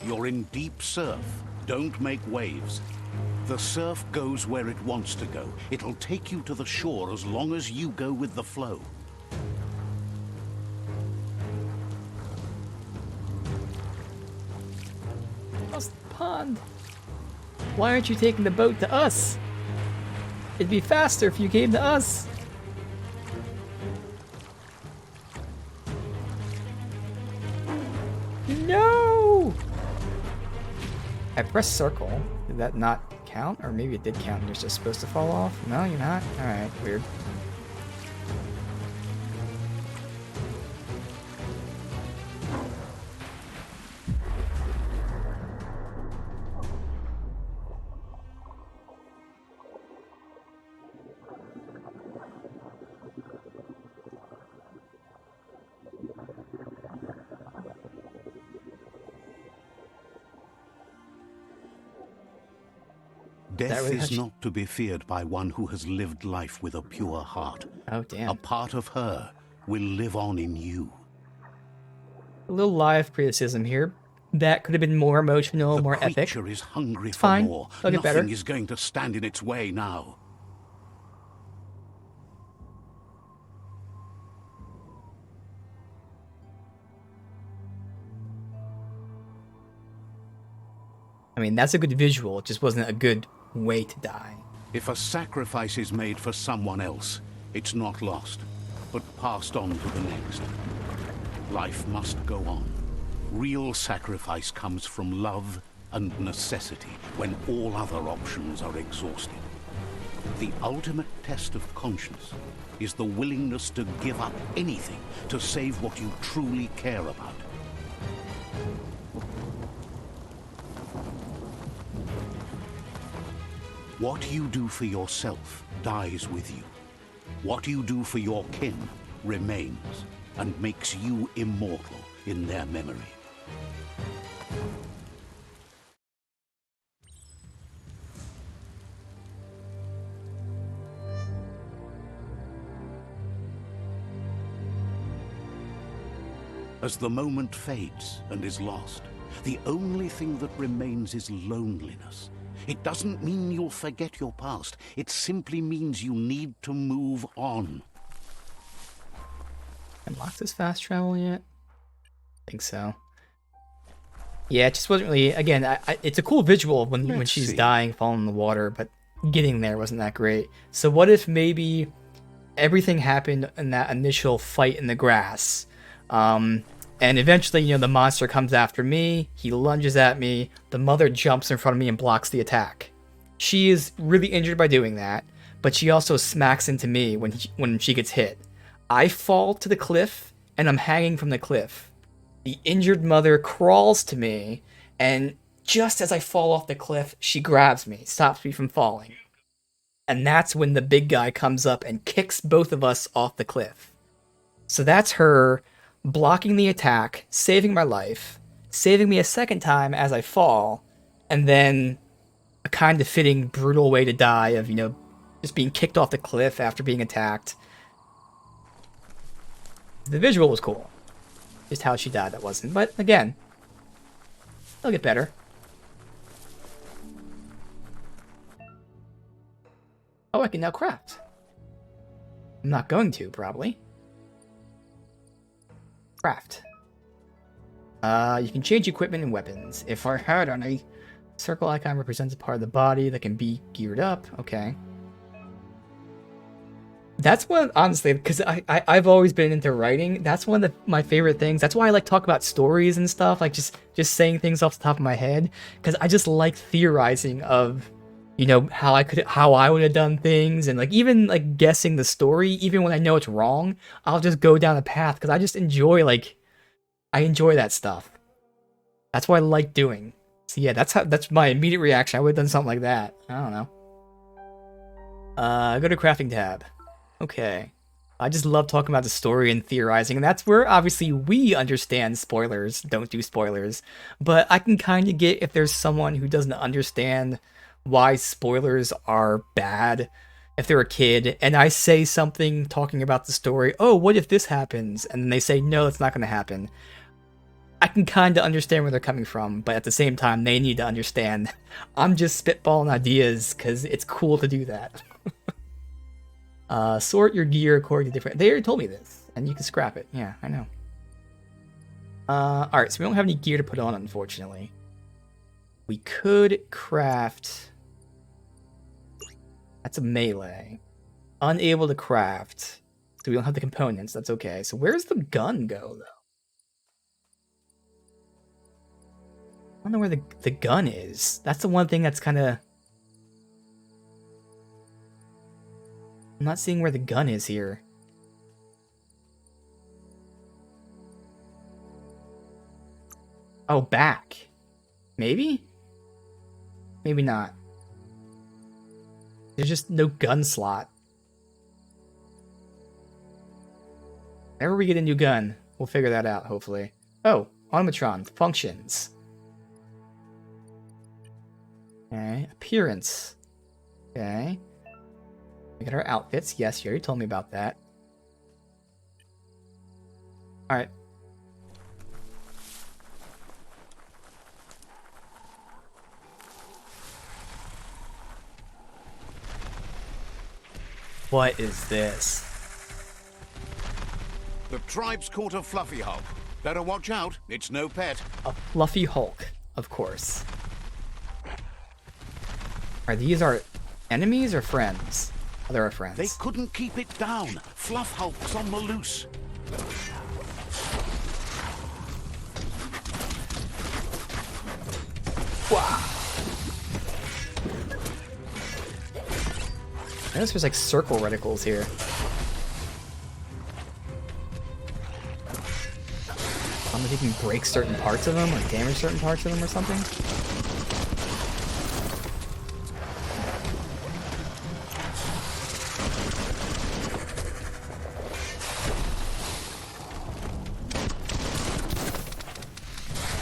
You're in deep surf. Don't make waves. The surf goes where it wants to go. It'll take you to the shore as long as you go with the flow. Across the pond. Why aren't you taking the boat to us? It'd be faster if you came to us. No! I pressed circle. Did that not count? Or maybe it did count and you're just supposed to fall off? No, you're not? Alright, weird. Death really is touchy? not to be feared by one who has lived life with a pure heart. Oh, damn. A part of her will live on in you. A little live criticism here. That could have been more emotional, The more epic. creature is hungry for fine. more. It'll get better. Nothing is going to stand in its way now. I mean, that's a good visual. It just wasn't a good way to die. If a sacrifice is made for someone else, it's not lost, but passed on to the next. Life must go on. Real sacrifice comes from love and necessity when all other options are exhausted. The ultimate test of conscience is the willingness to give up anything to save what you truly care about. What you do for yourself dies with you. What you do for your kin remains and makes you immortal in their memory. As the moment fades and is lost, the only thing that remains is loneliness. It doesn't mean you'll forget your past. It simply means you need to move on. Unlocked this fast travel yet? I think so. Yeah, it just wasn't really. Again, it's a cool visual when she's see. dying, falling in the water, but getting there wasn't that great. So what if maybe everything happened in that initial fight in the grass, and eventually, the monster comes after me. He lunges at me. The mother jumps in front of me and blocks the attack. She is really injured by doing that, but she also smacks into me when she gets hit. I fall to the cliff, and I'm hanging from the cliff. The injured mother crawls to me, and just as I fall off the cliff, she grabs me, stops me from falling. And that's when the big guy comes up and kicks both of us off the cliff. So that's her blocking the attack, saving my life, saving me a second time as I fall, and then a kind of fitting, brutal way to die of, just being kicked off the cliff after being attacked. The visual was cool. Just how she died, that wasn't. But again, it'll get better. Oh, I can now craft. I'm not going to, probably. Craft. You can change equipment and weapons. If I had any, circle icon represents a part of the body that can be geared up. Okay. That's one, honestly, because I've always been into writing. That's one of my favorite things. That's why I like talk about stories and stuff, like just saying things off the top of my head, because I just like theorizing of, how I would have done things, and like even like guessing the story, even when I know it's wrong, I'll just go down a path because I just enjoy I enjoy that stuff. That's what I like doing. So yeah, that's my immediate reaction. I would have done something like that. I don't know. Go to crafting tab. Okay. I just love talking about the story and theorizing, and that's where obviously we understand spoilers, don't do spoilers, but I can kind of get if there's someone who doesn't understand why spoilers are bad, if they're a kid, and I say something talking about the story, oh, what if this happens? And then they say, no, it's not going to happen. I can kind of understand where they're coming from, but at the same time, they need to understand I'm just spitballing ideas because it's cool to do that. Sort your gear according to different... They already told me this, and you can scrap it. Yeah, I know. Alright, so we don't have any gear to put on, unfortunately. We could craft... That's a melee. Unable to craft. So we don't have the components, that's okay. So where's the gun go, though? I don't know where the gun is. That's the one thing that's kind of... I'm not seeing where the gun is here. Oh, back. Maybe? Maybe not. There's just no gun slot. Whenever we get a new gun, we'll figure that out, hopefully. Oh, automatron functions. Okay, appearance. Okay. We got our outfits. Yes, you already told me about that. Alright. What is this? The tribe's caught a fluffy Hulk. Better watch out, it's no pet. A fluffy Hulk, of course. Are these our enemies or friends? Oh, they're our friends. They couldn't keep it down. Fluff Hulk's on the loose. Wow. I notice there's like circle reticles here. I don't know if you can break certain parts of them or damage certain parts of them or something.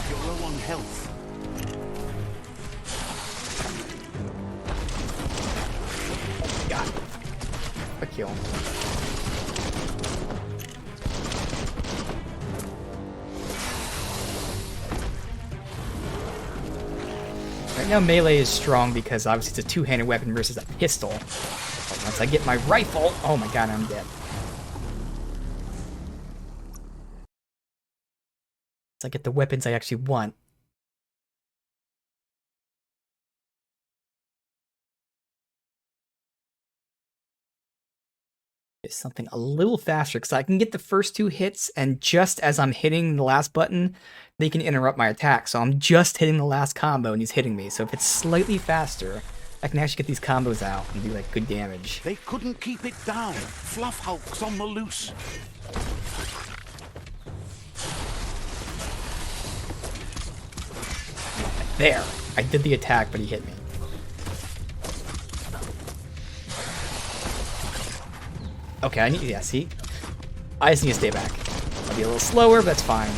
You're low on health. Got it. A kill. Right now melee is strong because obviously it's a two-handed weapon versus a pistol. But once I get my rifle, oh my god, I'm dead. Once I get the weapons I actually want. Is something a little faster because I can get the first two hits, and just as I'm hitting the last button, they can interrupt my attack. So I'm just hitting the last combo and he's hitting me. So if it's slightly faster, I can actually get these combos out and do like good damage. They couldn't keep it down. Fluff Hulk's on the loose. There, I did the attack, but he hit me. Okay, I need, yeah, see? I just need to stay back. I'll be a little slower, but that's fine.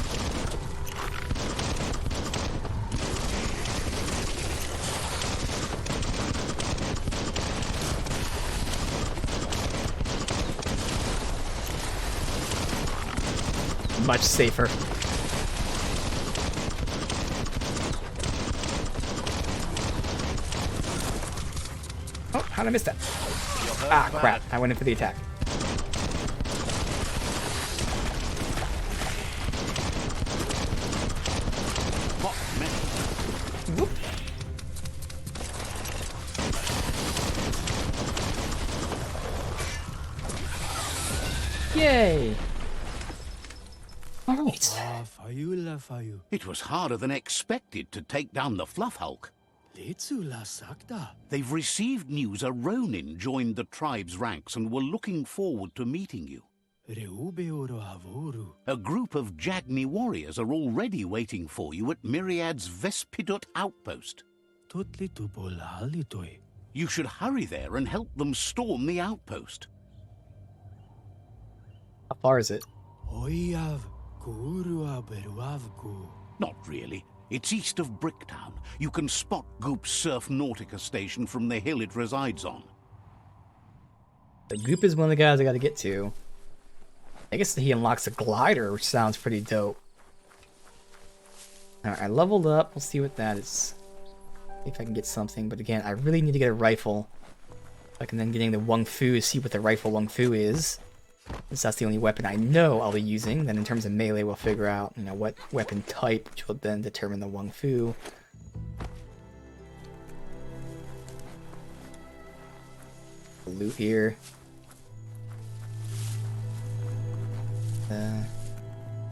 Much safer. Oh, how'd I miss that? Ah, crap. I went in for the attack. Whoop. Yay! Alright. It was harder than expected to take down the Fluff Hulk. They've received news a Ronin joined the tribe's ranks and were looking forward to meeting you. A group of Jagni warriors are already waiting for you at Myriad's Vespidut outpost. You should hurry there and help them storm the outpost. How far is it? Not really. It's east of Bricktown. You can spot Goop's Surf Nautica station from the hill it resides on. The Goop is one of the guys I gotta get to. I guess he unlocks a glider, which sounds pretty dope. Alright, I leveled up. We'll see what that is. See if I can get something. But again, I really need to get a rifle. I can then getting the Wung Fu to see what the rifle Wung Fu is. Since that's the only weapon I know I'll be using. Then in terms of melee, we'll figure out, you know, what weapon type, which will then determine the Wung Fu. Loot here.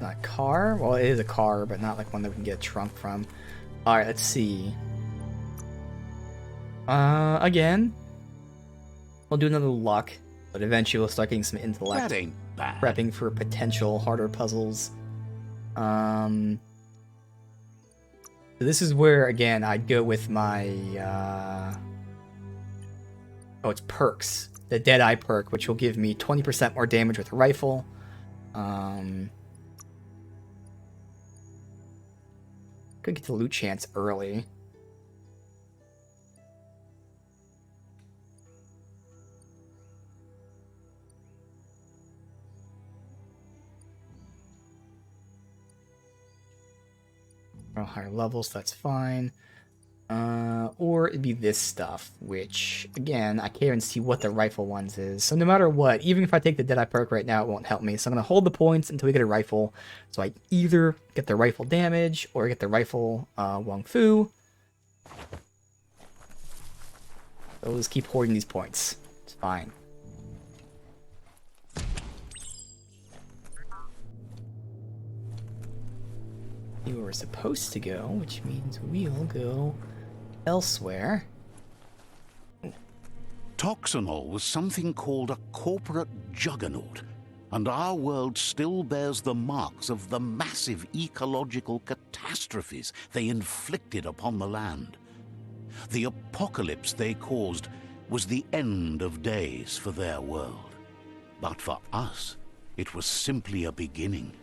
Not a car? Well, it is a car, but not like one that we can get a trunk from. Alright, let's see. Again, we'll do another luck, but eventually we'll start getting some intellect. That ain't bad. Prepping for potential harder puzzles. So this is where, again, I'd go with my, oh, it's perks. The Deadeye perk, which will give me 20% more damage with a rifle. Could get the loot chance early. Higher levels, that's fine. Or it'd be this stuff, which, again, I can't even see what the rifle ones is. So no matter what, even if I take the Deadeye perk right now, it won't help me. So I'm going to hold the points until we get a rifle. So I either get the rifle damage, or get the rifle Wung Fu. So we'll just keep hoarding these points. It's fine. Where we're supposed to go, which means we'll go elsewhere. Toxanol was something called a corporate juggernaut, and our world still bears the marks of the massive ecological catastrophes they inflicted upon the land. The apocalypse they caused was the end of days for their world. But for us, it was simply a beginning.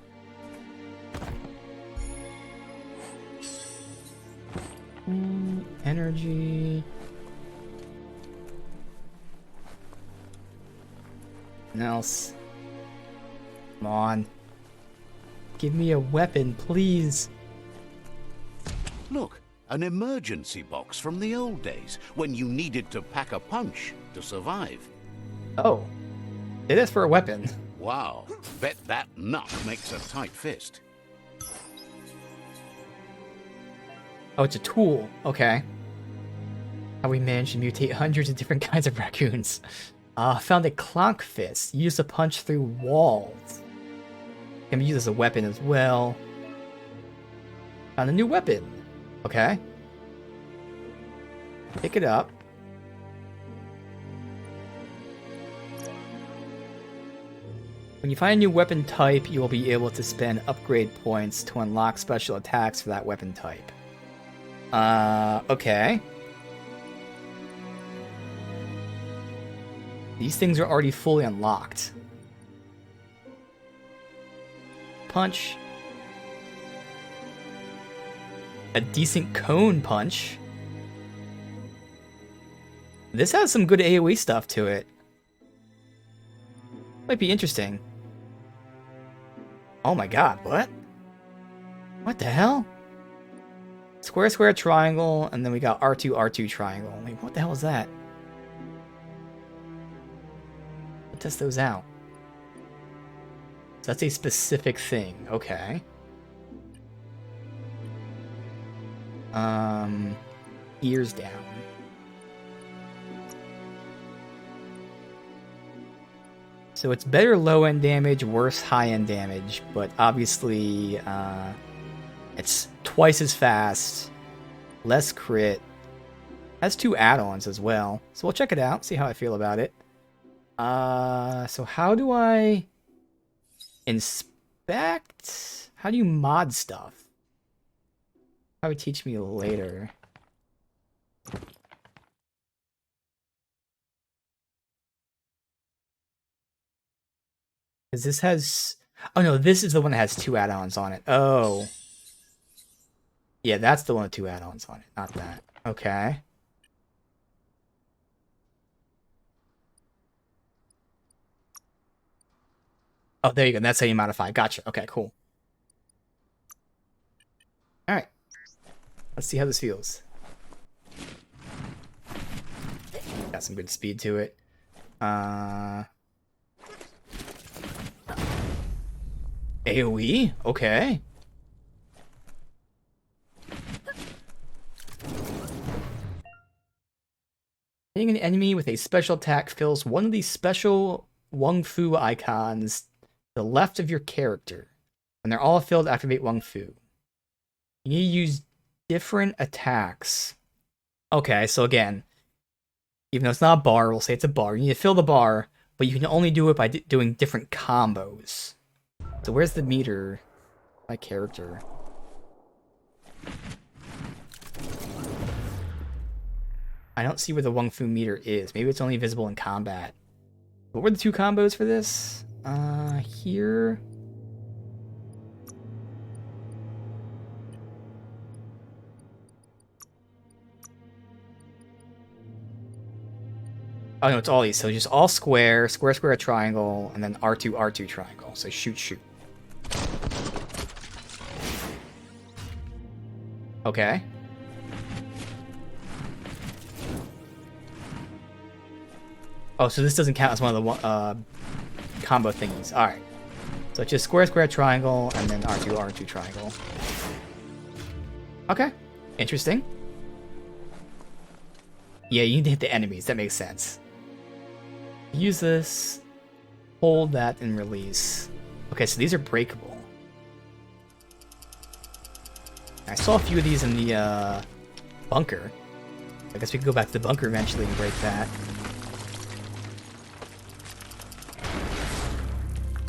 Energy. Nothing else. Come on. Give me a weapon, please. Look, an emergency box from the old days, when you needed to pack a punch to survive. Oh. It is for a weapon. Wow, bet that nut makes a tight fist. Oh, it's a tool. Okay. How we managed to mutate hundreds of different kinds of raccoons. Found a clonk fist. Used to punch through walls. Can be used as a weapon as well. Found a new weapon. Okay. Pick it up. When you find a new weapon type, you will be able to spend upgrade points to unlock special attacks for that weapon type. Okay. These things are already fully unlocked. Punch. A decent cone punch. This has some good AoE stuff to it. Might be interesting. Oh my god, what? What the hell? Square, square, triangle, and then we got R2, R2, triangle. Wait, what the hell is that? Let's test those out. So that's a specific thing. Okay. Ears down. So it's better low-end damage, worse high-end damage, but obviously it's twice as fast, less crit, has 2 add-ons as well. So we'll check it out, see how I feel about it. So how do I inspect? How do you mod stuff? Probably teach me later. Because this has... Oh no, this is the one that has 2 add-ons on it. Oh. Yeah, that's the one with 2 add-ons on it, not that. Okay. Oh, there you go. That's how you modify. Gotcha. Okay, cool. Alright. Let's see how this feels. Got some good speed to it. AoE? Okay. Hitting an enemy with a special attack fills one of these special Wung Fu icons to the left of your character. When they're all filled, activate Wung Fu. You need to use different attacks. Okay, so again, even though it's not a bar, we'll say it's a bar. You need to fill the bar, but you can only do it by doing different combos. So where's the meter? My character. I don't see where the Wung Fu meter is. Maybe it's only visible in combat. What were the 2 combos for this? Here. Oh no, it's all these. So just all square, square, square, triangle, and then R2, R2, triangle. So shoot, shoot. Okay. Oh, so this doesn't count as one of the combo thingies. Alright. So it's just square, square, triangle, and then R2, R2, triangle. Okay. Interesting. Yeah, you need to hit the enemies. That makes sense. Use this. Hold that and release. Okay, so these are breakable. I saw a few of these in the bunker. I guess we can go back to the bunker eventually and break that.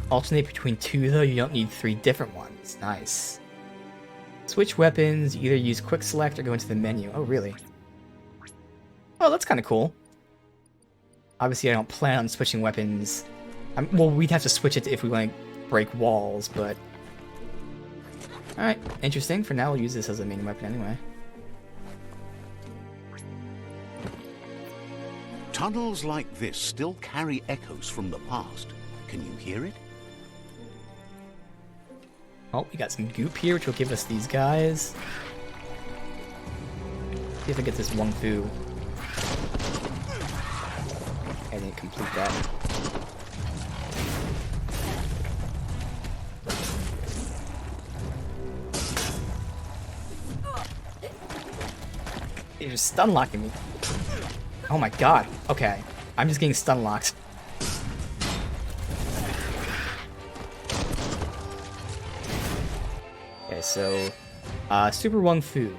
Alternate between 2 though, you don't need 3 different ones. Nice. Switch weapons, you either use quick select or go into the menu. Oh, really? Oh, that's kind of cool. Obviously, I don't plan on switching weapons. Well, we'd have to switch it if we want to break walls, but... Alright, interesting. For now, we'll use this as a main weapon anyway. Tunnels like this still carry echoes from the past. Can you hear it? Oh, we got some goop here, which will give us these guys. See if I get this Wung Fu. I didn't complete that. You're just stun locking me. Oh my god. Okay. I'm just getting stun locked. Okay, so Super Wung Fu.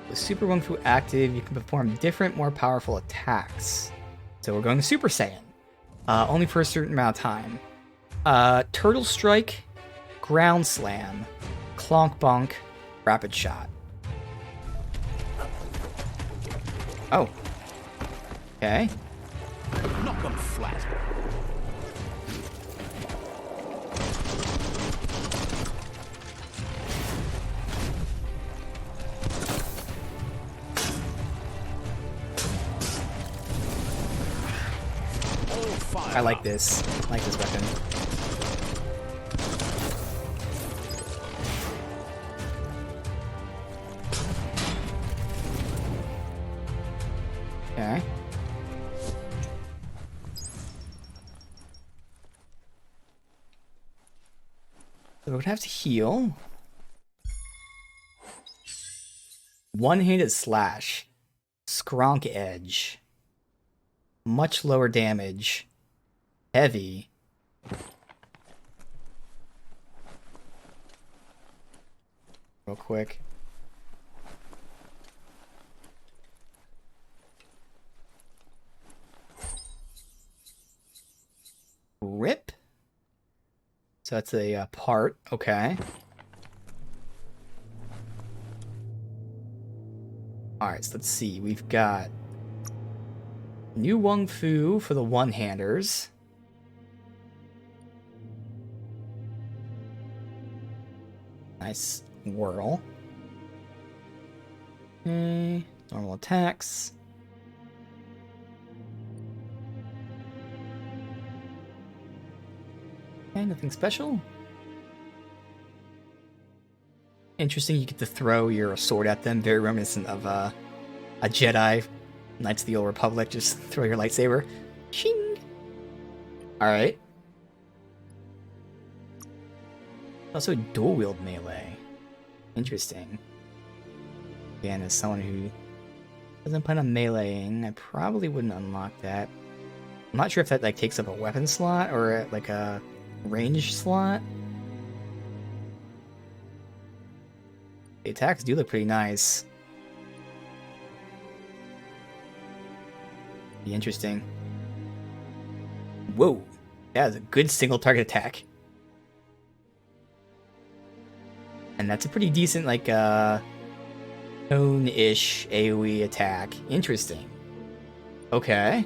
With Super Wung Fu active, you can perform different, more powerful attacks. So we're going to Super Saiyan. Only for a certain amount of time. Turtle Strike, Ground Slam, Clonk Bonk, Rapid Shot. Oh. Okay. Knock 'em flat. I like this. I like this weapon. Okay. So we're gonna have to heal. One-handed slash. Skronk edge. Much lower damage. Heavy. Real quick. Rip. So that's a part. Okay. Alright, so let's see. We've got New Wung Fu for the one-handers. Nice whirl. Okay, normal attacks. Okay, nothing special. Interesting, you get to throw your sword at them. Very reminiscent of a Jedi, Knights of the Old Republic. Just throw your lightsaber. Shing! Alright. Also dual wield melee. Interesting. Again, as someone who doesn't plan on meleeing, I probably wouldn't unlock that. I'm not sure if that like takes up a weapon slot or like a range slot. The attacks do look pretty nice. Be interesting. Whoa, that is a good single target attack. And that's a pretty decent, like, cone-ish AoE attack. Interesting. Okay.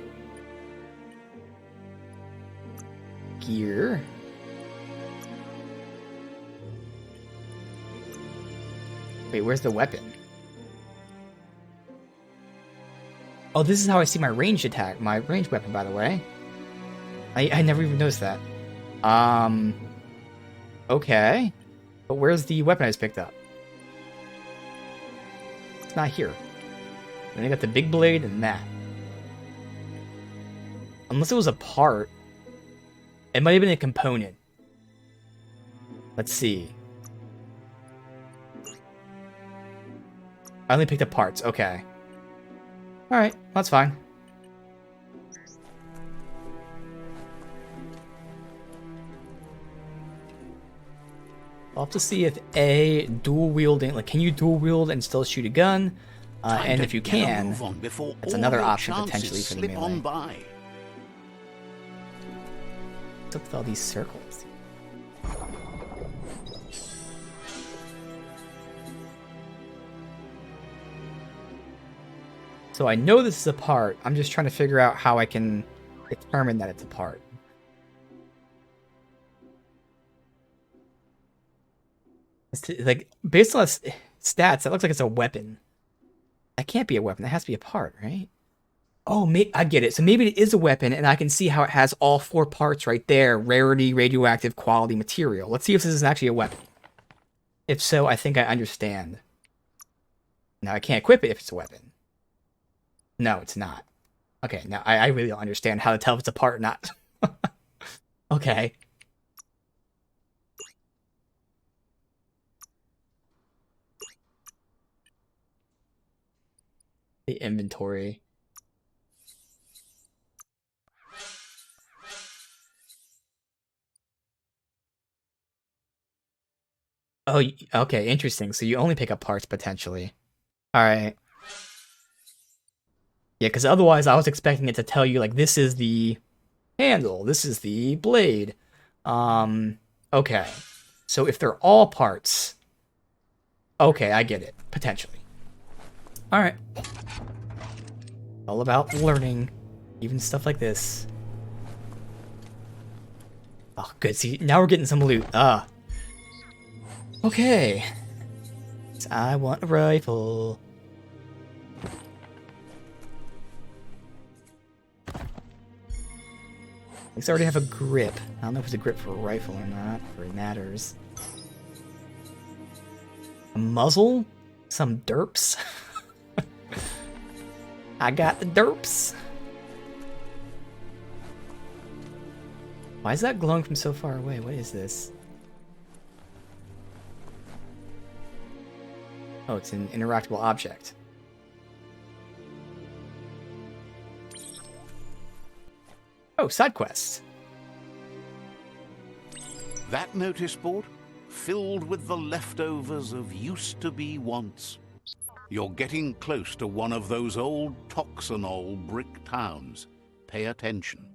Gear. Wait, where's the weapon? Oh, this is how I see my ranged attack, my ranged weapon, by the way. I never even noticed that. Okay. But where's the weapon I just picked up? It's not here. Then I got the big blade and that. Unless it was a part. It might have been a component. Let's see. I only picked up parts. Okay. Alright, that's fine. I'll have to see if dual wielding, like, can you dual wield and still shoot a gun? And if you can, that's another option potentially for the melee. What's up with all these circles? So I know this is a part. I'm just trying to figure out how I can determine that it's a part. Like, based on stats, that looks like it's a weapon. That can't be a weapon. That has to be a part, right? Oh, I get it. So maybe it is a weapon, and I can see how it has all 4 parts right there. Rarity, radioactive, quality, material. Let's see if this is actually a weapon. If so, I think I understand. Now, I can't equip it if it's a weapon. No, it's not. Okay, now I really don't understand how to tell if it's a part or not. Okay. The inventory. Oh, okay, interesting. So you only pick up parts potentially. All right. Yeah, because otherwise I was expecting it to tell you, like, this is the handle, this is the blade. Okay. So if they're all parts, okay, I get it, potentially. All right. All about learning Even stuff like this. Oh, good. See, now we're getting some loot. Ah. Okay. I want a rifle. At least I already have a grip. I don't know if it's a grip for a rifle or not, or it matters. A muzzle? Some derps? I got the derps. Why is that glowing from so far away? What is this? Oh, it's an interactable object. Oh, side quest. That notice board? Filled with the leftovers of used-to-be wants. You're getting close to one of those old Toxanol brick towns. Pay attention.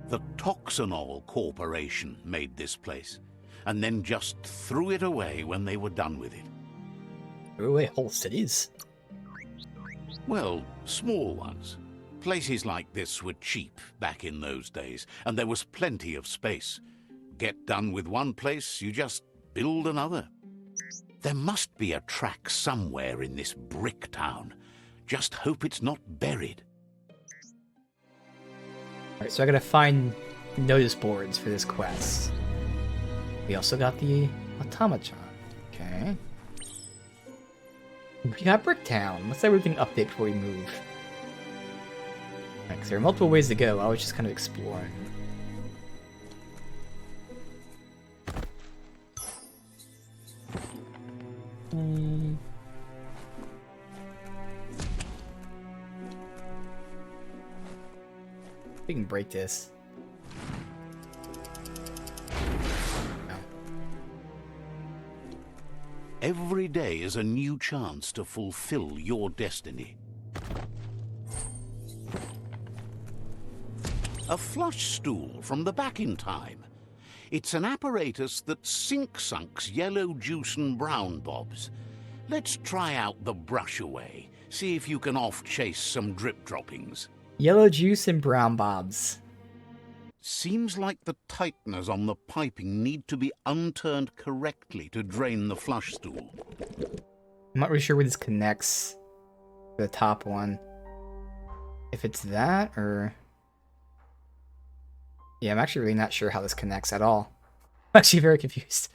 The Toxanol Corporation made this place, and then just threw it away when they were done with it. Threw away whole cities? Well, small ones. Places like this were cheap back in those days, and there was plenty of space. Get done with one place, you just build another. There must be a track somewhere in this brick town. Just hope it's not buried. Alright, so I gotta find notice boards for this quest. We also got the automaton. Okay. We got Bricktown. Let's everything update before we move. Right, 'cause there are multiple ways to go. I was just kind of exploring. We can break this. No. Every day is a new chance to fulfill your destiny. A flush stool from the back in time. It's an apparatus that sink-sunks yellow juice and brown bobs. Let's try out the brush away. See if you can off-chase some drip droppings. Yellow juice and brown bobs. Seems like the tighteners on the piping need to be unturned correctly to drain the flush stool. I'm not really sure where this connects. The top one. If it's that, or... Yeah, I'm actually really not sure how this connects at all. I'm actually very confused.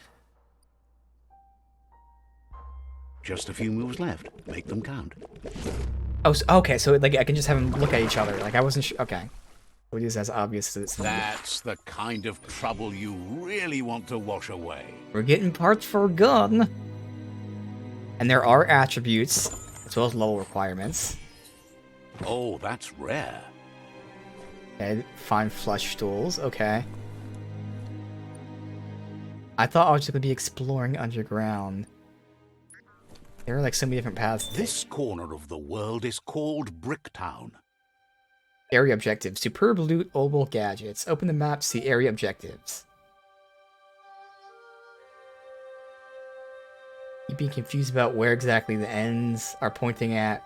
Just a few moves left. Make them count. Oh, okay, so like I can just have them look at each other. Like I wasn't sure. Okay. It is as obvious as it's... That's the kind of trouble you really want to wash away. We're getting parts for a gun. And there are attributes, as well as level requirements. Oh, that's rare. Okay, find flush stools. Okay. I thought I was just going to be exploring underground. There are like so many different paths. This corner of the world is called Bricktown. Area objectives. Superb loot, oval gadgets. Open the map, see area objectives. You being confused about where exactly the ends are pointing at.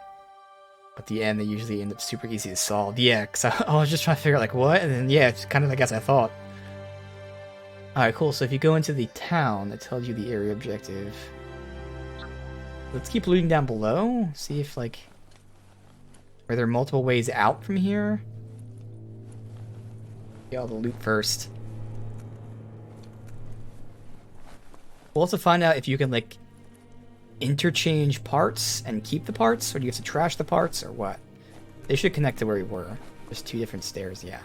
At the end, they usually end up super easy to solve. Yeah, because I was just trying to figure out like what, and then yeah, it's kind of like as I thought. Alright, cool. So if you go into the town, it tells you the area objective. Let's keep looting down below. See if like... Are there multiple ways out from here? Get all the loot first. We'll also find out if you can like interchange parts and keep the parts, or do you have to trash the parts, or what? They should connect to where we were. There's two different stairs, yeah.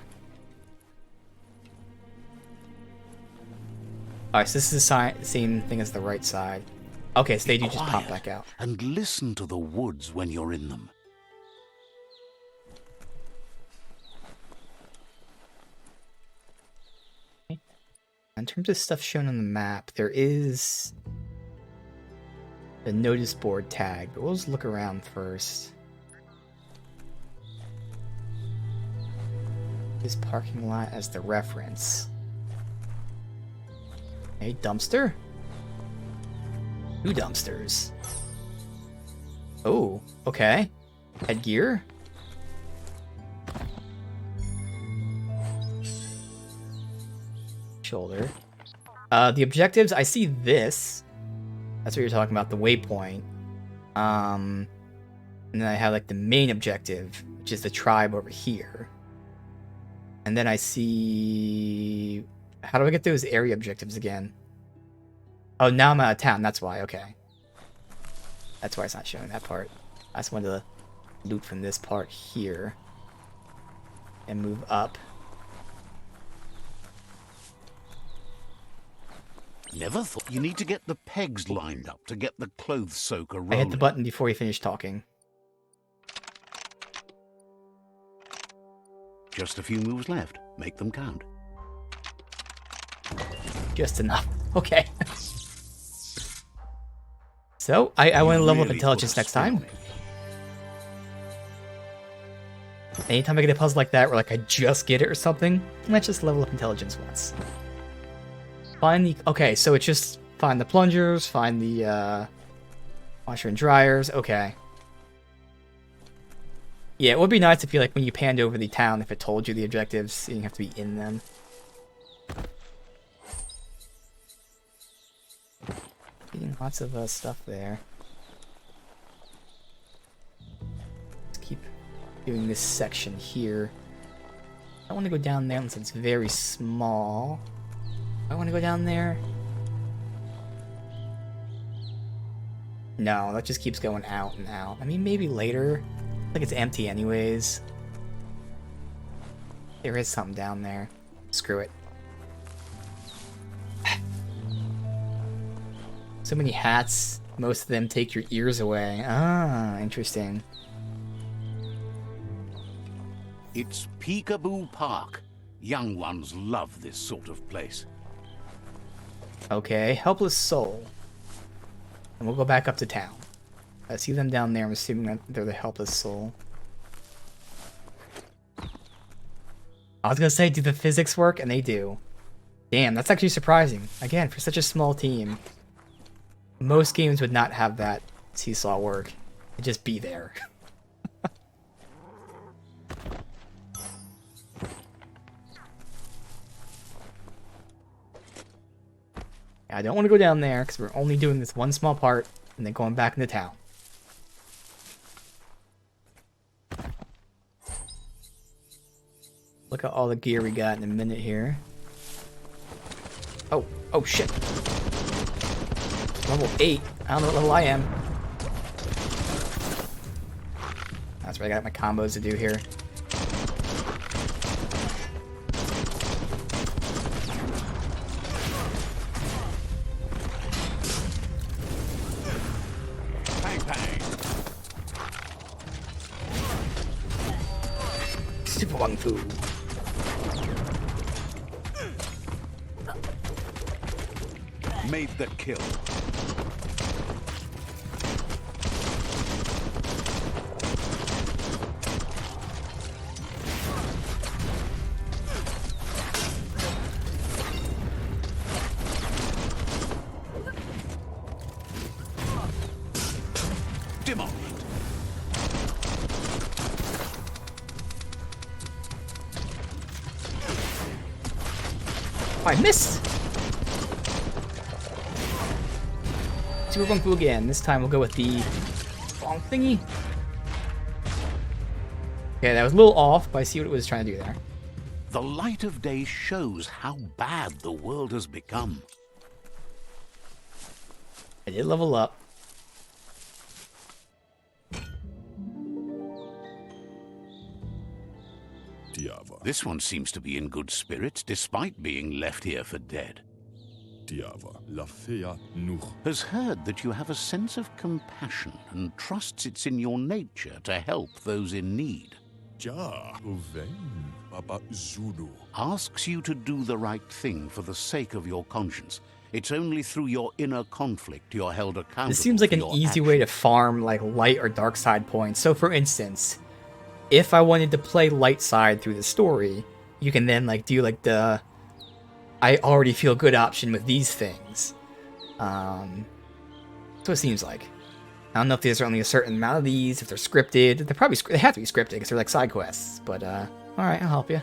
Alright, so this is the same thing as the right side. Okay, so they do just pop back out. And listen to the woods when you're in them. In terms of stuff shown on the map, there is the notice board tag, but we'll just look around first. This parking lot as the reference. A dumpster? 2 dumpsters. Oh, okay. Headgear. Shoulder. The objectives, I see this. That's what you're talking about, the waypoint. And then I have like the main objective, which is the tribe over here. And then I see... How do I get those area objectives again? Oh, now I'm out of town. That's why. Okay. That's why it's not showing that part. I just wanted to loot from this part here. And move up. Never thought you need to get the pegs lined up to get the clothes soaker rolling. I hit the button before you finished talking. Just a few moves left. Make them count. Just enough. Okay. So, I want to level up intelligence next time. Anytime I get a puzzle like that where like I just get it or something, let's just level up intelligence once. Find the... Okay, so it's just find the plungers, find the washer and dryers. Okay. Yeah, it would be nice if you, like, when you panned over the town, if it told you the objectives, you didn't have to be in them. Getting lots of stuff there. Let's keep doing this section here. I want to go down there unless it's very small. I want to go down there. No, that just keeps going out and out. I mean, maybe later. Like it's empty anyways. There is something down there. Screw it. So many hats. Most of them take your ears away. Ah, interesting. It's Peekaboo Park. Young ones love this sort of place. Okay, helpless soul. And we'll go back up to town. I see them down there. I'm assuming that they're the helpless soul. I was gonna say, do the physics work? And they do. Damn, that's actually surprising. Again, for such a small team. Most games would not have that seesaw work. It'd just be there. I don't want to go down there because we're only doing this one small part and then going back into town. Look at all the gear we got in a minute here. Oh shit. Level 8. I don't know what level I am. That's right, I got my combos to do here. Super Wang Fu. Made the kill. Demolished. I missed! Super Kung Fu again. This time we'll go with the long thingy. Okay, that was a little off, but I see what it was trying to do there. The light of day shows how bad the world has become. I did level up. This one seems to be in good spirits despite being left here for dead. Has heard that you have a sense of compassion and trusts it's in your nature to help those in need. Asks you to do the right thing for the sake of your conscience. It's only through your inner conflict you're held accountable. This seems like for an your easy way to farm like light or dark side points. So for instance, if I wanted to play light side through the story, you can then like do like the I already feel good option with these things. So it seems like. I don't know if there's only a certain amount of these, if they're scripted. They're probably they have to be scripted because they're like side quests. But all right, I'll help you.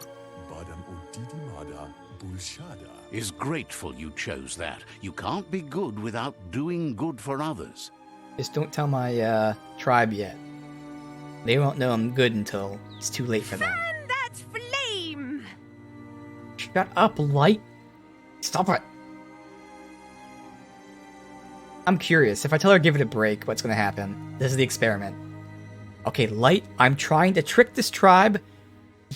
Didimada Bulshada. Is grateful you chose that. You can't be good without doing good for others. Just don't tell my tribe yet. They won't know I'm good until it's too late for them. Fan that flame! Shut up, Light. Stop it. I'm curious. If I tell her to give it a break, what's going to happen? This is the experiment. Okay, Light, I'm trying to trick this tribe.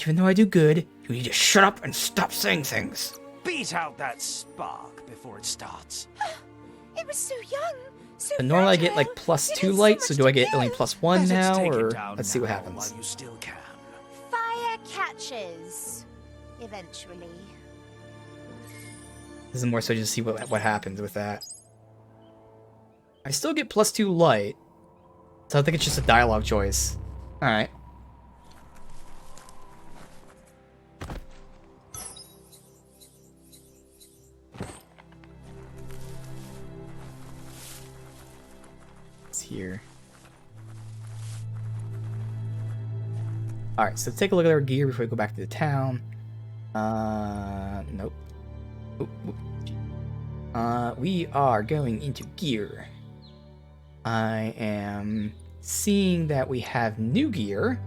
Even though I do good, you need to shut up and stop saying things. Beat out that spark before it starts. It was so young, so And normally I get like fragile. plus It 2 has light, so so much do to I get only give. plus 1 Better now, take it or down let's see what now happens. while you still can. Fire catches. Eventually. This is more so just to see what happens with that. I still get plus 2 light, so I think it's just a dialogue choice. Alright. It's here. Alright, so let's take a look at our gear before we go back to the town. Nope. Oop, oop. We are going into gear. I am seeing that we have new gear.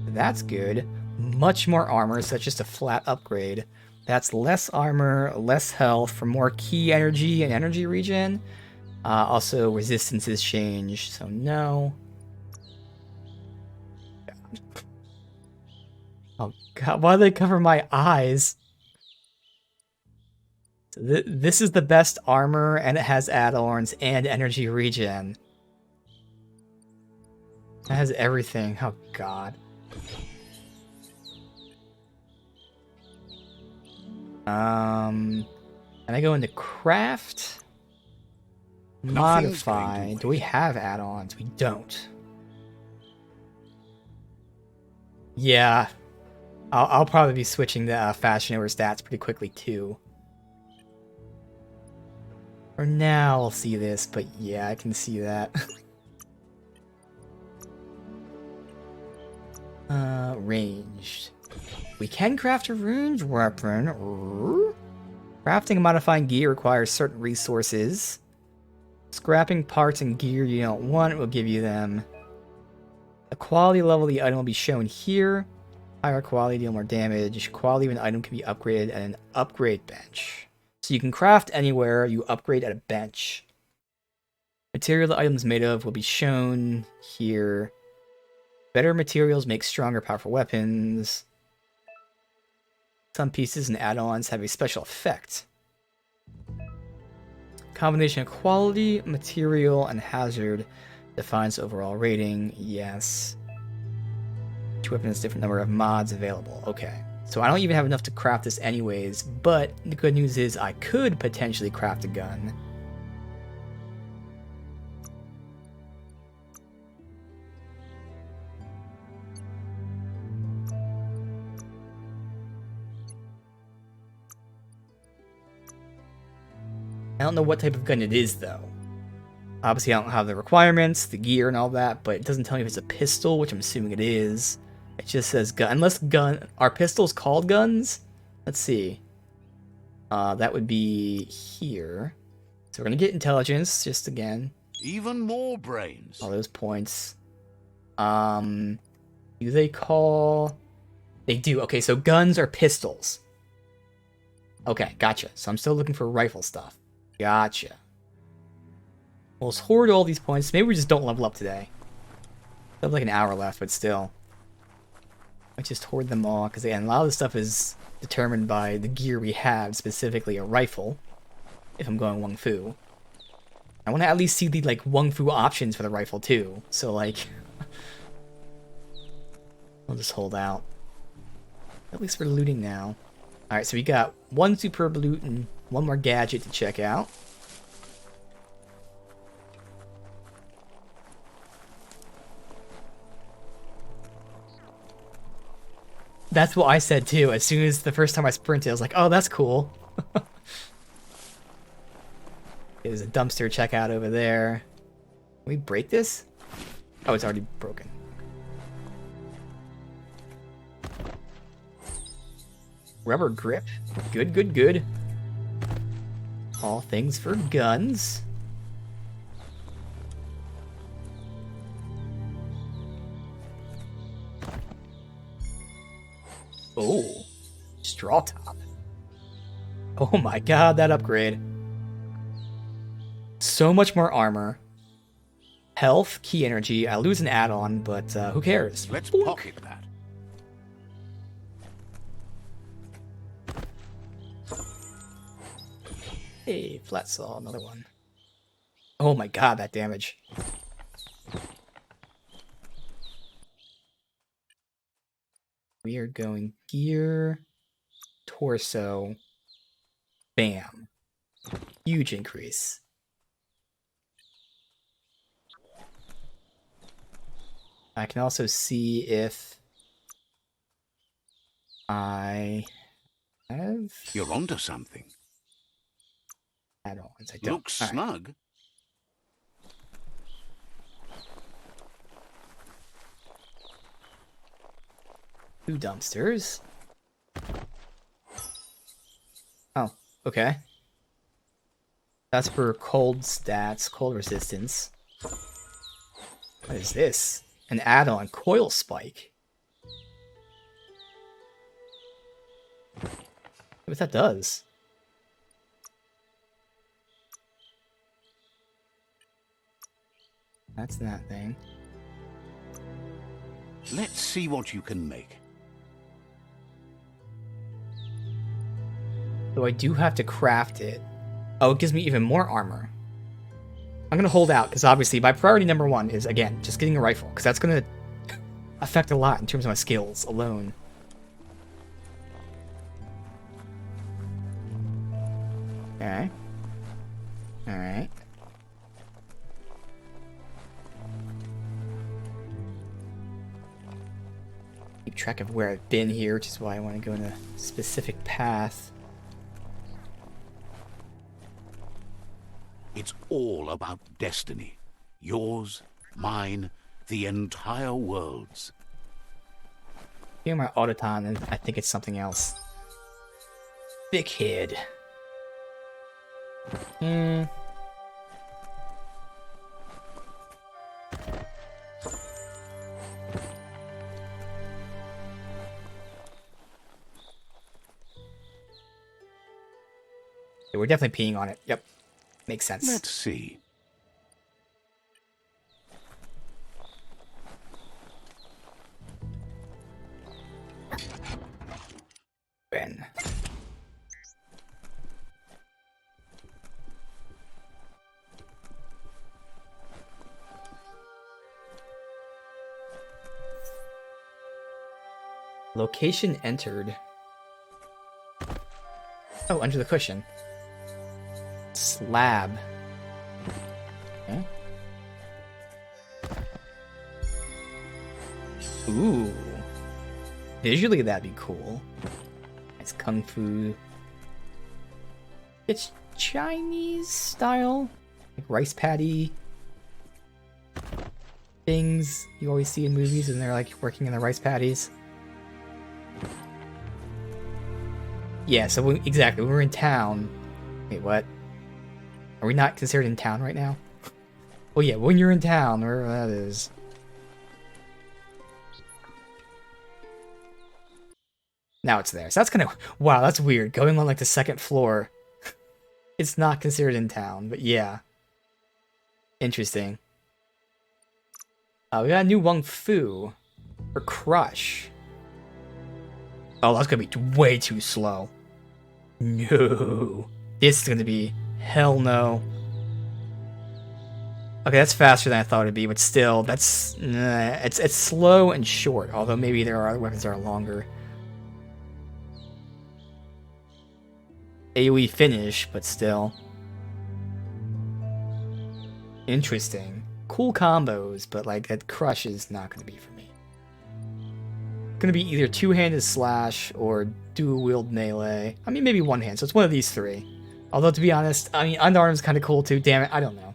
That's good. Much more armor, so that's just a flat upgrade. That's less armor, less health for more key energy and energy regen. Also, resistance is changed, so no. Oh god, why do they cover my eyes? So this is the best armor, and it has add-ons and energy regen. It has everything. Oh god. And I go into craft, modify. Do we have add-ons? We don't. Yeah, I'll probably be switching to fashion over stats pretty quickly too. For now, I'll see this, but yeah, I can see that. Ranged. We can craft a ranged weapon. Crafting and modifying gear requires certain resources. Scrapping parts and gear you don't want will give you them. The quality level of the item will be shown here. Higher quality deal more damage. Quality of an item can be upgraded at an upgrade bench. So you can craft anywhere, you upgrade at a bench. Material the item is made of will be shown here. Better materials make stronger, powerful weapons. Some pieces and add-ons have a special effect. Combination of quality, material, and hazard defines overall rating. Yes. Each weapon has a different number of mods available. Okay. So I don't even have enough to craft this anyways, but the good news is I could potentially craft a gun. I don't know what type of gun it is, though. Obviously, I don't have the requirements, the gear, and all that, but it doesn't tell me if it's a pistol, which I'm assuming it is. It just says gun. Unless gun... Are pistols called guns? Let's see. That would be here. So we're going to get intelligence, just again. Even more brains. All those points. Do they call... They do. Okay, so guns are pistols. Okay, gotcha. So I'm still looking for rifle stuff. Gotcha. Well, let's hoard all these points. Maybe we just don't level up today. I have like an hour left, but still. I just hoard them all, because again, a lot of this stuff is determined by the gear we have, specifically a rifle, if I'm going Wung Fu. I want to at least see the, like, Wung Fu options for the rifle, too. So, like... I'll just hold out. At least we're looting now. Alright, so we got one superb loot and one more gadget to check out. That's what I said too. As soon as the first time I sprinted, I was like, oh, that's cool. There's a dumpster checkout over there. Can we break this? Oh, it's already broken. Rubber grip. Good, good, good. All things for guns. Oh, straw top. Oh my god, that upgrade. So much more armor. Health, key energy. I lose an add-on, but who cares? Let's Boink. pocket that. Hey, flat saw, another one. Oh my god, that damage. We are going gear, torso, bam. Huge increase. I can also see if I have You're onto something. add-ons. I don't. Looks All right. snug. 2 dumpsters. Oh, okay. That's for cold stats, cold resistance. What is this? An add-on, coil spike. What that does? That's that thing. Let's see what you can make. So I do have to craft it. Oh, it gives me even more armor. I'm gonna hold out, because obviously my priority number 1 is, again, just getting a rifle, because that's gonna affect a lot in terms of my skills alone. Okay. Alright. Keep track of where I've been here, which is why I want to go in a specific path. It's all about destiny. Yours, mine, the entire world's. Hear my autoton, and I think it's something else. Big head. Yeah, we're definitely peeing on it. Yep. Makes sense. Let's see. Ben. Location entered. Oh, under the cushion. Slab. Okay. Ooh. Visually, that'd be cool. It's kung fu. It's Chinese style, like rice patty things you always see in movies, and they're like working in the rice patties. Yeah, so exactly, when we're in town. Wait, what? Are we not considered in town right now? Well, yeah, when you're in town, wherever that is. Now it's there. So that's kind of... Wow, that's weird. Going on, like, the second floor. It's not considered in town, but yeah. Interesting. We got a new Wung Fu. For Crush. Oh, that's gonna be way too slow. No. This is gonna be... Hell no. Okay, that's faster than I thought it'd be, but still, that's... it's slow and short, although maybe there are other weapons that are longer. AoE finish, but still. Interesting. Cool combos, but like that Crush is not going to be for me. Going to be either two-handed slash or dual-wield melee. I mean, maybe one hand, so it's one of these three. Although, to be honest, I mean, unarmed is kind of cool too. Damn it, I don't know.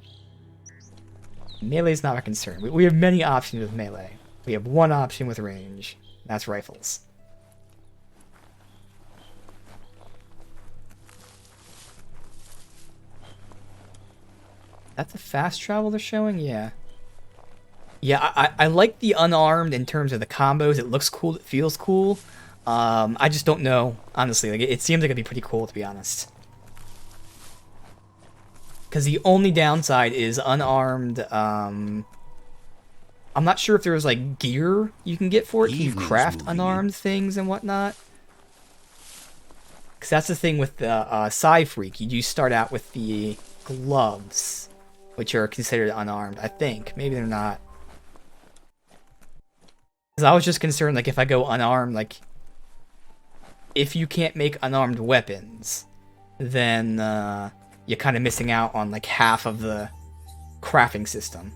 Melee is not our concern. We have many options with melee. We have one option with range. That's rifles. That's the fast travel they're showing? Yeah. Yeah, I like the unarmed in terms of the combos. It looks cool. It feels cool. I just don't know, honestly. Like, it seems like it'd be pretty cool, to be honest. Because the only downside is unarmed. I'm not sure if there was like gear you can get for it. Can you craft unarmed things and whatnot? Because that's the thing with the Psy Freak. You do start out with the gloves, which are considered unarmed, I think. Maybe they're not. Because I was just concerned, like, if I go unarmed, like, if you can't make unarmed weapons, then you're kind of missing out on, like, half of the crafting system.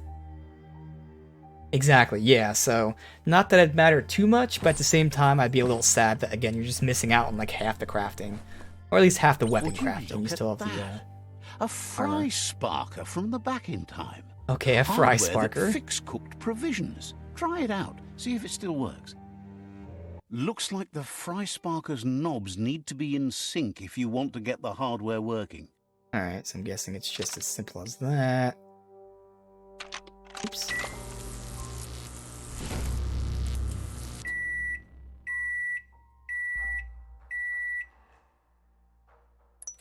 Exactly, yeah, so not that it'd matter too much, but at the same time, I'd be a little sad that, again, you're just missing out on, like, half the crafting. Or at least half the weapon crafting. You still have the, a fry sparker from the back in time. Okay, a fry Hardware that sparker. fix cooked provisions. Try it out. See if it still works. Looks like the fry sparker's knobs need to be in sync if you want to get the hardware working. Alright, so I'm guessing it's just as simple as that. Oops.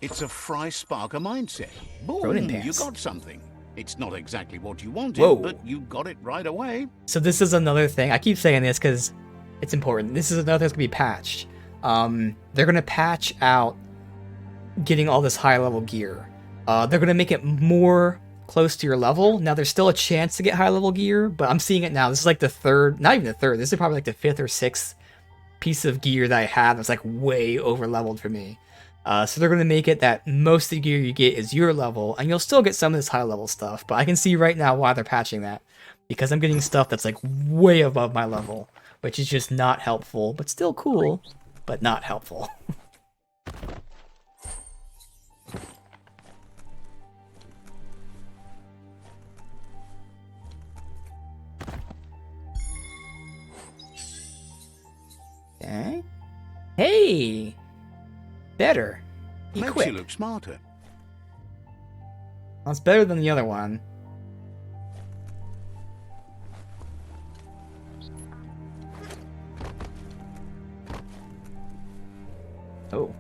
It's a fry sparker mindset. Boom, Ronin you pants. got something. It's not exactly what you wanted, Whoa. but you got it right away. So this is another thing. I keep saying this because it's important. This is another thing that's going to be patched. They're going to patch out getting all this high-level gear. They're going to make it more close to your level. Now, there's still a chance to get high-level gear, but I'm seeing it now. This is like the third, not even the third. This is probably like the fifth or sixth piece of gear that I have that's like way over-leveled for me. So they're going to make it that most of the gear you get is your level, and you'll still get some of this high-level stuff, but I can see right now why they're patching that, because I'm getting stuff that's like way above my level, which is just not helpful, but still cool, but not helpful. Okay. Hey! Better. Makes Equip. you look smarter. That's better than the other one. Oh.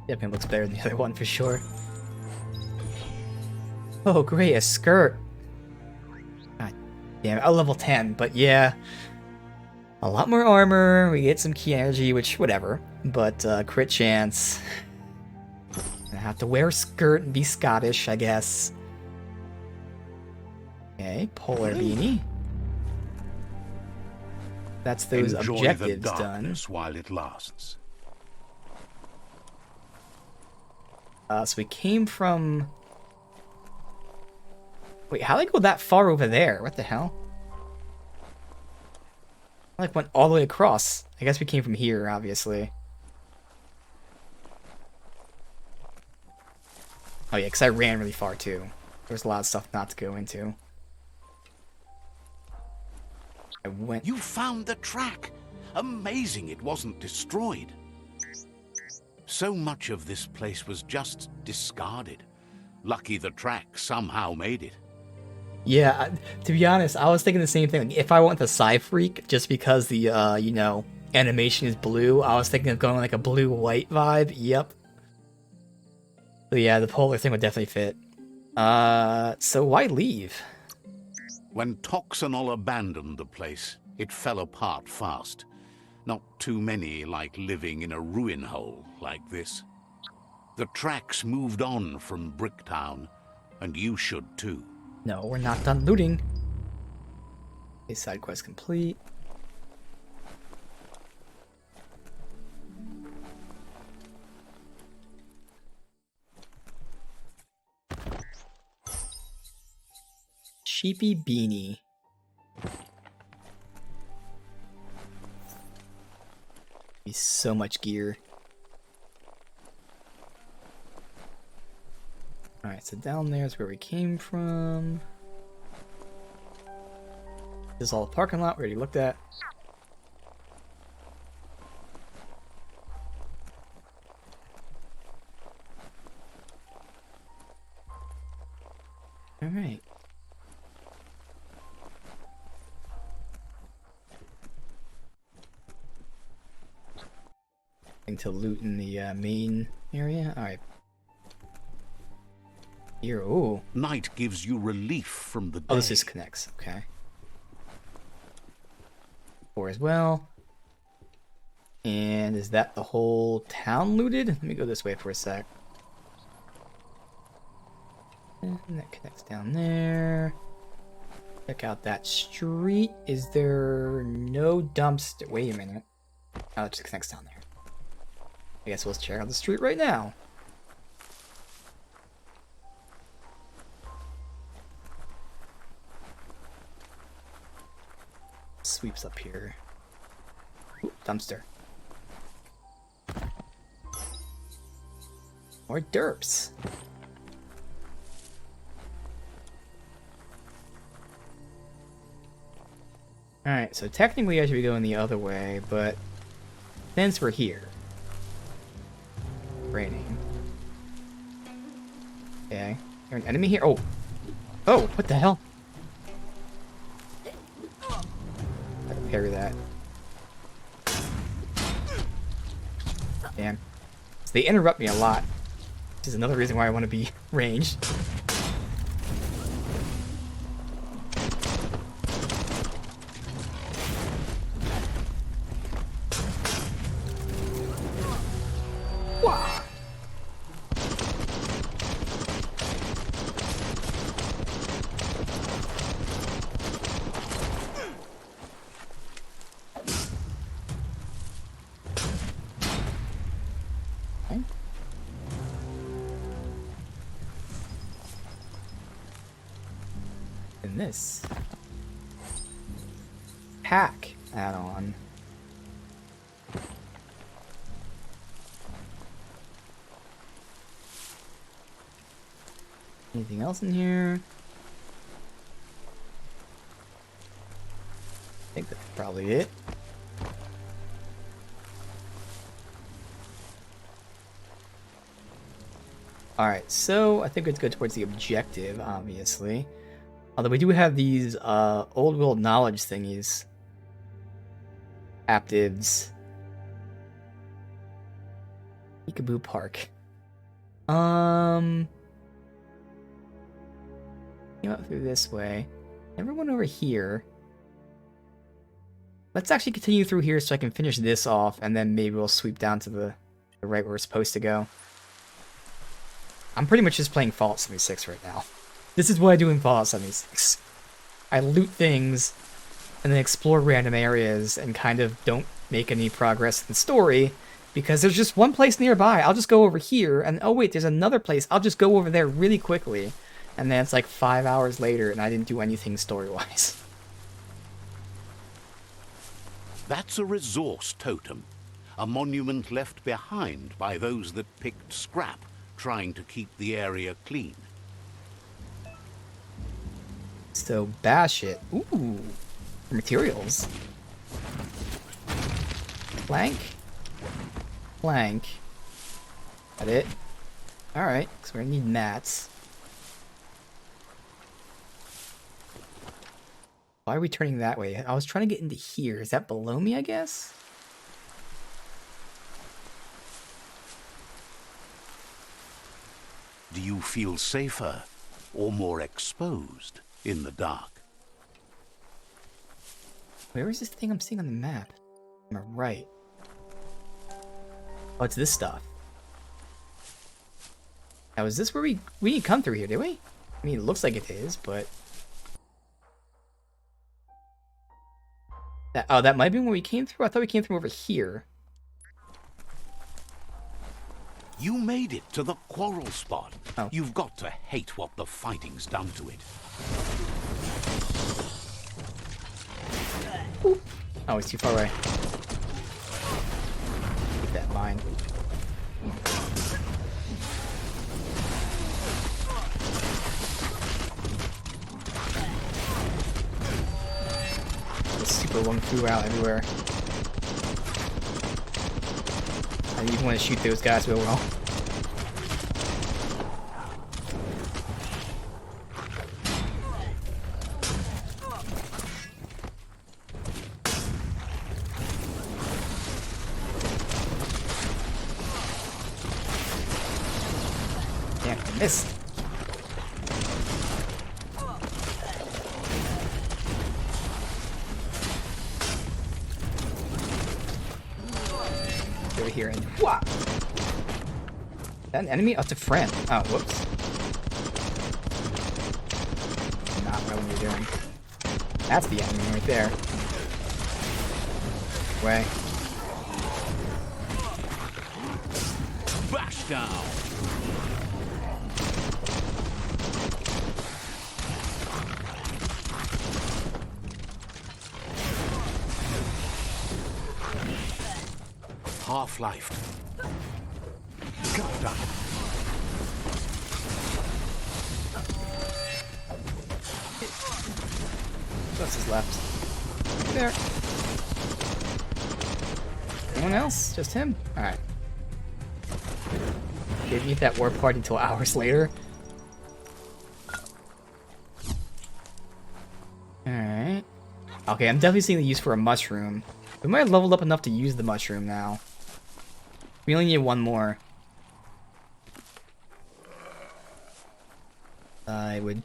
Definitely looks better than the other one for sure. Oh, great, a skirt. God damn it, level 10, but yeah. A lot more armor, we get some key energy, which, whatever. But, crit chance. Gonna have to wear a skirt and be Scottish, I guess. Okay, polar beanie. That's those Enjoy objectives the done. darkness while it lasts. So we came from... Wait, how did I go that far over there? What the hell? I like went all the way across. I guess we came from here, obviously. Oh yeah, because I ran really far too. There's a lot of stuff not to go into. I went... You found the track! Amazing it wasn't destroyed. So much of this place was just discarded. Lucky the track somehow made it. Yeah, to be honest, I was thinking the same thing. Like, if I went the Psy Freak, just because the, you know, animation is blue, I was thinking of going like a blue-white vibe. Yep. So yeah, the polar thing would definitely fit. So why leave? When Toxanol abandoned the place, it fell apart fast. Not too many like living in a ruin hole like this. The tracks moved on from Bricktown, and you should too. No, we're not done looting. Okay, side quest complete. Sheepy beanie. Be so much gear. Alright, so down there is where we came from. This is all the parking lot we already looked at. to loot in the main area. Alright. Here, ooh. Night gives you relief from the day. Oh, this disconnects. Okay. 4 as well. And is that the whole town looted? Let me go this way for a sec. And that connects down there. Check out that street. Is there no dumpster? Wait a minute. Oh, it just connects down there. I guess we'll check out the street right now. Sweeps up here. Ooh, dumpster. More derps. Alright, so technically I should be going the other way, but since we're here. Raining. Okay. There's an enemy here? Oh! Oh, what the hell? I can parry that. Damn. So they interrupt me a lot. Which is another reason why I want to be ranged. And this pack add-on. Anything else in here? I think that's probably it. Alright, so I think it's good towards the objective, obviously. Although we do have these old world knowledge thingies. Captives. Peekaboo Park. Came up through this way. Everyone over here. Let's actually continue through here so I can finish this off, and then maybe we'll sweep down to the right where we're supposed to go. I'm pretty much just playing Fallout 76 right now. This is what I do in Fallout 76. I loot things, and then explore random areas, and kind of don't make any progress in the story, because there's just one place nearby. I'll just go over here, and oh wait, there's another place. I'll just go over there really quickly. And then it's like 5 hours later, and I didn't do anything story-wise. That's a resource totem, a monument left behind by those that picked scrap, trying to keep the area clean. So bash it. Ooh, materials. Plank. Plank. Got it. Alright, so we're gonna need mats. Why are we turning that way? I was trying to get into here. Is that below me, I guess? Do you feel safer or more exposed in the dark? Where is this thing I'm seeing on the map? On the right. Oh, it's this stuff. Now, is this where we didn't come through here, did we? I mean, it looks like it is, but... that might be where we came through? I thought we came through over here. You made it to the quarrel spot. Oh. You've got to hate what the fighting's done to it. Ooh. Oh, he's too far away. Keep that in mind. The super one flew out everywhere. I didn't even want to shoot those guys real well. Miss. Over here and whop. Is that an enemy? Oh, it's a friend. Oh, whoops. Not what I want to be doing. That's the enemy right there. Way. Bash down. Half-life. Got done. What else is left? There. Anyone else? Just him? Alright. Didn't eat that war party until hours later. Alright. Okay, I'm definitely seeing the use for a mushroom. We might have leveled up enough to use the mushroom now. We only need one more. I would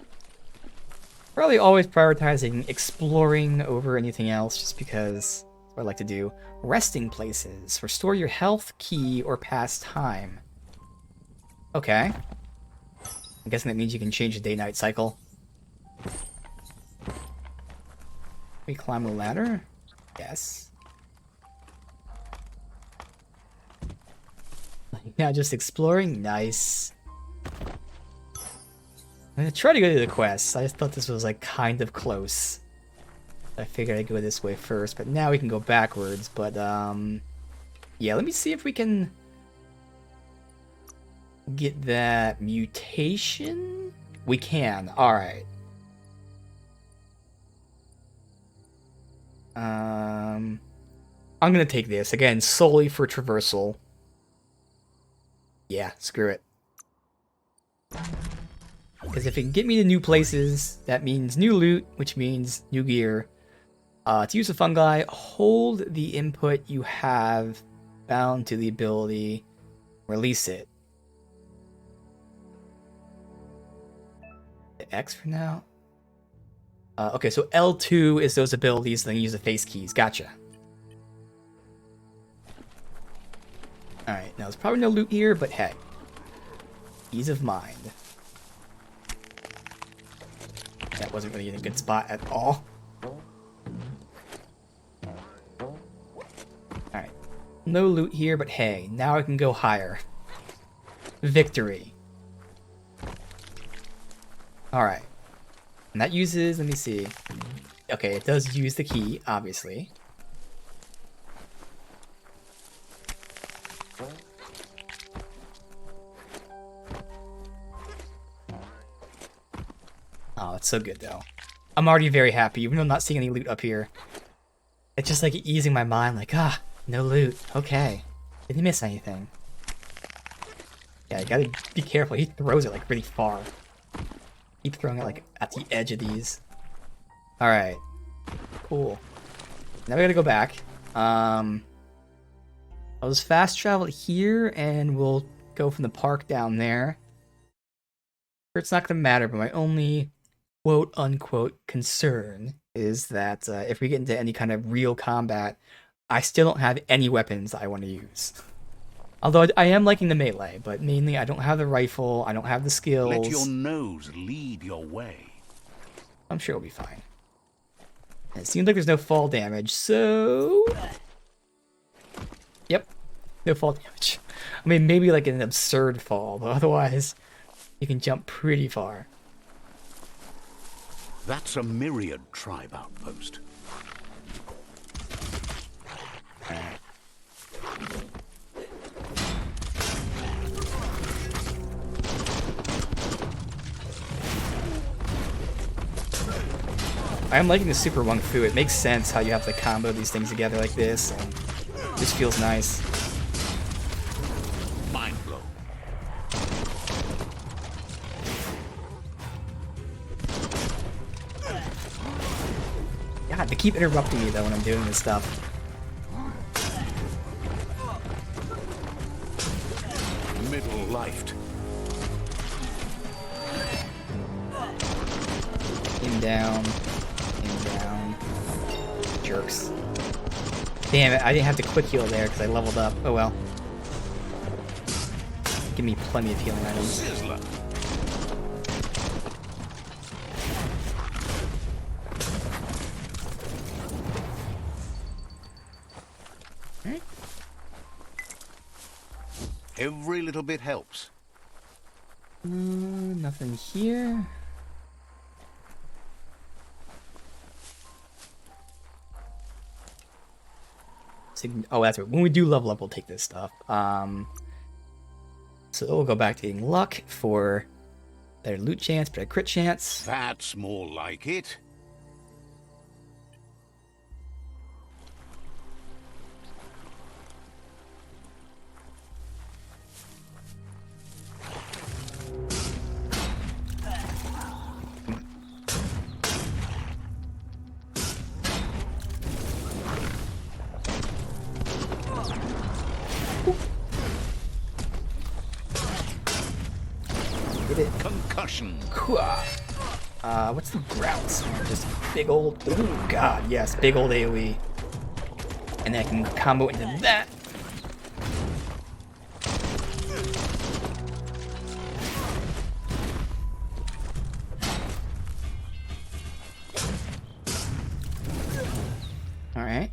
probably always prioritizing exploring over anything else just because that's what I like to do. Resting places. Restore your health, key, or pass time. Okay. I'm guessing that means you can change the day-night cycle. We climb the ladder? Yes. Now just exploring? Nice. I'm gonna try to go to the quest. I just thought this was like kind of close. I figured I'd go this way first, but now we can go backwards. But yeah, let me see if we can get that mutation. We can. All right. I'm gonna take this again solely for traversal. Yeah, screw it. Because if it can get me to new places, that means new loot, which means new gear. To use the fungi, hold the input you have bound to the ability, release it. The X for now? Okay, so L2 is those abilities, then use the face keys. Gotcha. Alright, now there's probably no loot here, but hey. Ease of mind. That wasn't really in a good spot at all. Alright. No loot here, but hey, now I can go higher. Victory. Alright. And that uses, let me see. Okay, it does use the key, obviously. Oh, that's so good, though. I'm already very happy, even though I'm not seeing any loot up here. It's just like easing my mind, like, no loot. Okay. Didn't miss anything. Yeah, you gotta be careful. He throws it, like, really far. Keep throwing it, like, at the edge of these. Alright. Cool. Now we gotta go back. I'll just fast travel here, and we'll go from the park down there. It's not gonna matter, but my only quote-unquote concern is that if we get into any kind of real combat, I still don't have any weapons I want to use. Although I am liking the melee, but mainly I don't have the rifle, I don't have the skills. Let your nose lead your way. I'm sure it'll be fine. And it seems like there's no fall damage, so... Yep, no fall damage. I mean, maybe like an absurd fall, but otherwise, you can jump pretty far. That's a myriad tribe outpost. I am liking the Super Wung Fu. It makes sense how you have to combo these things together like this, and this feels nice. Mind blow. God, they keep interrupting me though when I'm doing this stuff. Middle lifed. down, and down. Jerks. Damn it, I didn't have to quick heal there because I leveled up. Oh well. Give me plenty of healing items. Sizzler. Alright. Every little bit helps. Nothing here. Oh, that's right. When we do level up, we'll take this stuff. So we'll go back to getting luck for better loot chance, better crit chance. That's more like it. Get it. Concussion. What's the grounds? Just big old. Oh god, yes, big old AoE. And then I can combo into that. Alright.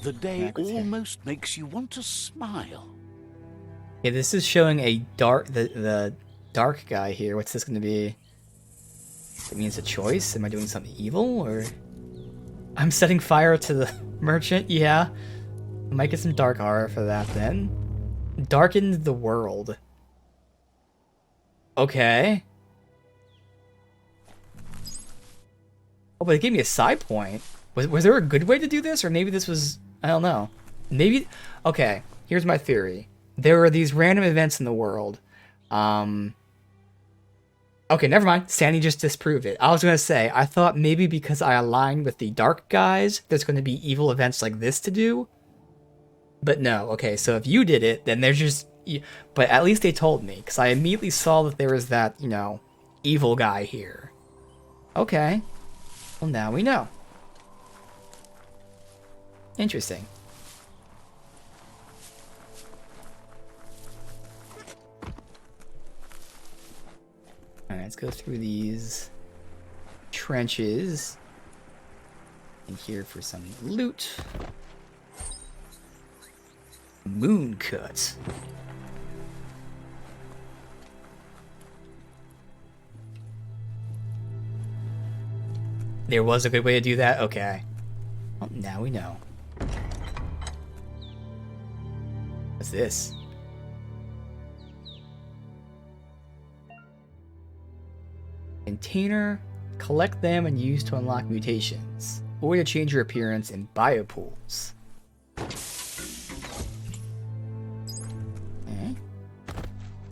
The day Back with you. almost makes you want to smile. Yeah, this is showing a dark the dark guy here. What's this gonna be? It means a choice? Am I doing something evil or I'm setting fire to the merchant? Yeah. I might get some dark aura for that then. Darkened the world. Okay. Oh, but it gave me a side point. Was there a good way to do this? Or maybe this was... I don't know. Maybe... Okay, here's my theory. There are these random events in the world. Okay, never mind. Sandy just disproved it. I was going to say, I thought maybe because I aligned with the dark guys, there's going to be evil events like this to do. But no, okay, so if you did it, then there's just... But at least they told me, because I immediately saw that there was that, you know, evil guy here. Okay. Well, now we know. Interesting. Alright, let's go through these trenches. In here for some loot. Moon cut. There was a good way to do that? Okay. Well, now we know. What's this? Container. Collect them and use to unlock mutations. Or to change your appearance in biopools. Okay.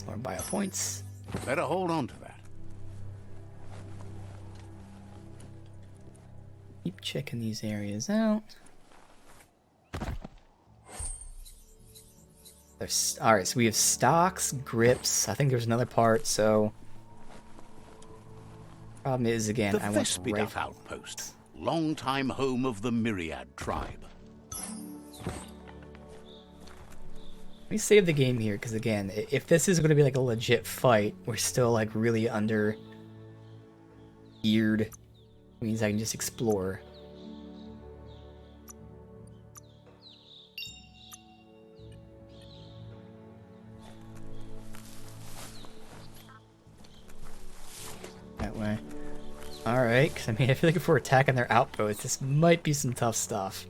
More bio points. Better hold on to that. Keep checking these areas out. Alright, so we have stocks, grips. I think there's another part, so... Problem is, again, The I want Vespiduff rifles. outpost, longtime home of the Myriad tribe. Let me save the game here, because again, if this is going to be like a legit fight, we're still like really under geared. It means I can just explore. That way. Alright, because I mean, I feel like if we're attacking their outposts, this might be some tough stuff.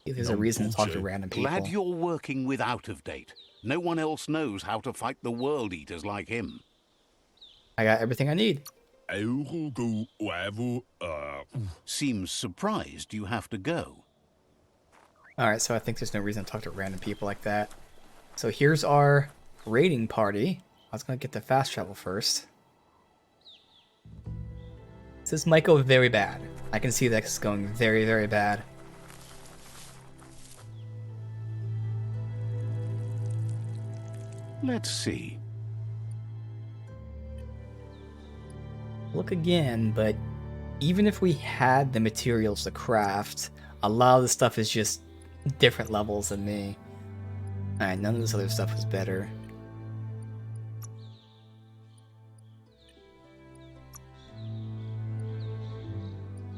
There's a reason to talk to random people. Glad you're working with out-of-date. No one else knows how to fight the world eaters like him. I got everything I need. Seems surprised you have to go. Alright, so I think there's no reason to talk to random people like that. So here's our raiding party. I was going to get the fast travel first. This might go very bad. I can see this going very, very bad. Let's see. Look again, but even if we had the materials to craft, a lot of the stuff is just different levels than me. Alright, none of this other stuff was better.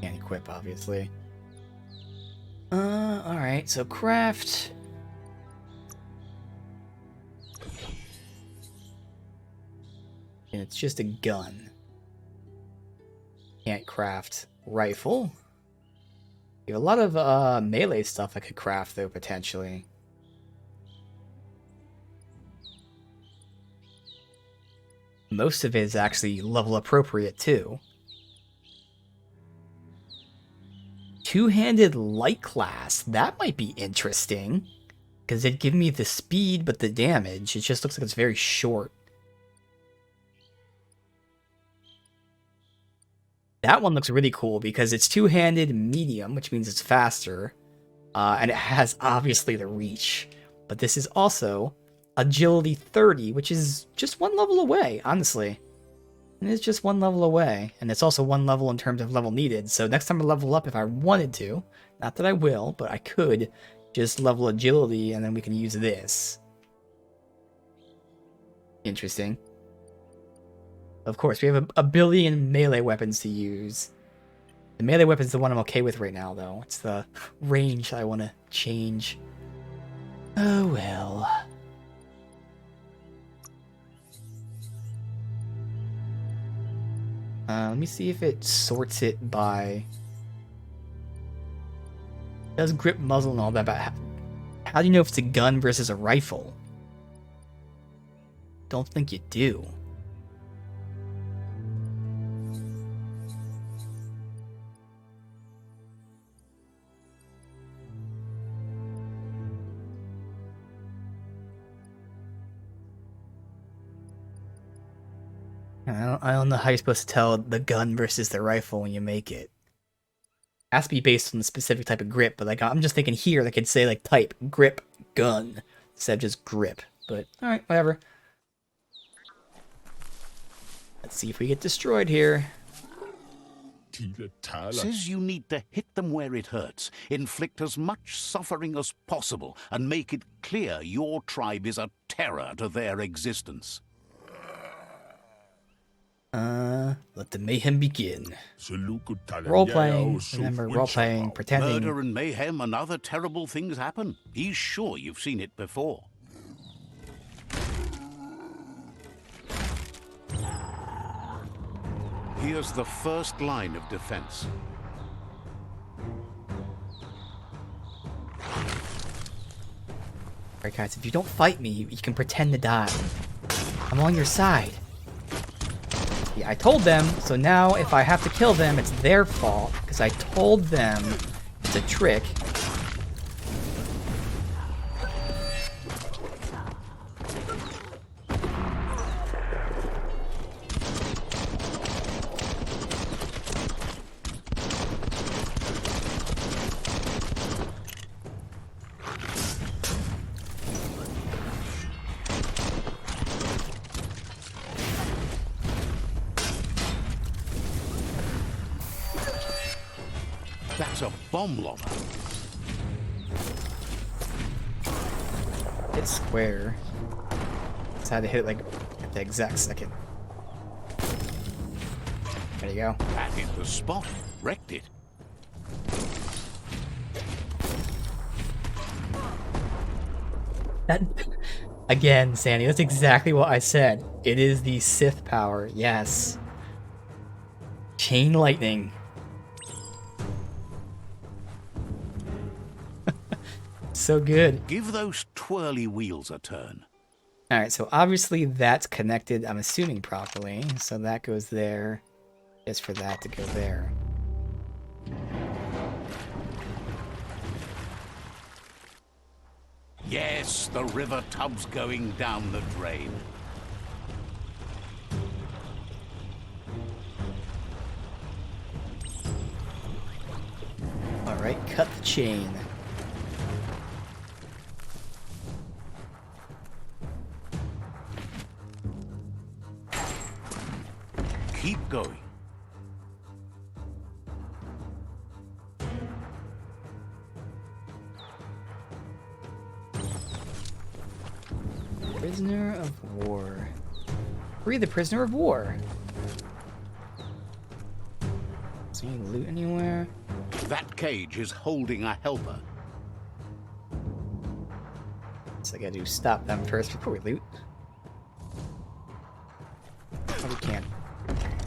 Can't equip, obviously. Alright, so craft. And it's just a gun. Can't craft rifle. You have a lot of melee stuff I could craft, though, potentially. Most of it is actually level appropriate, too. Two-handed light class. That might be interesting. Because it'd give me the speed, but the damage. It just looks like it's very short. That one looks really cool because it's two-handed medium, which means it's faster. And it has, obviously, the reach. But this is also agility 30, which is just one level away, honestly. It is just one level away. And it's also one level in terms of level needed. So next time I level up, if I wanted to, not that I will, but I could just level agility and then we can use this. Interesting. Of course, we have a billion melee weapons to use. The melee weapon's the one I'm okay with right now, though. It's the range I want to change. Oh well. Let me see if it sorts it by... It does grip, muzzle, and all that, but how do you know if it's a gun versus a rifle? Don't think you do. I don't know how you're supposed to tell the gun versus the rifle when you make it. It has to be based on the specific type of grip, but like I'm just thinking here, they could say like type grip gun instead of just grip. But alright, whatever. Let's see if we get destroyed here. Says you need to hit them where it hurts, inflict as much suffering as possible, and make it clear your tribe is a terror to their existence. Let the mayhem begin. Role-playing, remember, role-playing, pretending. Murder and mayhem and other terrible things happen. He's sure you've seen it before. Here's the first line of defense. Alright guys, if you don't fight me, you can pretend to die. I'm on your side. Yeah, I told them, so now if I have to kill them, it's their fault, because I told them it's a trick. That's a bomb lobber. Hit square. Just had to hit it like at the exact second. There you go. That hit the spot. Wrecked it. That again, Sandy, that's exactly what I said. It is the Sith power, yes. Chain lightning. So good. Give those twirly wheels a turn. Alright, so obviously that's connected, I'm assuming properly. So that goes there. Just for that to go there. Yes, the river tub's going down the drain. Alright, cut the chain. Keep going. Prisoner of war. Free the prisoner of war. Is there any loot anywhere? That cage is holding a helper. So I gotta do stop them first before we loot. Oh, we can't.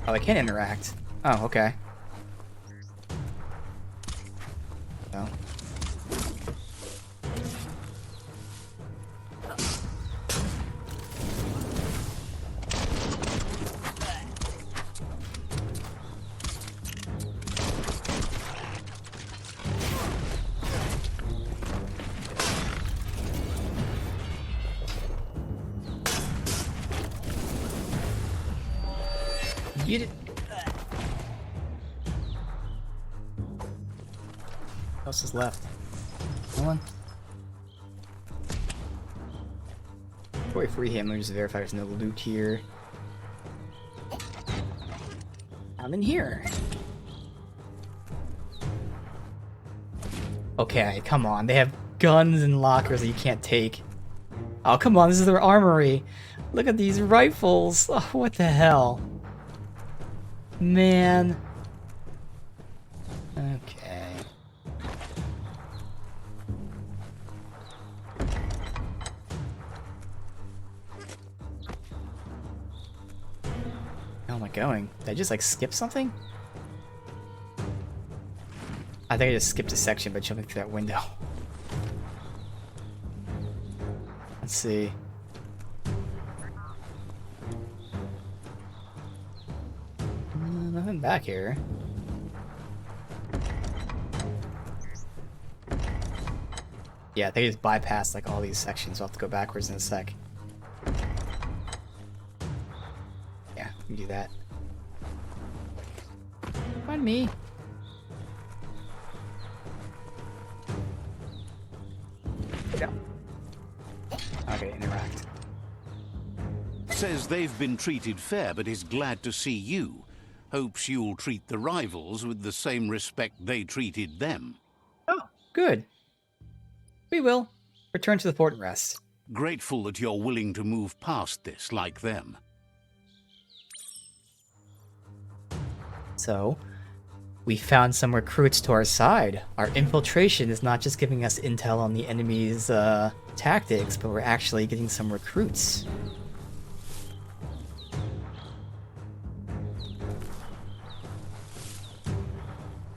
Oh, they can interact. Oh, okay. No. You did. What else is left? No one? Before we free him, let me just verify there's no loot here. I'm in here. Okay, come on. They have guns and lockers that you can't take. Oh, come on. This is their armory. Look at these rifles. Oh, what the hell? Man. Okay. How am I going? Did I just like skip something? I think I just skipped a section by jumping through that window. Let's see. Nothing back here. Yeah, I think I just bypassed like all these sections. I'll have to go backwards in a sec. Yeah, we can do that. Find me. Yeah. Okay, interact. Says they've been treated fair, but is glad to see you. Hopes you'll treat the rivals with the same respect they treated them. Oh, good. We will. Return to the fort and rest. Grateful that you're willing to move past this like them. So, we found some recruits to our side. Our infiltration is not just giving us intel on the enemy's tactics, but we're actually getting some recruits.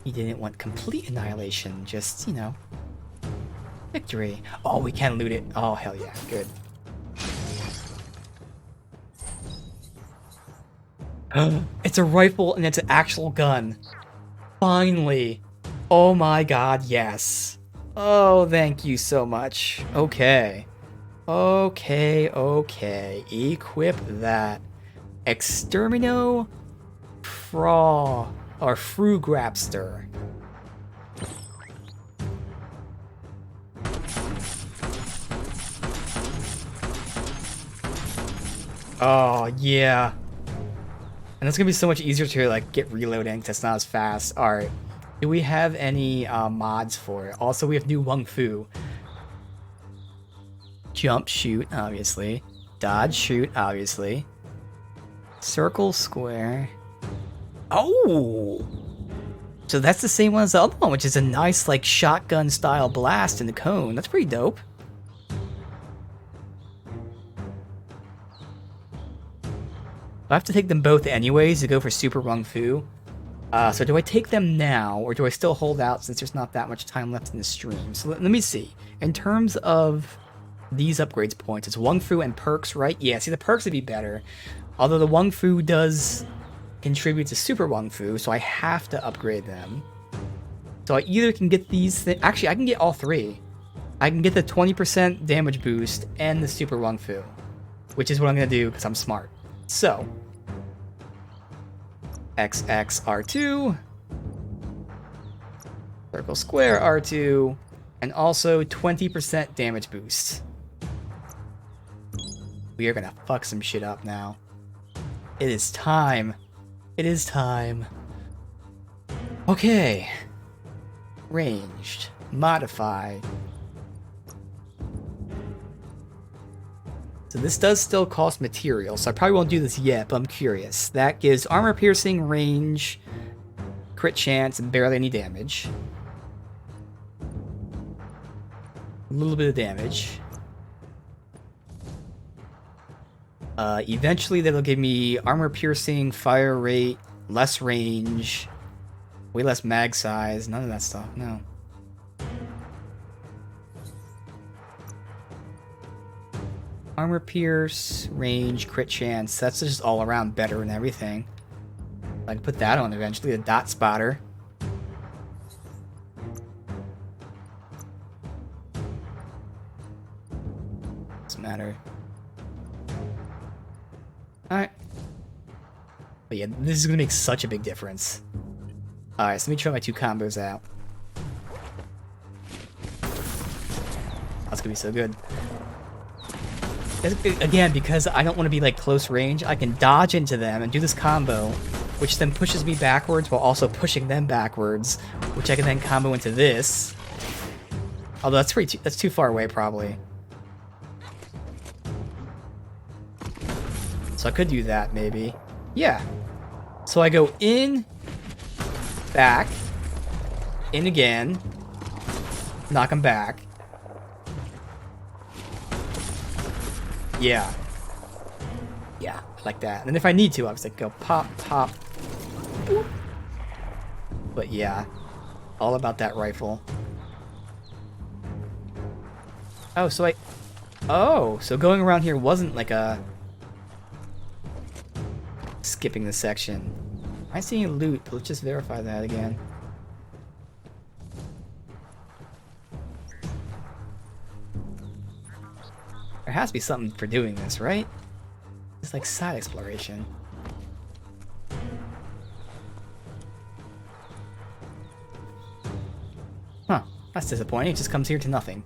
He didn't want complete annihilation, just, you know, victory. Oh, we can loot it. Oh, hell yeah, good. It's a rifle and it's an actual gun. Finally. Oh my god, yes. Oh, thank you so much. Okay. Okay. Equip that. Extermino Fra or Frugrapster. Oh, yeah. And it's gonna be so much easier to like get reloading because it's not as fast. Alright. Do we have any mods for it? Also, we have new Wung Fu. Jump, shoot, obviously. Dodge, shoot, obviously. Circle, square. Oh! So that's the same one as the other one, which is a nice like shotgun style blast in the cone. That's pretty dope. I have to take them both anyways to go for Super Wung Fu. So do I take them now, or do I still hold out since there's not that much time left in the stream? So let me see. In terms of these upgrades points, it's Wung Fu and perks, right? Yeah, see, the perks would be better. Although the Wung Fu does contribute to Super Wung Fu, so I have to upgrade them. So I either can get these actually, I can get all three. I can get the 20% damage boost and the Super Wung Fu, which is what I'm going to do because I'm smart. So, XXR2, Circle square R2, and also 20% damage boost. We are gonna fuck some shit up now. It is time. It is time. Okay. Ranged. Modified. So this does still cost material, so I probably won't do this yet, but I'm curious. That gives armor piercing, range, crit chance, and barely any damage. A little bit of damage. Eventually that'll give me armor piercing, fire rate, less range, way less mag size, none of that stuff, no. Armor pierce, range, crit chance, that's just all around better and everything. I can put that on eventually, the dot spotter. Doesn't matter. Alright. But yeah, this is gonna make such a big difference. Alright, so let me try my 2 combos out. That's gonna be so good. Again, because I don't want to be like close range, I can dodge into them and do this combo, which then pushes me backwards while also pushing them backwards, which I can then combo into this. Although that's too far away probably. So I could do that maybe. Yeah. So I go in, back, in again, knock him back. Yeah. Yeah, I like that. And if I need to, obviously, go pop, pop. Boop. But yeah, all about that rifle. Oh, so so going around here wasn't like a skipping the section. I see loot, but let's just verify that again. There has to be something for doing this, right? It's like side exploration. Huh, that's disappointing. It just comes here to nothing.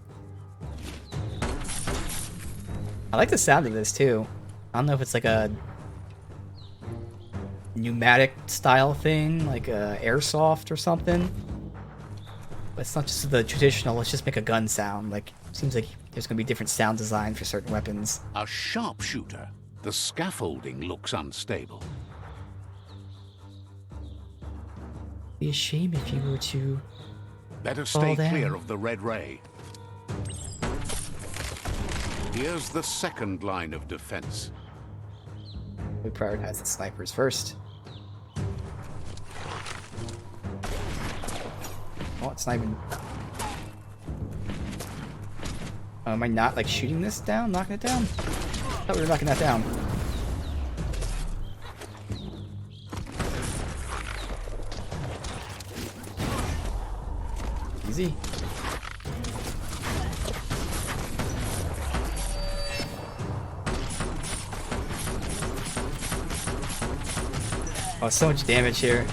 I like the sound of this too. I don't know if it's like a pneumatic style thing, like a airsoft or something. But it's not just the traditional, let's just make a gun sound. Like, seems like there's gonna be different sound design for certain weapons. A sharpshooter. The scaffolding looks unstable. Be a shame if you were to Better fall stay down. clear of the red ray. Here's the second line of defense. We prioritize the snipers first. Oh, it's not even... Oh, am I not, like, shooting this down? Knocking it down? I thought we were knocking that down. Easy. Oh, so much damage here.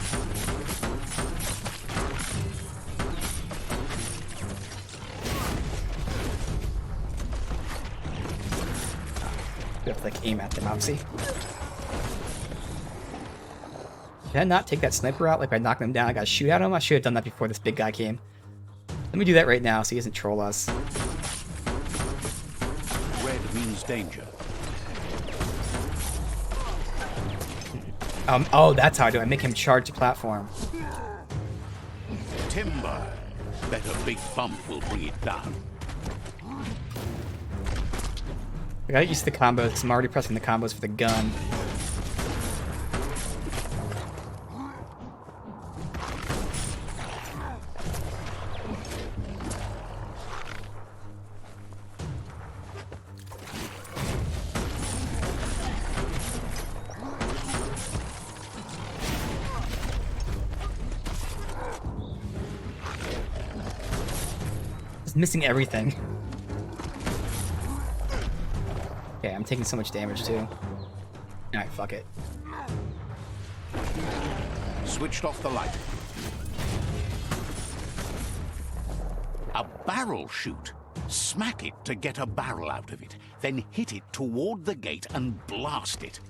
You have to like aim at them, obviously. Did I not take that sniper out? Like by knocking them down, I gotta shoot at him? I should have done that before this big guy came. Let me do that right now so he doesn't troll us. Red means danger. Oh, that's how I do it. I make him charge the platform. Timber. Bet a big bump will bring it down. I gotta use the combos because I'm already pressing the combos for the gun. Just missing everything. Okay, I'm taking so much damage too. Alright, fuck it. Switched off the light. A barrel shoot. Smack it to get a barrel out of it, then hit it toward the gate and blast it.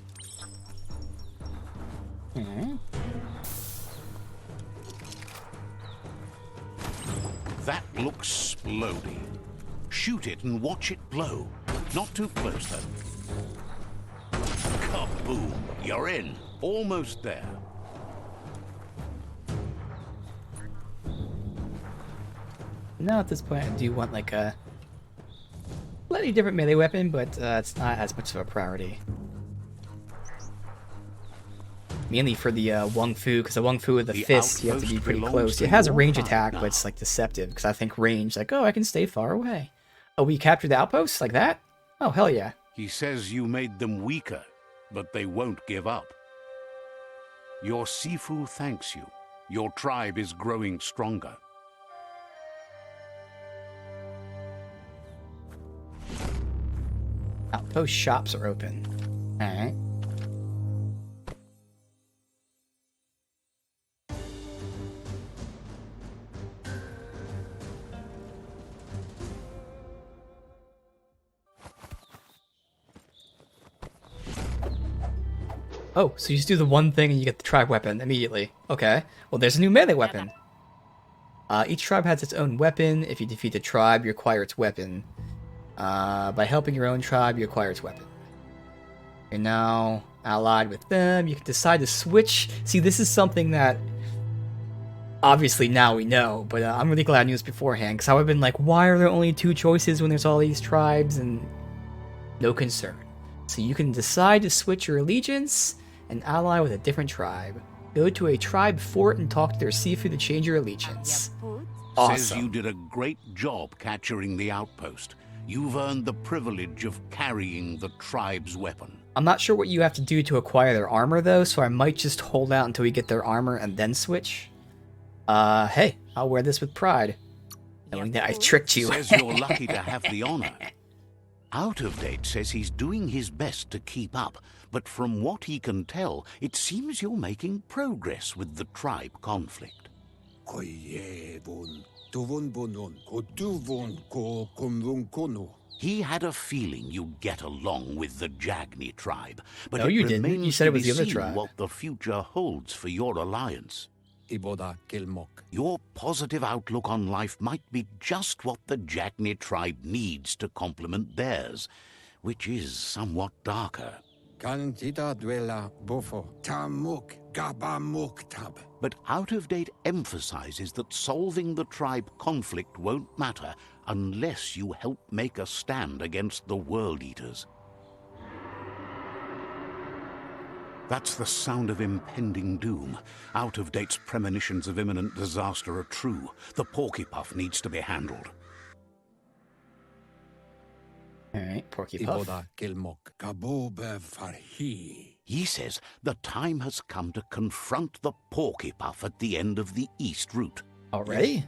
That looks splody. Shoot it and watch it blow. Not too close, though. Kaboom! You're in. Almost there. Now at this point, I do want like a slightly different melee weapon, but it's not as much of a priority. Mainly for the Wung Fu, because the Wung Fu with the fist, you have to be pretty close. It has a range attack, but it's like deceptive, because I think range, like, oh, I can stay far away. Oh, we captured the outposts like that? Oh, hell yeah. He says you made them weaker, but they won't give up. Your Sifu thanks you. Your tribe is growing stronger. Outpost shops are open. Alright. Oh, so you just do the one thing and you get the tribe weapon immediately. Okay. Well, there's a new melee weapon. Each tribe has its own weapon. If you defeat the tribe, you acquire its weapon. By helping your own tribe, you acquire its weapon. You're now allied with them. You can decide to switch. See, this is something that obviously now we know, but I'm really glad I knew this beforehand, because I would have been like, why are there only 2 choices when there's all these tribes? And no concern. So you can decide to switch your allegiance and ally with a different tribe. Go to a tribe fort and talk to their Sifu to change your allegiance. Awesome. Says you did a great job capturing the outpost. You've earned the privilege of carrying the tribe's weapon. I'm not sure what you have to do to acquire their armor, though, so I might just hold out until we get their armor and then switch. Hey, I'll wear this with pride, knowing that I tricked you. Says you're lucky to have the honor. Out of Date says he's doing his best to keep up, but from what he can tell, it seems you're making progress with the tribe conflict. He had a feeling you'd get along with the Jagni tribe, but No, you didn't. You said it was the other tribe. What the future holds for your alliance. Your positive outlook on life might be just what the Jagni tribe needs to complement theirs, which is somewhat darker. But Out of Date emphasizes that solving the tribe conflict won't matter unless you help make a stand against the World Eaters. That's the sound of impending doom. Out of Date's premonitions of imminent disaster are true. The Porky-Puff needs to be handled. Alright, Porky Puff. He says the time has come to confront the Porky-Puff at the end of the East Route. Already?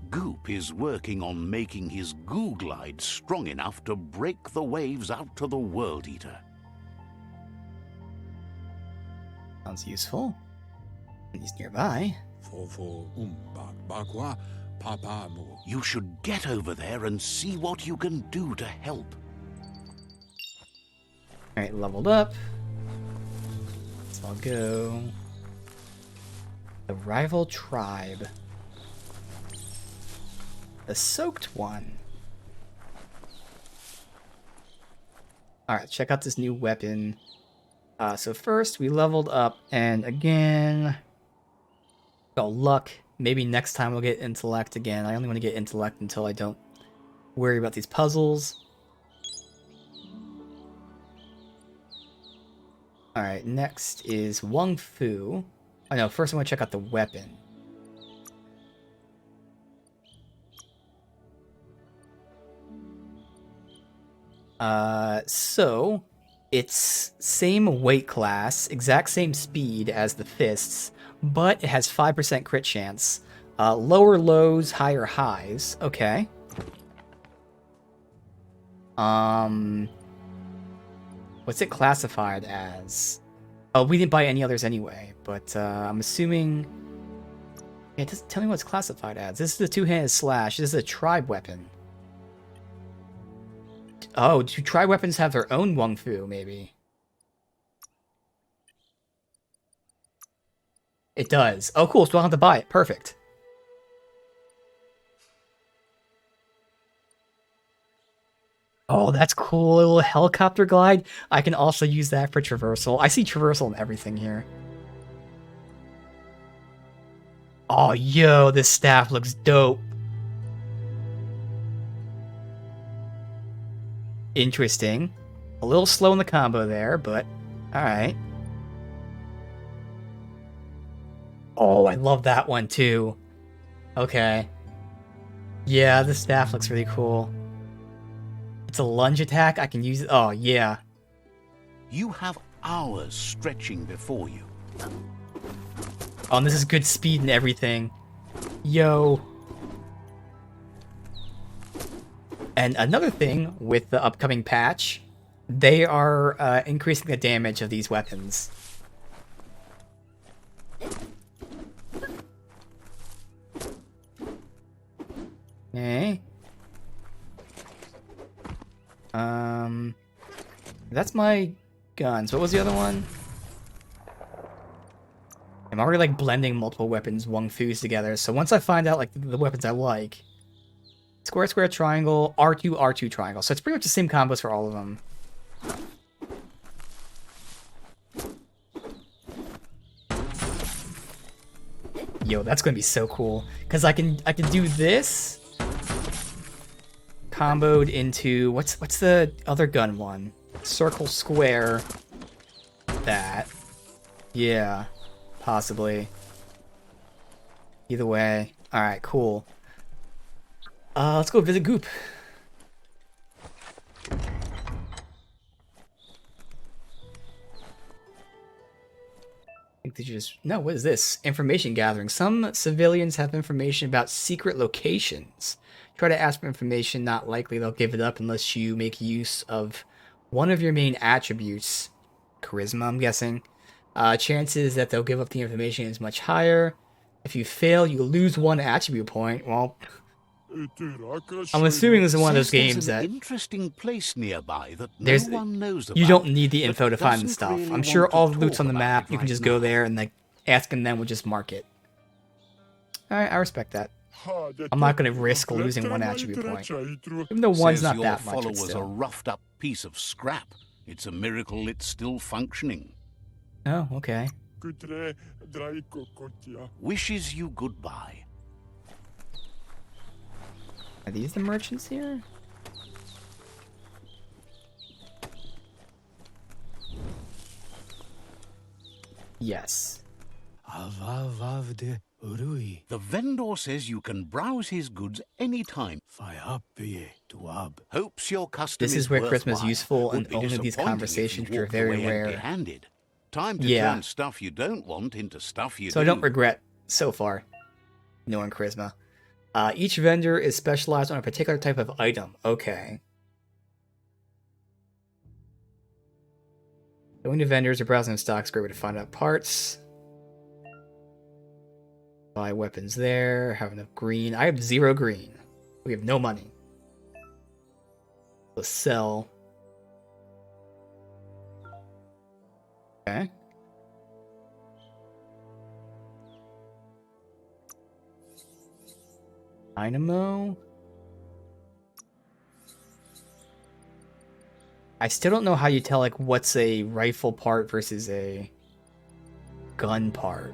Goop is working on making his Goo Glide strong enough to break the waves out to the World Eater. Sounds useful. And he's nearby. You should get over there and see what you can do to help. Alright, leveled up. So I'll go. The rival tribe. The soaked one. Alright, check out this new weapon. So first, we leveled up, and again, got luck. Maybe next time we'll get intellect again. I only want to get intellect until I don't worry about these puzzles. Alright, next is Wung Fu. Oh no, first I want to check out the weapon. So it's same weight class, exact same speed as the fists, but it has 5% crit chance. Lower lows, higher highs. Okay. What's it classified as? Oh, we didn't buy any others anyway, but I'm assuming Yeah, just tell me what it's classified as. This is the two-handed slash. This is a tribe weapon. Oh, do tribe weapons have their own Wung Fu, maybe? It does. Oh, cool. So I don't have to buy it. Perfect. Oh, that's cool. A little helicopter glide. I can also use that for traversal. I see traversal in everything here. Oh, yo, this staff looks dope. Interesting. A little slow in the combo there, but alright. Oh, I love that one too. Okay. Yeah, the staff looks really cool. It's a lunge attack. I can use it. Oh, yeah. You have hours stretching before you. Oh, and this is good speed and everything. Yo. And another thing with the upcoming patch, they are increasing the damage of these weapons. Okay. That's my guns. What was the other one? I'm already like blending multiple weapons, Wung Fu's together. So once I find out like the weapons I like, square, square, triangle, R2, R2, triangle. So it's pretty much the same combos for all of them. Yo, that's gonna be so cool. Cause I can do this comboed into what's the other gun one? Circle, square. That. Yeah. Possibly. Either way. Alright, cool. Let's go visit Goop. I think they just... No, what is this? Information gathering. Some civilians have information about secret locations. Try to ask for information, not likely they'll give it up unless you make use of one of your main attributes. Charisma, I'm guessing. Chances that they'll give up the information is much higher. If you fail, you lose one attribute point. Well... I'm assuming this is one of those games that interesting place nearby that no one knows about. You don't need the info to find the stuff. I'm sure all the loot's on the map. You can just go there and like asking them will just mark it. Alright, I respect that. I'm not going to risk losing one attribute point. Even though one's not that much, your it's follower's a roughed up piece of scrap. It's a miracle it's still functioning. Oh, okay. Wishes you goodbye. Are these the merchants here? Yes. The vendor says you can browse his goods anytime. Hopes your custom This is where Christmas is useful, and only these conversations which are very rare. Time to turn stuff you don't want into stuff you do. So I don't regret so far knowing Charisma. Each vendor is specialized on a particular type of item. Okay. Going to vendors or browsing stocks, great way to find out parts. Buy weapons there. Have enough green. I have 0 green. We have no money. Let's sell. Okay. Dynamo. I still don't know how you tell like what's a rifle part versus a gun part.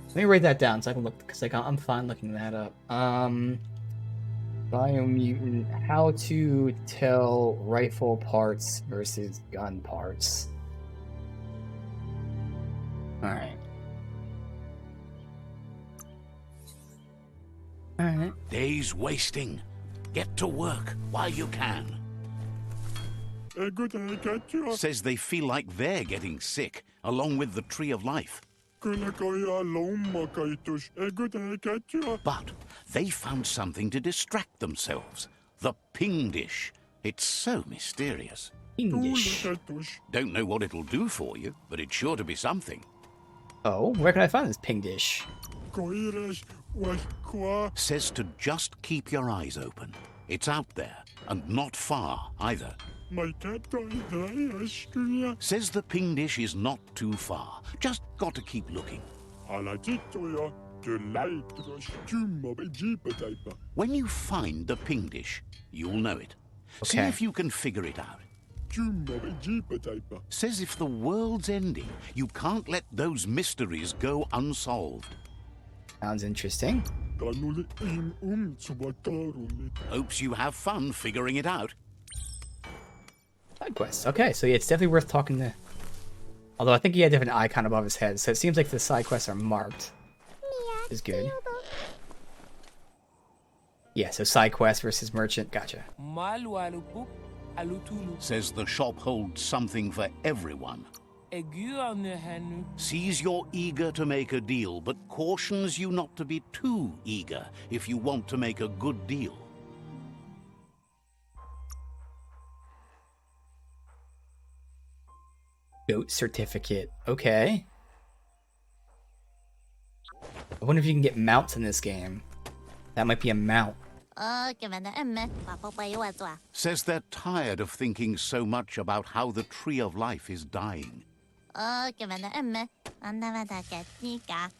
Let me write that down so I can look, because like I'm fine looking that up. Biomutant, how to tell rifle parts versus gun parts. Alright. Alright. Days wasting. Get to work while you can. Says they feel like they're getting sick, along with the Tree of Life. But they found something to distract themselves. The ping dish. It's so mysterious. Ping dish. Don't know what it'll do for you, but it's sure to be something. Oh, where can I find this ping dish? coiras was qua. Says to just keep your eyes open. It's out there, and not far either. My cat dry Says the ping dish is not too far. Just got to keep looking. Alatitoya, the light was tumor jeepataipa. When you find the ping dish, you'll know it. See Okay. if you can figure it out. Tumor jeepataipa. Says if the world's ending, you can't let those mysteries go unsolved. Sounds interesting. Kanuli subataruli. Hopes you have fun figuring it out. Side quest. Okay, so yeah, it's definitely worth talking to. Although I think he had a different icon above his head, so it seems like the side quests are marked. Is good. Yeah, so side quest versus merchant. Gotcha. Says the shop holds something for everyone. Sees you're eager to make a deal, but cautions you not to be too eager if you want to make a good deal. Goat certificate. Okay. I wonder if you can get mounts in this game. That might be a mount. Says they're tired of thinking so much about how the tree of life is dying.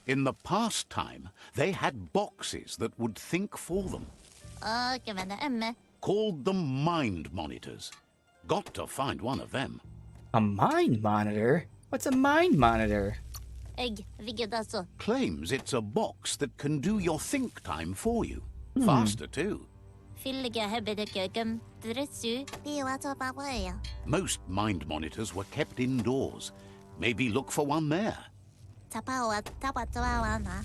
In the past time, they had boxes that would think for them. Called them mind monitors. Got to find one of them. A mind monitor? What's a mind monitor? Claims it's a box that can do your think time for you. Faster, too. Most mind monitors were kept indoors. Maybe look for one there.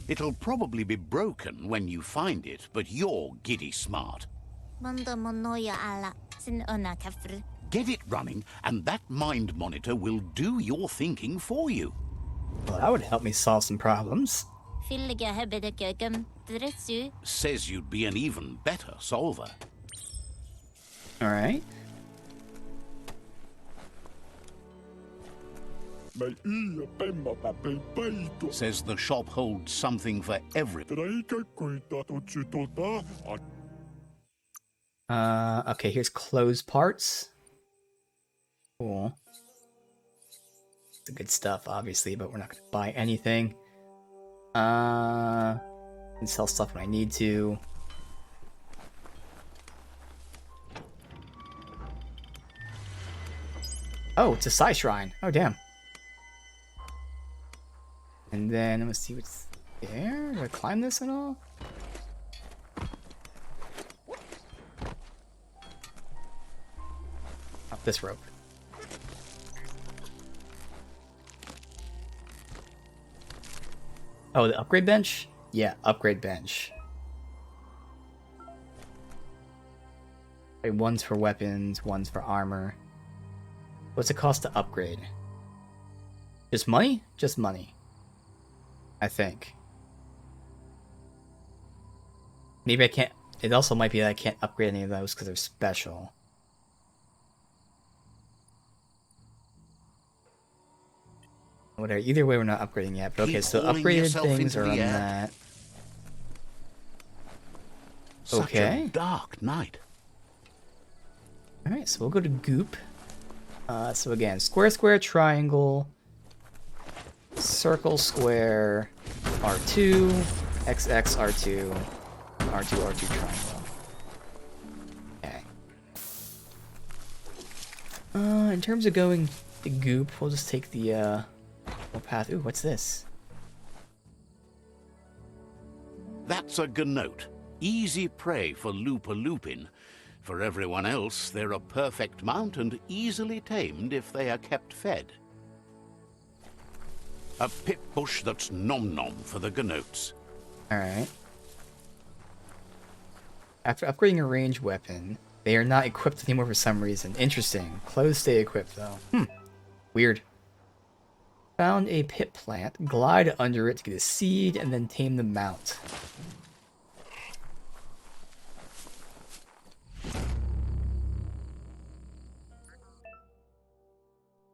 It'll probably be broken when you find it, but you're giddy smart. Get it running, and that mind monitor will do your thinking for you. Well, that would help me solve some problems. Says you'd be an even better solver. Alright. My ear pemma papepaito. Says the shop holds something for every. Traika koitato chutota. Okay, here's clothes parts. Cool. The good stuff, obviously, but we're not gonna buy anything. Can sell stuff when I need to. Oh, it's a Sai Shrine. Oh, damn. And then, let's see what's there. Do I climb this at all? Up this rope. Oh, the upgrade bench? Yeah, upgrade bench. Okay, one's for weapons, one's for armor. What's it cost to upgrade? Just money? Just money. I think. Maybe I can't... It also might be that I can't upgrade any of those because they're special. Whatever. Either way, we're not upgrading yet. But okay, Keep so hauling upgraded yourself things into are on the air. that. Such Okay. a dark night. Alright, so we'll go to Goop. So again, square, square, triangle, circle, square, R2, XX, R2, R2, R2, triangle. Okay. In terms of going to Goop, we'll just take the, path. Ooh, what's this? That's a gnote. Easy prey for Loopa-Loopin. For everyone else, they're a perfect mount and easily tamed if they are kept fed. A pip bush that's nom-nom for the gnotes. Alright. After upgrading a ranged weapon, they are not equipped anymore for some reason. Interesting. Clothes stay equipped, though. Weird. Found a pit plant, glide under it to get a seed, and then tame the mount.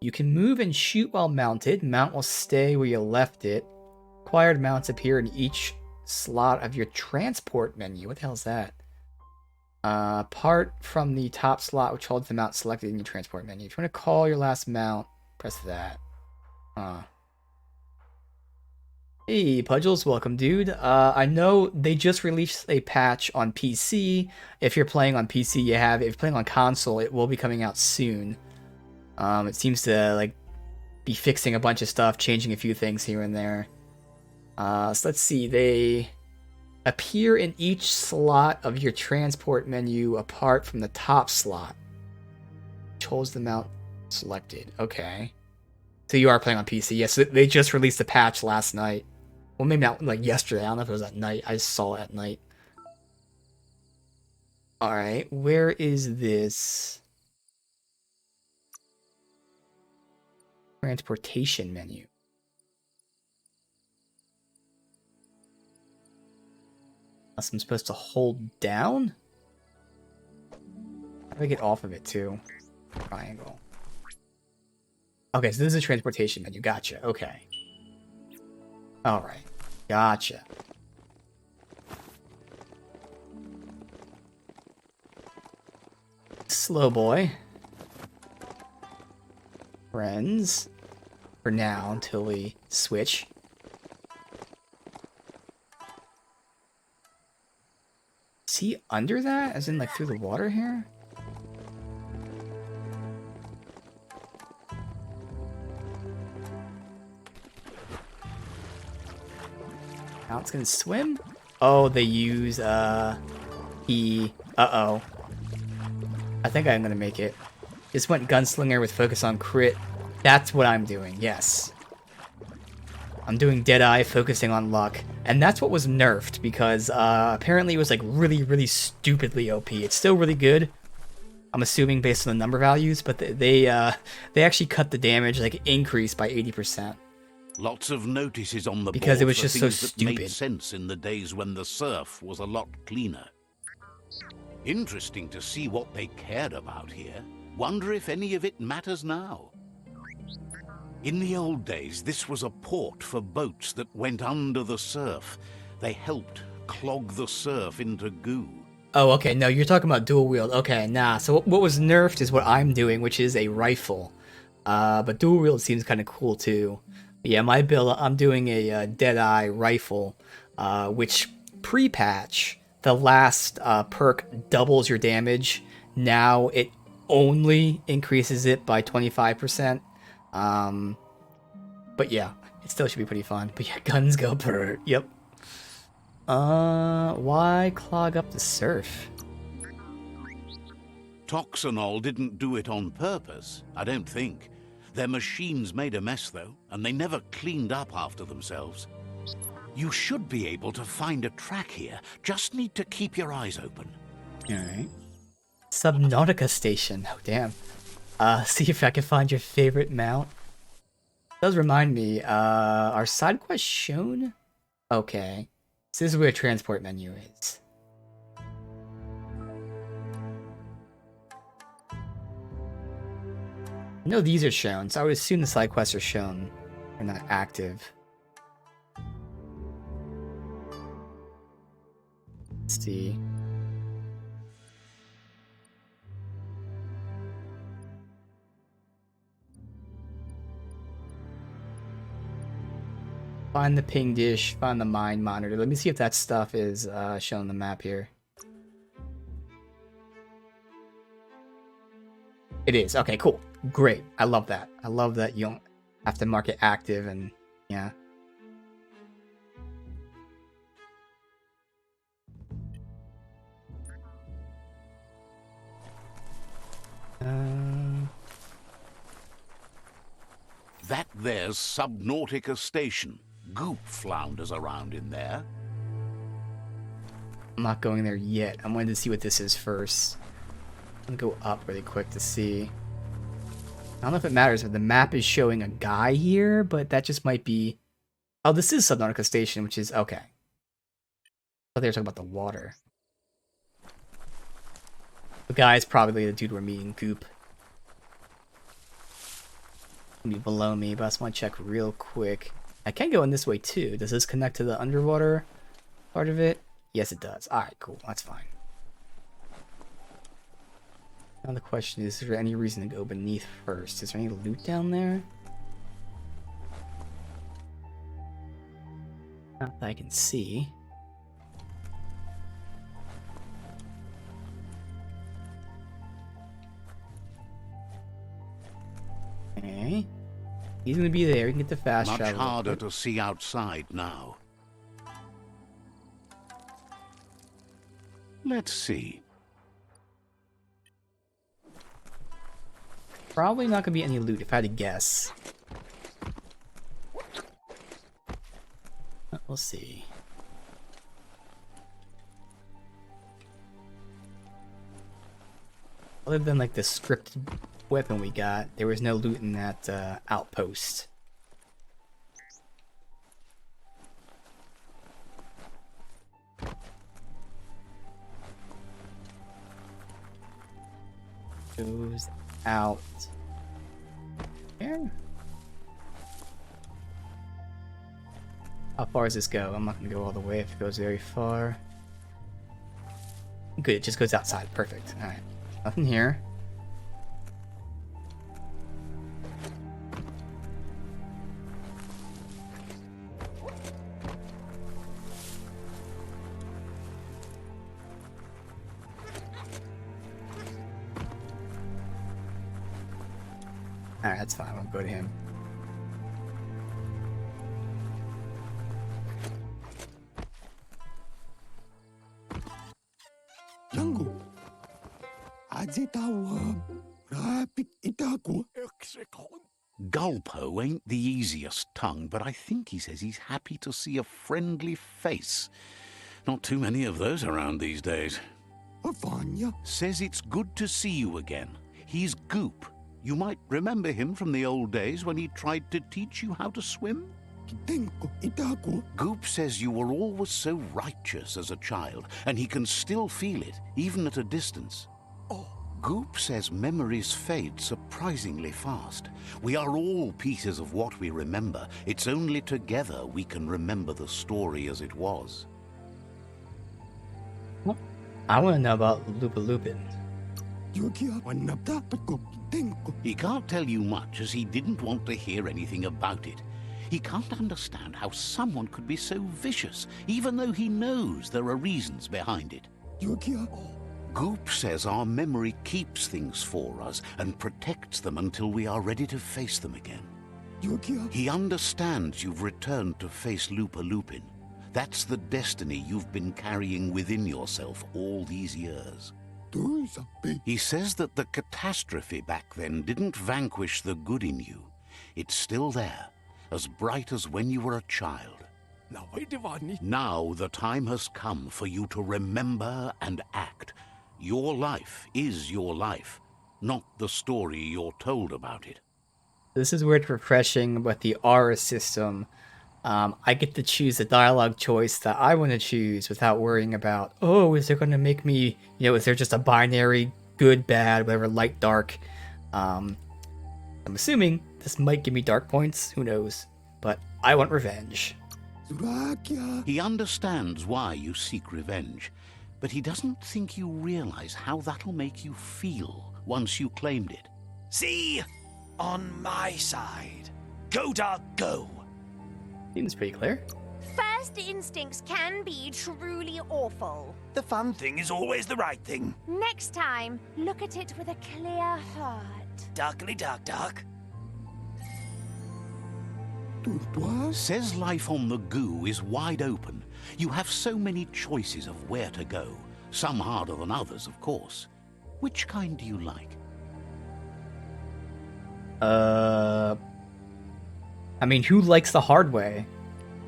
You can move and shoot while mounted. Mount will stay where you left it. Acquired mounts appear in each slot of your transport menu. What the hell is that? Part from the top slot which holds the mount selected in your transport menu. If you want to call your last mount, press that. Hey, Pudgels, welcome, dude. I know they just released a patch on PC. If you're playing on PC, you have it. If you're playing on console, it will be coming out soon. It seems to like be fixing a bunch of stuff, changing a few things here and there. So let's see. They appear in each slot of your transport menu apart from the top slot, which holds the mount selected. Okay. So you are playing on PC. Yes, they just released the patch last night. Well, maybe not like yesterday. I don't know if it was at night. I saw it at night. Alright, where is this transportation menu? Unless I'm supposed to hold down? How do I get off of it too? Triangle. Okay, so this is a transportation menu. Gotcha. Okay. Alright. Gotcha. Slow boy. Friends. For now, until we switch. Is he under that? As in, like, through the water here? Now it's gonna swim? Oh, they use, E. Uh-oh. I think I'm gonna make it. Just went Gunslinger with focus on crit. That's what I'm doing, yes. I'm doing Deadeye, focusing on luck. And that's what was nerfed, because, apparently it was, like, really, really stupidly OP. It's still really good, I'm assuming, based on the number values, but they actually cut the damage, like, increased by 80%. Lots of notices on the Because board it was for just so things that stupid. made sense in the days when the surf was a lot cleaner. Interesting to see what they cared about here. Wonder if any of it matters now. In the old days, this was a port for boats that went under the surf. They helped clog the surf into goo. Oh, okay, no, you're talking about dual wield. Okay, nah, so what was nerfed is what I'm doing, which is a rifle. But dual wield seems kind of cool too. Yeah, my build, I'm doing a Deadeye rifle, which pre-patch, the last perk doubles your damage. Now it only increases it by 25%. But yeah, it still should be pretty fun. But yeah, guns go per. Yep. Why clog up the surf? Toxanol didn't do it on purpose, I don't think. Their machines made a mess, though, and they never cleaned up after themselves. You should be able to find a track here. Just need to keep your eyes open. Alright. Subnautica Station. Oh, damn. See if I can find your favorite mount. It does remind me, are side quests shown? Okay. So this is where transport menu is. I know these are shown, so I would assume the side quests are shown. They're not active. Let's see. Find the ping dish, find the mine monitor. Let me see if that stuff is shown on the map here. It is. Okay, cool. Great. I love that. I love that you don't have to mark it active and yeah. That there's Subnautica Station. Goop flounders around in there. I'm not going there yet. I'm going to see what this is first. I'm gonna go up really quick to see. I don't know if it matters, but the map is showing a guy here, but that just might be... Oh, this is Subnautica Station, which is... Okay. I thought they were talking about the water. The guy is probably the dude we're meeting, Goop. Be below me, but I just want to check real quick. I can go in this way too. Does this connect to the underwater part of it? Yes, it does. Alright, cool. That's fine. Now the question is there any reason to go beneath first? Is there any loot down there? Not that I can see. Okay. He's gonna be there. We can get the fast Much travel. harder to see outside now. Let's see. Probably not gonna be any loot if I had to guess. We'll see. Other than like the scripted weapon we got, there was no loot in that outpost. Goes out there. How far does this go? I'm not gonna go all the way if it goes very far. Good, it just goes outside. Perfect. Alright. Nothing here. Alright, that's fine. I'll go to him. Yango. Azetawa. Rapid itaku. Gulpo ain't the easiest tongue, but I think he says he's happy to see a friendly face. Not too many of those around these days. Avanya. Says it's good to see you again. He's Goop. You might remember him from the old days when he tried to teach you how to swim. Kitenko itaku. Goop says you were always so righteous as a child, and he can still feel it, even at a distance. Oh. Goop says memories fade surprisingly fast. We are all pieces of what we remember. It's only together we can remember the story as it was. I want to know about Lupa Lupin. Yukia wanapta patko kitenko. He can't tell you much as he didn't want to hear anything about it. He can't understand how someone could be so vicious, even though he knows there are reasons behind it. Yukia. Goop says our memory keeps things for us and protects them until we are ready to face them again. Yukia. He understands you've returned to face Lupa Lupin. That's the destiny you've been carrying within yourself all these years. Do something. He says that the catastrophe back then didn't vanquish the good in you. It's still there, as bright as when you were a child. Now wait Ivani. Now the time has come for you to remember and act. Your life is your life, not the story you're told about it. This is where it's refreshing with the aura system. I get to choose the dialogue choice that I want to choose without worrying about, oh, is there going to make me, is there just a binary good, bad, whatever, light, dark? I'm assuming this might give me dark points, who knows, but I want revenge. Surakia. He understands why you seek revenge, but he doesn't think you realize how that'll make you feel once you claimed it. See? On my side. Go, dog, go. Seems pretty clear. First instincts can be truly awful. The fun thing is always the right thing. Next time, look at it with a clear heart. Darkly dark, dark. Tutwa. Says life on the goo is wide open. You have so many choices of where to go. Some harder than others, of course. Which kind do you like? I mean, who likes the hard way?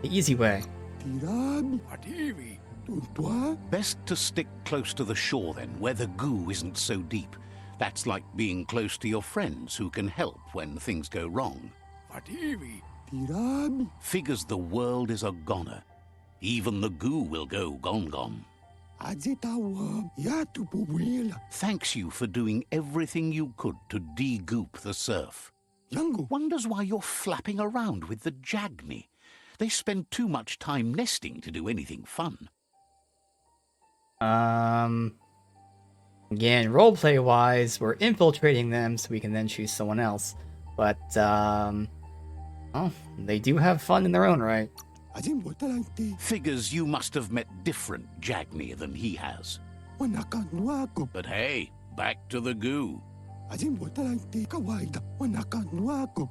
The easy way. Tirami. Adiri. Tutwa. Best to stick close to the shore then, where the goo isn't so deep. That's like being close to your friends who can help when things go wrong. Adiri. Tirami. Figures the world is a goner. Even the goo will go gone. Azetawa. Yatupuwela. Thanks you for doing everything you could to de-goop the surf. Yango. Wonders why you're flapping around with the Jagni. They spend too much time nesting to do anything fun. Again, roleplay wise, we're infiltrating them so we can then choose someone else. But, well, they do have fun in their own right. Figures you must have met different Jagni than he has. But hey, back to the goo.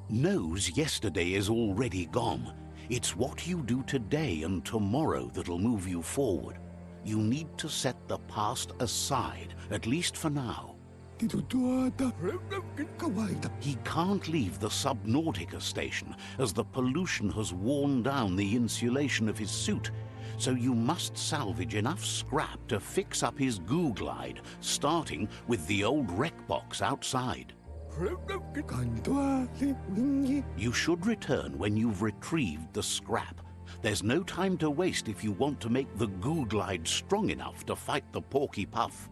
Knows yesterday is already gone. It's what you do today and tomorrow that'll move you forward. You need to set the past aside, at least for now. He can't leave the Subnautica station, as the pollution has worn down the insulation of his suit, so you must salvage enough scrap to fix up his goo glide, starting with the old wreck box outside. You should return when you've retrieved the scrap. There's no time to waste if you want to make the goo glide strong enough to fight the Porky Puff.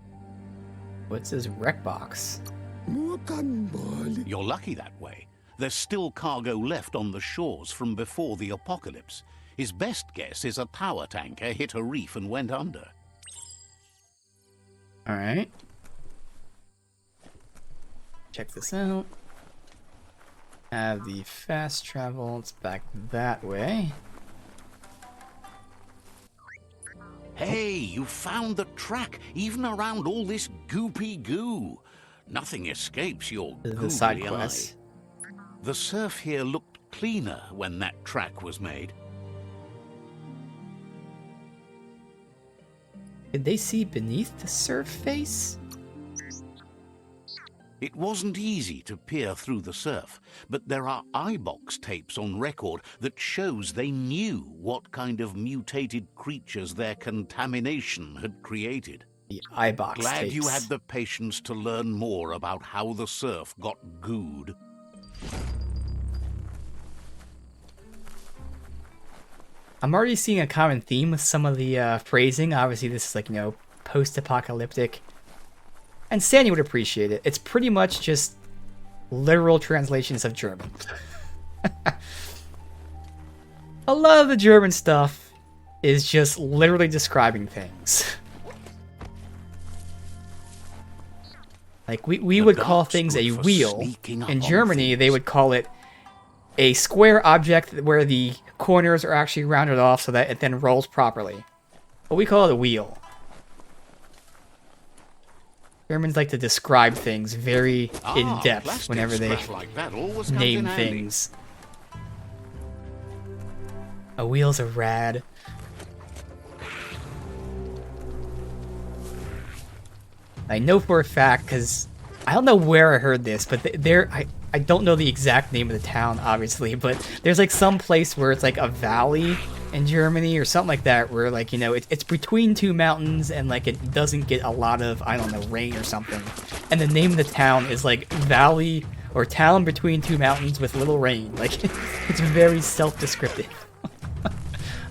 What's his wreck box? You're lucky that way. There's still cargo left on the shores from before the apocalypse. His best guess is a power tanker hit a reef and went under. Alright. Check this out. Have the fast travel. It's back that way. Hey, you found the track, even around all this goopy goo. Nothing escapes your The side googly quest. eye. The surf here looked cleaner when that track was made. Did they see beneath the surface? It wasn't easy to peer through the surf, but there are iBox tapes on record that shows they knew what kind of mutated creatures their contamination had created. The iBox Glad tapes. you had the patience to learn more about how the surf got gooed. I'm already seeing a common theme with some of the phrasing. Obviously, this is like, you know, post-apocalyptic. And Sandy would appreciate it. It's pretty much just literal translations of German. A lot of the German stuff is just literally describing things. Like, we would call dark's things good a for wheel. sneaking up In on Germany, they things. would call it a square object where the corners are actually rounded off so that it then rolls properly. But we call it a wheel. Germans like to describe things very in depth plastic whenever they scrap like that always comes name in handy. things. A wheel's a rad. I know for a fact because I don't know where I heard this, but I don't know the exact name of the town, obviously, but there's like some place where it's like a valley in Germany or something like that, where like, you know, it's between two mountains and like it doesn't get a lot of, I don't know, rain or something. And the name of the town is like Valley or Town Between Two Mountains with Little Rain. Like, it's very self-descriptive.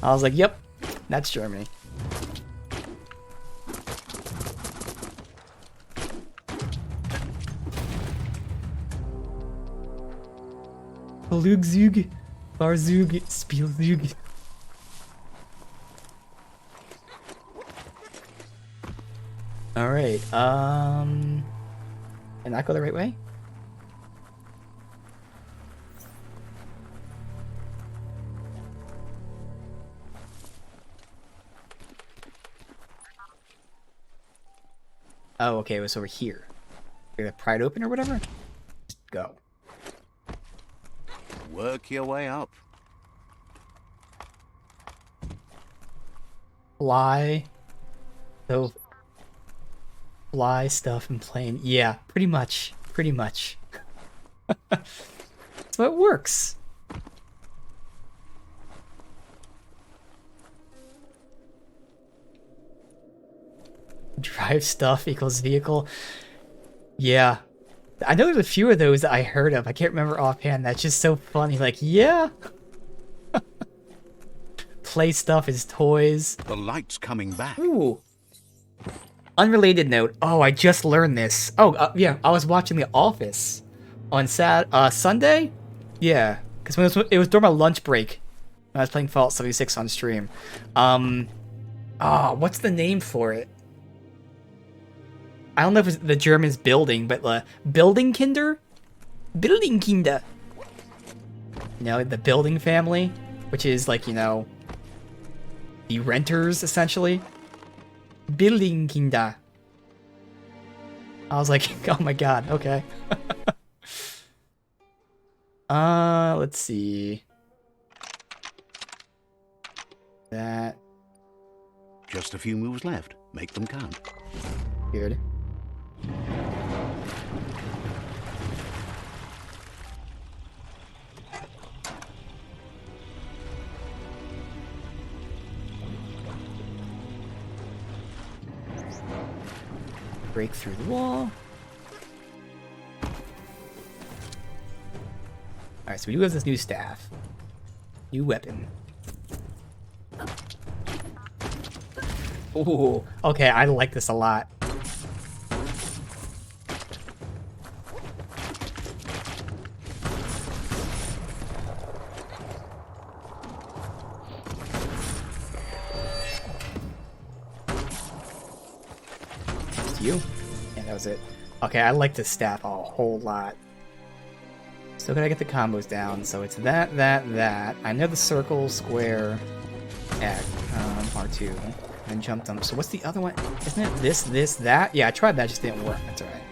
I was like, yep, that's Germany. Flugzeug, Fahrzeug, Spielzeug. Alright, can I go the right way? Oh, okay, it was over here. Did I pry it open or whatever? Just go. Work your way up. Fly. So, fly stuff and plane. Yeah, pretty much. Pretty much. So it works. Drive stuff equals vehicle. Yeah. I know there's a few of those that I heard of. I can't remember offhand. That's just so funny. Like, yeah. Play stuff is toys. The light's coming back. Ooh. Unrelated note. Oh, I just learned this. Oh, yeah. I was watching The Office on Sunday. Yeah, because it was during my lunch break when I was playing Fallout 76 on stream. What's the name for it? I don't know if it's the German's building, but building kinder? Building kinder. You know, the building family, which is like, you know, the renters, essentially. Building kinder. I was like, oh my god, okay. Let's see. That. Just a few moves left. Make them count. Weird. Break through the wall. Alright, so we do have this new staff. New weapon. Ooh, okay, I like this a lot. It's you? Yeah, that was it. Okay, I like this staff a whole lot. Still gotta get the combos down, so it's that, that. I know the circle, square, X, R2, and jump them. So what's the other one? Isn't it this, that? Yeah, I tried that, just didn't work. That's alright.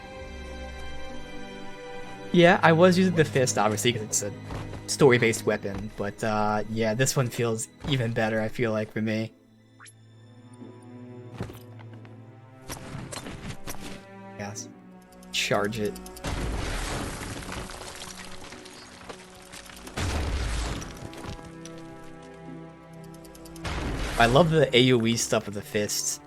Yeah, I was using the fist, obviously, because it's a story-based weapon. But, yeah, this one feels even better, I feel like, for me. Yes. Charge it. I love the AoE stuff with the fists.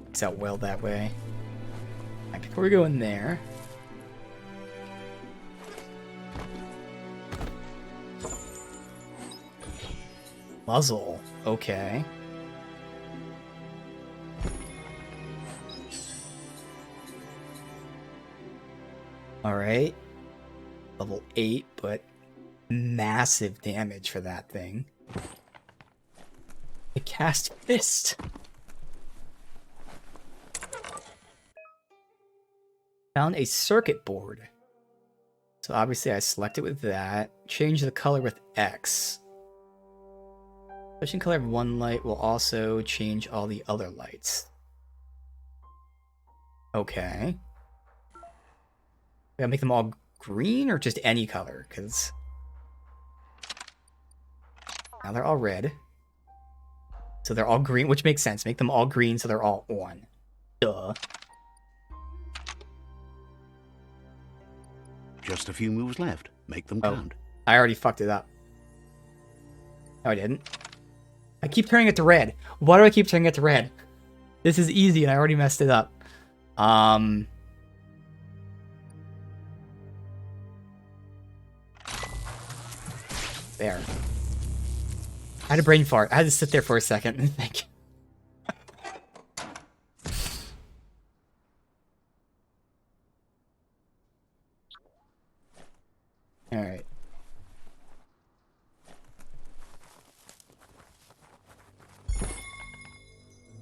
It's out well that way. Right, before we go in there. Muzzle. Okay. Alright. Level 8, but massive damage for that thing. I cast Fist. Found a circuit board. So obviously I select it with that. Change the color with X. Switching color of one light will also change all the other lights. Okay. I gotta make them all green or just any color? Because now they're all red. So they're all green, which makes sense. Make them all green so they're all on. Duh. Just a few moves left. Make them count. I already fucked it up. No, I didn't. I keep turning it to red. Why do I keep turning it to red? This is easy and I already messed it up. There. I had a brain fart. I had to sit there for a second and think. Alright.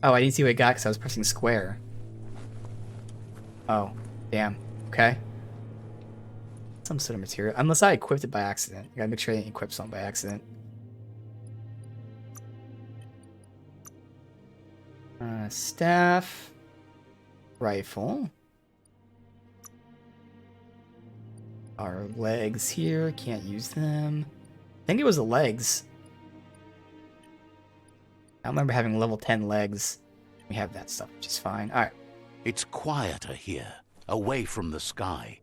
Oh, I didn't see what I got because I was pressing square. Oh, damn. Okay. Some sort of material. Unless I equipped it by accident. I gotta make sure I didn't equip something by accident. Staff. Rifle. Our legs here. Can't use them. I think it was the legs. I remember having level 10 legs. We have that stuff, which is fine. Alright. It's quieter here, away from the sky.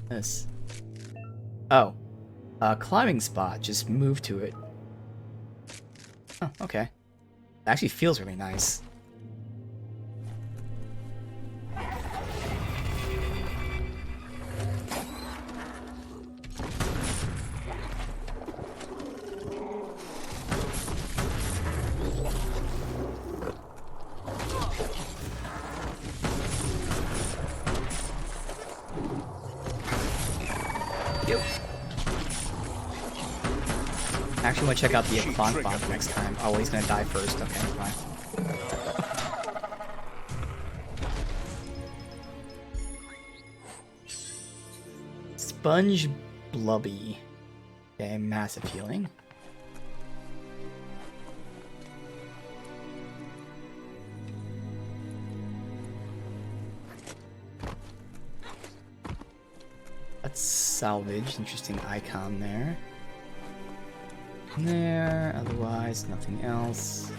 This. Oh. Climbing spot. Just move to it. Oh, okay. It actually feels really nice. I actually want to check out the Bonfont next time. Oh, well, he's gonna die first. Okay, fine. Sponge Blubby. Okay, massive healing. That's salvage. Interesting icon there. There, otherwise nothing else.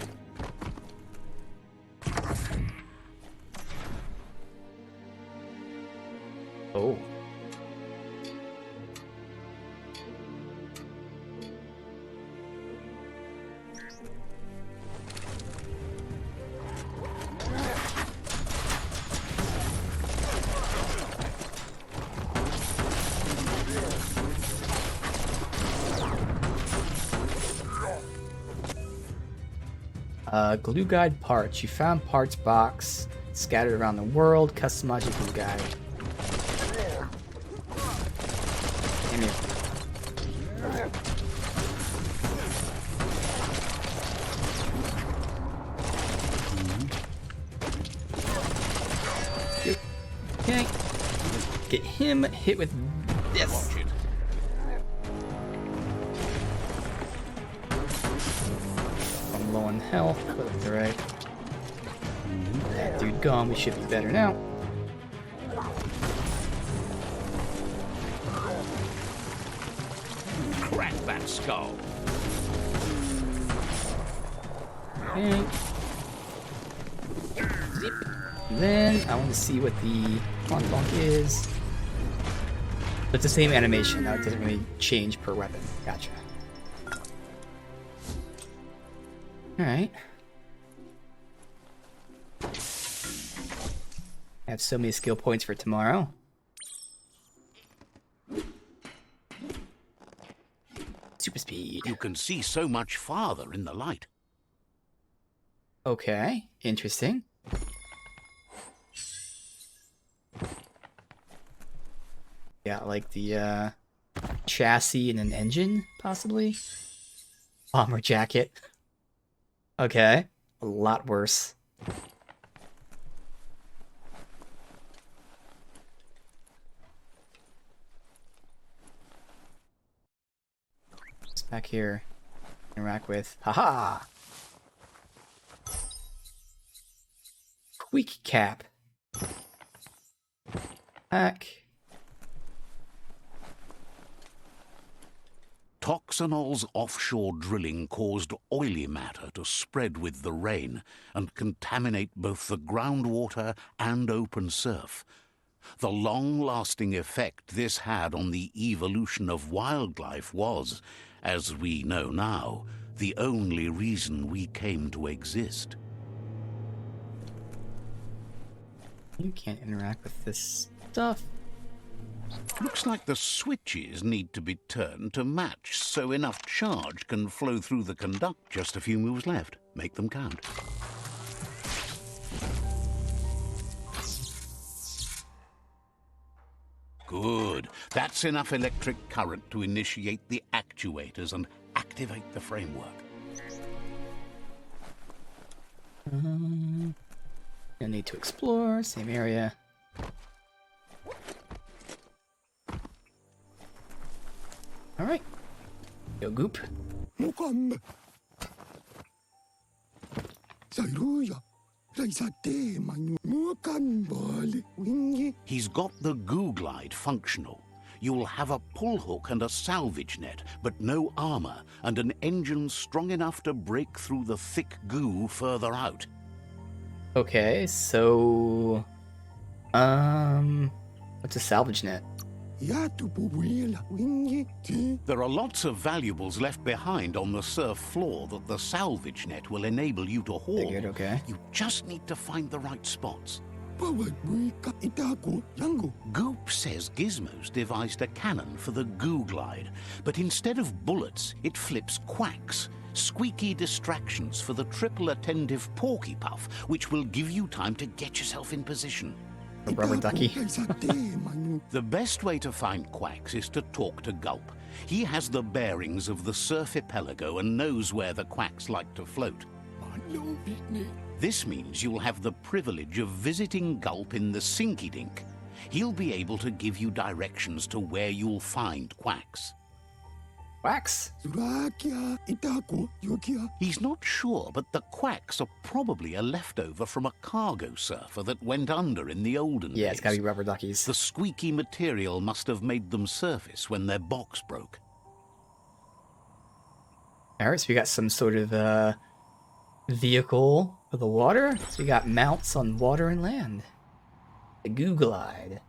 Oh. Glue guide parts. You found parts box scattered around the world. Customize your glue guide. Damn you. Okay. Get him hit with this. I'm low on health, but that's alright. That dude gone, we should be better now. Crack that skull. Okay. Zip. Then I want to see what the bonk is. It's the same animation, now it doesn't really change per weapon. Gotcha. Alright. I have so many skill points for tomorrow. Super speed. You can see so much farther in the light. Okay, interesting. Yeah, like the chassis and an engine, possibly. Bomber jacket. Okay, a lot worse. Just back here, interact with. Haha! Quick cap. Back. Toxanol's offshore drilling caused oily matter to spread with the rain and contaminate both the groundwater and open surf. The long-lasting effect this had on the evolution of wildlife was, as we know now, the only reason we came to exist. You can't interact with this stuff. Looks like the switches need to be turned to match so enough charge can flow through the conduct. Just a few moves left. Make them count. Good. That's enough electric current to initiate the actuators and activate the framework. I need to explore, same area. Alright. Yo, Goop. Mukambe. Sairuya. Raisate manu. Mukambali. Wingi. He's got the goo glide functional. You'll have a pull hook and a salvage net, but no armor, and an engine strong enough to break through the thick goo further out. Okay, so... what's a salvage net? There are lots of valuables left behind on the surf floor that the salvage net will enable you to haul. Figured, okay. You just need to find the right spots. Goop says Gizmo's devised a cannon for the goo glide, but instead of bullets, it flips quacks, squeaky distractions for the triple attentive porky puff, which will give you time to get yourself in position. A rubber ducky. The best way to find quacks is to talk to Gulp. He has the bearings of the Surf Archipelago and knows where the quacks like to float. This means you'll have the privilege of visiting Gulp in the Sinky Dink. He'll be able to give you directions to where you'll find quacks. Wax? He's not sure, but the quacks are probably a leftover from a cargo surfer that went under in the olden days. Yeah, it's gotta be rubber duckies. The squeaky material must have made them surface when their box broke. Alright, so we got some sort of vehicle for the water. So we got mounts on water and land. The Goo Glide.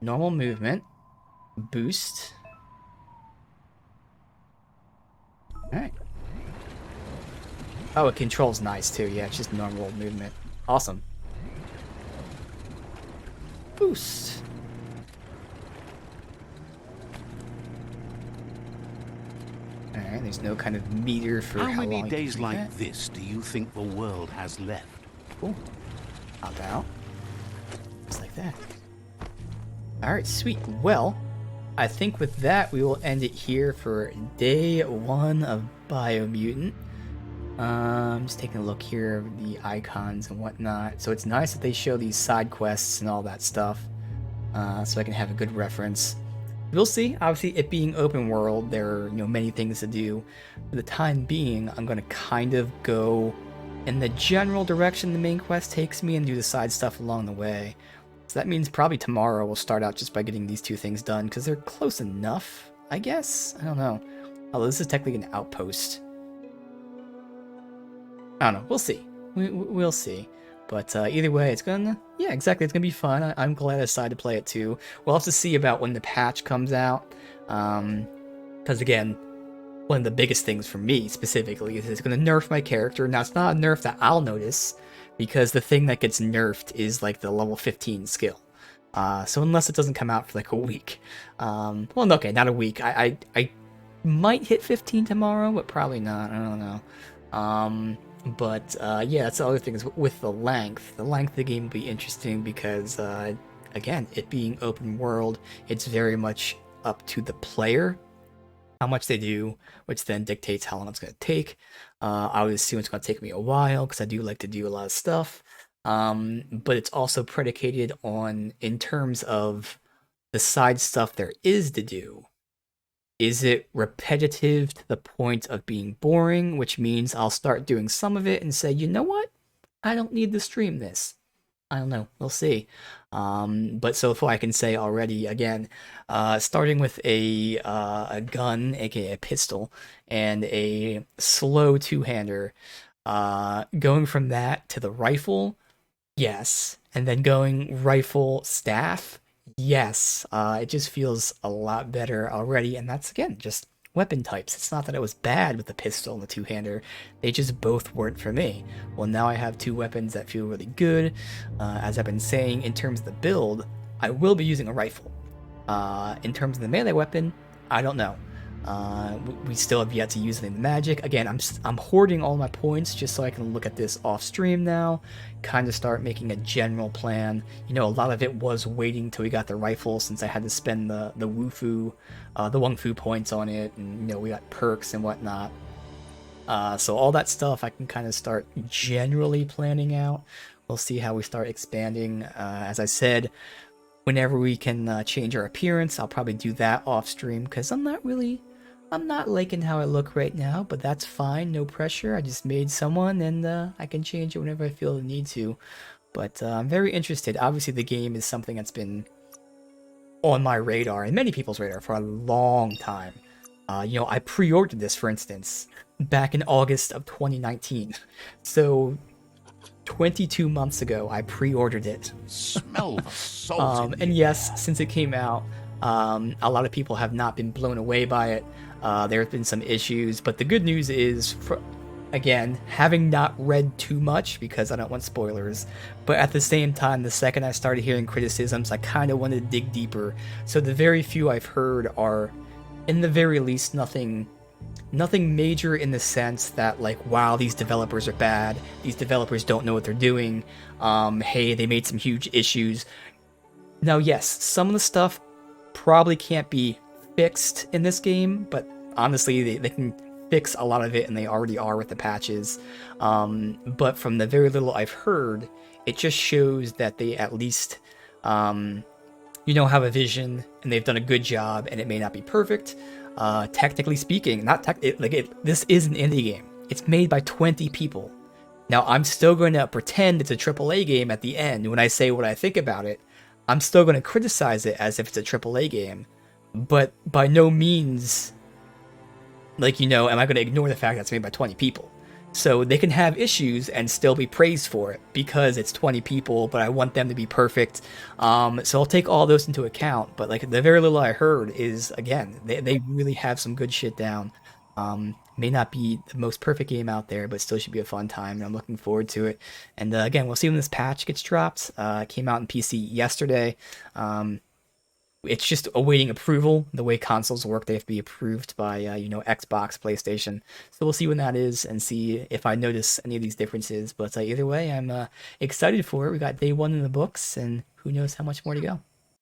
Normal movement. Boost. Alright. Oh, it controls nice too. Yeah, it's just normal movement. Awesome. Boost. Alright, there's no kind of meter for How how many long you days can do like that. this do you think the world has left? Cool. Hop out. Just like that. Alright, sweet. Well, I think with that, we will end it here for day 1 of Biomutant. Just taking a look here, the icons and whatnot. So it's nice that they show these side quests and all that stuff, so I can have a good reference. We'll see. Obviously, it being open world, there are many things to do. For the time being, I'm going to kind of go in the general direction the main quest takes me and do the side stuff along the way. So that means probably tomorrow we'll start out just by getting these 2 things done, because they're close enough, I guess? I don't know. Although this is technically an outpost. I don't know. We'll see. We'll see. But either way, it's gonna... Yeah, exactly. It's gonna be fun. I'm glad I decided to play it too. We'll have to see about when the patch comes out. Because again, one of the biggest things for me specifically is it's gonna nerf my character. Now, it's not a nerf that I'll notice, because the thing that gets nerfed is like the level 15 skill. So unless it doesn't come out for like a week. Well, okay, not a week. I might hit 15 tomorrow, but probably not. I don't know. But yeah, that's the other thing is with the length. The length of the game will be interesting because, again, it being open world, it's very much up to the player how much they do, which then dictates how long it's going to take. I would assume it's going to take me a while because I do like to do a lot of stuff. But it's also predicated on, in terms of the side stuff there is to do. Is it repetitive to the point of being boring, which means I'll start doing some of it and say, you know what? I don't need to stream this. I don't know. We'll see. But so far I can say already, again, starting with a gun, aka a pistol, and a slow two-hander, going from that to the rifle, yes. And then going rifle staff, yes. It just feels a lot better already, and that's, again, just weapon types. It's not that it was bad with the pistol and the two-hander, they just both weren't for me. Well, now I have 2 weapons that feel really good. As I've been saying, in terms of the build, I will be using a rifle. In terms of the melee weapon, I don't know. We still have yet to use any of the magic. Again, I'm hoarding all my points just so I can look at this off stream now, kind of start making a general plan. A lot of it was waiting till we got the rifle, since I had to spend the Wung Fu points on it, and we got perks and whatnot. So all that stuff I can kind of start generally planning out. We'll see how we start expanding. As I said, whenever we can change our appearance, I'll probably do that off stream, because I'm not liking how I look right now, but that's fine, no pressure. I just made someone, and I can change it whenever I feel the need to. But I'm very interested. Obviously, the game is something that's been on my radar, and many people's radar, for a long time. I pre-ordered this, for instance, back in August of 2019. So 22 months ago, I pre-ordered it. Smell the salt in the And yes, since it came out, a lot of people have not been blown away by it. There have been some issues, but the good news is, again, having not read too much, because I don't want spoilers, but at the same time, the second I started hearing criticisms, I kind of wanted to dig deeper. So the very few I've heard are, in the very least, nothing major in the sense that, like, wow, these developers are bad, these developers don't know what they're doing, hey, they made some huge issues. Now, yes, some of the stuff probably can't be fixed in this game, but honestly, they can fix a lot of it, and they already are with the patches. But from the very little I've heard, it just shows that they at least, have a vision, and they've done a good job, and it may not be perfect. Technically speaking, this is an indie game. It's made by 20 people. Now, I'm still going to pretend it's a AAA game at the end when I say what I think about it. I'm still going to criticize it as if it's a AAA game, but by no means, am I going to ignore the fact that it's made by 20 people? So they can have issues and still be praised for it because it's 20 people, but I want them to be perfect. So I'll take all those into account. But the very little I heard is, again, they really have some good shit down. May not be the most perfect game out there, but still should be a fun time, and I'm looking forward to it. And again, we'll see when this patch gets dropped. It came out in PC yesterday. It's just awaiting approval. The way consoles work, they have to be approved by, Xbox, PlayStation. So we'll see when that is and see if I notice any of these differences. But either way, I'm excited for it. We got day one in the books, and who knows how much more to go.